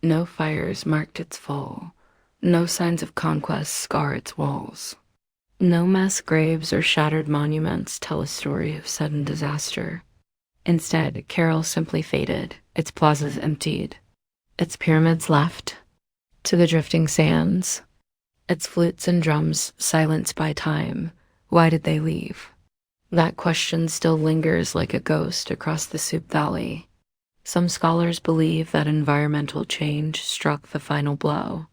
No fires marked its fall. No signs of conquest scar its walls. No mass graves or shattered monuments tell a story of sudden disaster. Instead, Carol simply faded, its plazas emptied, its pyramids left to the drifting sands, its flutes and drums silenced by time. Why did they leave? That question still lingers like a ghost across the Soup Valley. Some scholars believe that environmental change struck the final blow.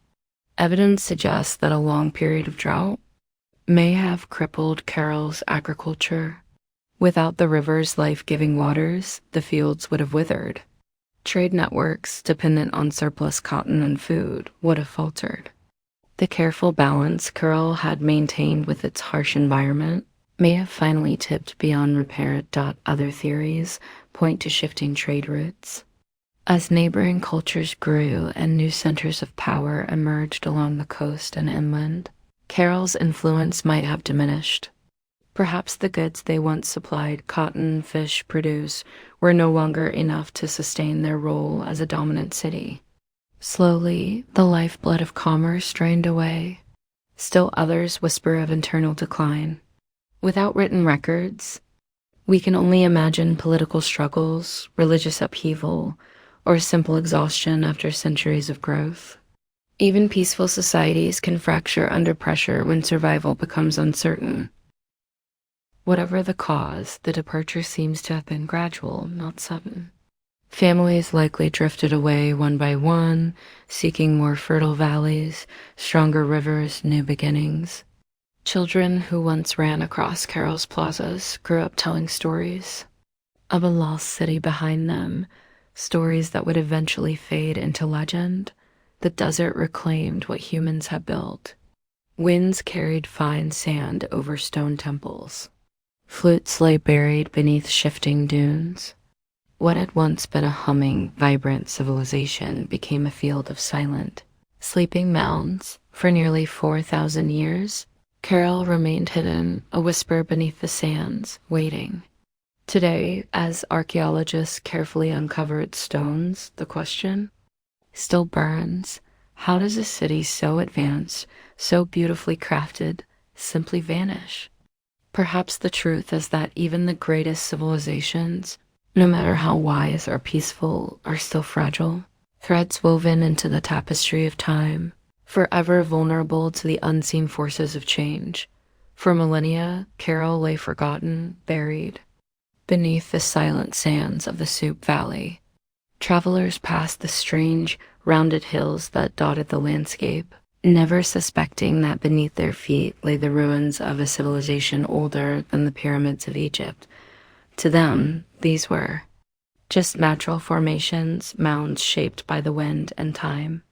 Evidence suggests that a long period of drought may have crippled Carol's agriculture. Without the river's life-giving waters, the fields would have withered. Trade networks, dependent on surplus cotton and food, would have faltered. The careful balance Carol had maintained with its harsh environment may have finally tipped beyond repair. Other theories point to shifting trade routes. As neighboring cultures grew and new centers of power emerged along the coast and inland, Carol's influence might have diminished. Perhaps the goods they once supplied, cotton, fish, produce, were no longer enough to sustain their role as a dominant city. Slowly, the lifeblood of commerce drained away. Still others whisper of internal decline. Without written records, we can only imagine political struggles, religious upheaval, or simple exhaustion after centuries of growth. Even peaceful societies can fracture under pressure when survival becomes uncertain. Whatever the cause, the departure seems to have been gradual, not sudden. Families likely drifted away one by one, seeking more fertile valleys, stronger rivers, new beginnings. Children who once ran across Carol's plazas grew up telling stories of a lost city behind them, stories that would eventually fade into legend. The desert reclaimed what humans had built. Winds carried fine sand over stone temples. Flutes lay buried beneath shifting dunes. What had once been a humming, vibrant civilization became a field of silent, sleeping mounds. For nearly 4,000 years, Carol remained hidden, a whisper beneath the sands, waiting. Today, as archaeologists carefully uncover its stones, the question still burns: how does a city so advanced, so beautifully crafted, simply vanish? Perhaps the truth is that even the greatest civilizations, no matter how wise or peaceful, are still fragile, threads woven into the tapestry of time, forever vulnerable to the unseen forces of change. For millennia, Carol lay forgotten, buried, beneath the silent sands of the Soup Valley. Travelers passed the strange, rounded hills that dotted the landscape, never suspecting that beneath their feet lay the ruins of a civilization older than the pyramids of Egypt. To them, these were just natural formations, mounds shaped by the wind and time.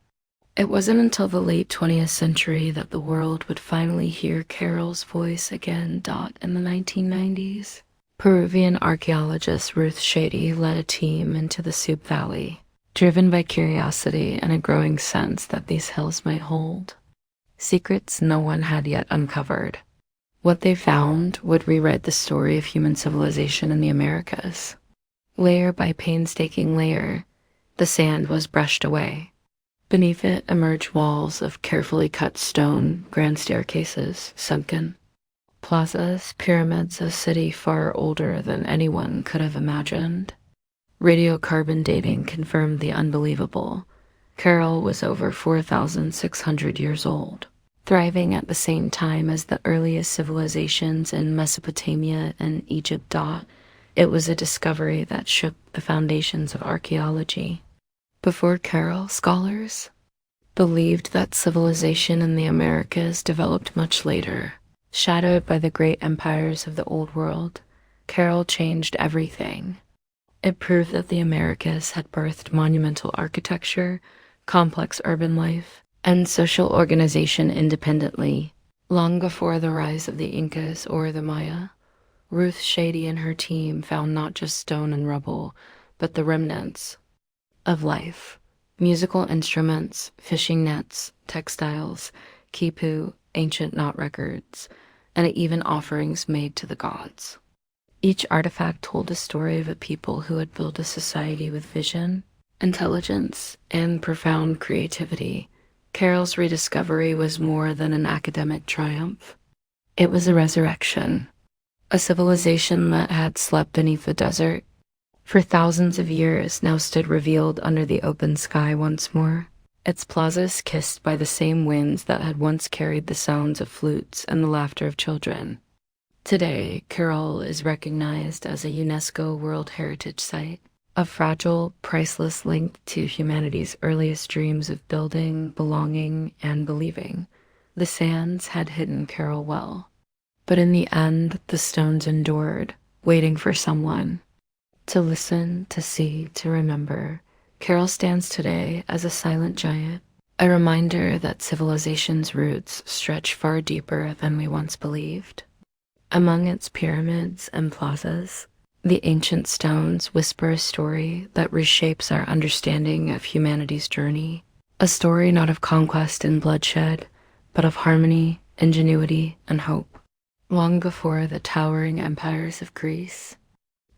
It wasn't until the late 20th century that the world would finally hear Carol's voice again. In the 1990s, Peruvian archaeologist Ruth Shady led a team into the Soup Valley, driven by curiosity and a growing sense that these hills might hold secrets no one had yet uncovered. What they found would rewrite the story of human civilization in the Americas. Layer by painstaking layer, the sand was brushed away. Beneath it emerged walls of carefully cut stone, grand staircases, sunken plazas, pyramids, a city far older than anyone could have imagined. Radiocarbon dating confirmed the unbelievable. Carol was over 4,600 years old, thriving at the same time as the earliest civilizations in Mesopotamia and Egypt. It was a discovery that shook the foundations of archaeology. Before Carol, scholars believed that civilization in the Americas developed much later. Shadowed by the great empires of the Old World, Carol changed everything. It proved that the Americas had birthed monumental architecture, complex urban life, and social organization independently, long before the rise of the Incas or the Maya. Ruth Shady and her team found not just stone and rubble, but the remnants of life. Musical instruments, fishing nets, textiles, quipu, ancient knot records, and even offerings made to the gods. Each artifact told a story of a people who had built a society with vision, intelligence, and profound creativity. Carol's rediscovery was more than an academic triumph. It was a resurrection. A civilization that had slept beneath the desert for thousands of years now stood revealed under the open sky once more. Its plazas kissed by the same winds that had once carried the sounds of flutes and the laughter of children. Today, Carol is recognized as a UNESCO World Heritage Site, a fragile, priceless link to humanity's earliest dreams of building, belonging, and believing. The sands had hidden Carol well, but in the end, the stones endured, waiting for someone to listen, to see, to remember. Carol stands today as a silent giant, a reminder that civilization's roots stretch far deeper than we once believed. Among its pyramids and plazas, the ancient stones whisper a story that reshapes our understanding of humanity's journey, a story not of conquest and bloodshed, but of harmony, ingenuity, and hope. Long before the towering empires of Greece,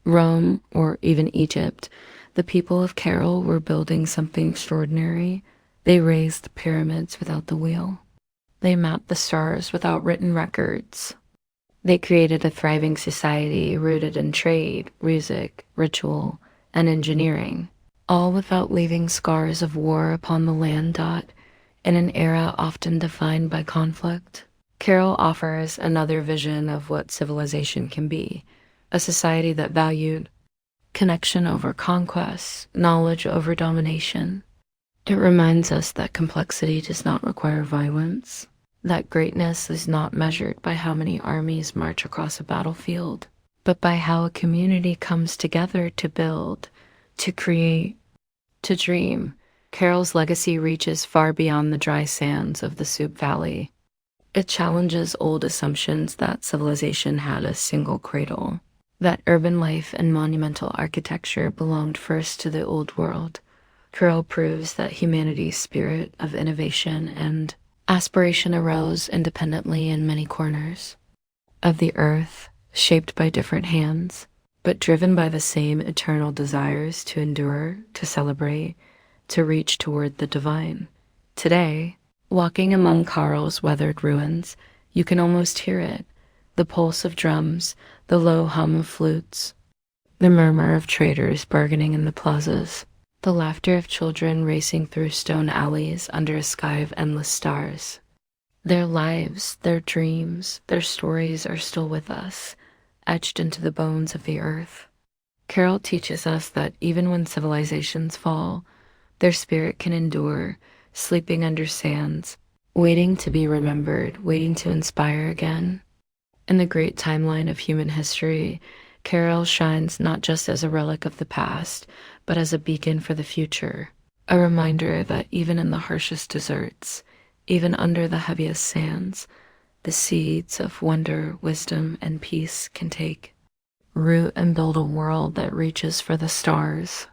Rome, or even Egypt, the people of Carol were building something extraordinary. They raised the pyramids without the wheel. They mapped the stars without written records. They created a thriving society rooted in trade, music, ritual, and engineering, all without leaving scars of war upon the land. In an era often defined by conflict, Carol offers another vision of what civilization can be, a society that valued connection over conquest, knowledge over domination. It reminds us that complexity does not require violence, that greatness is not measured by how many armies march across a battlefield, but by how a community comes together to build, to create, to dream. Carol's legacy reaches far beyond the dry sands of the Soup Valley. It challenges old assumptions that civilization had a single cradle, that urban life and monumental architecture belonged first to the old world. Carol proves that humanity's spirit of innovation and aspiration arose independently in many corners of the earth, shaped by different hands, but driven by the same eternal desires to endure, to celebrate, to reach toward the divine. Today, walking among Carl's weathered ruins, you can almost hear it, the pulse of drums, the low hum of flutes, the murmur of traders bargaining in the plazas, the laughter of children racing through stone alleys under a sky of endless stars. Their lives, their dreams, their stories are still with us, etched into the bones of the earth. Carol teaches us that even when civilizations fall, their spirit can endure, sleeping under sands, waiting to be remembered, waiting to inspire again. In the great timeline of human history, Carol shines not just as a relic of the past, but as a beacon for the future, a reminder that even in the harshest deserts, even under the heaviest sands, the seeds of wonder, wisdom, and peace can take root and build a world that reaches for the stars.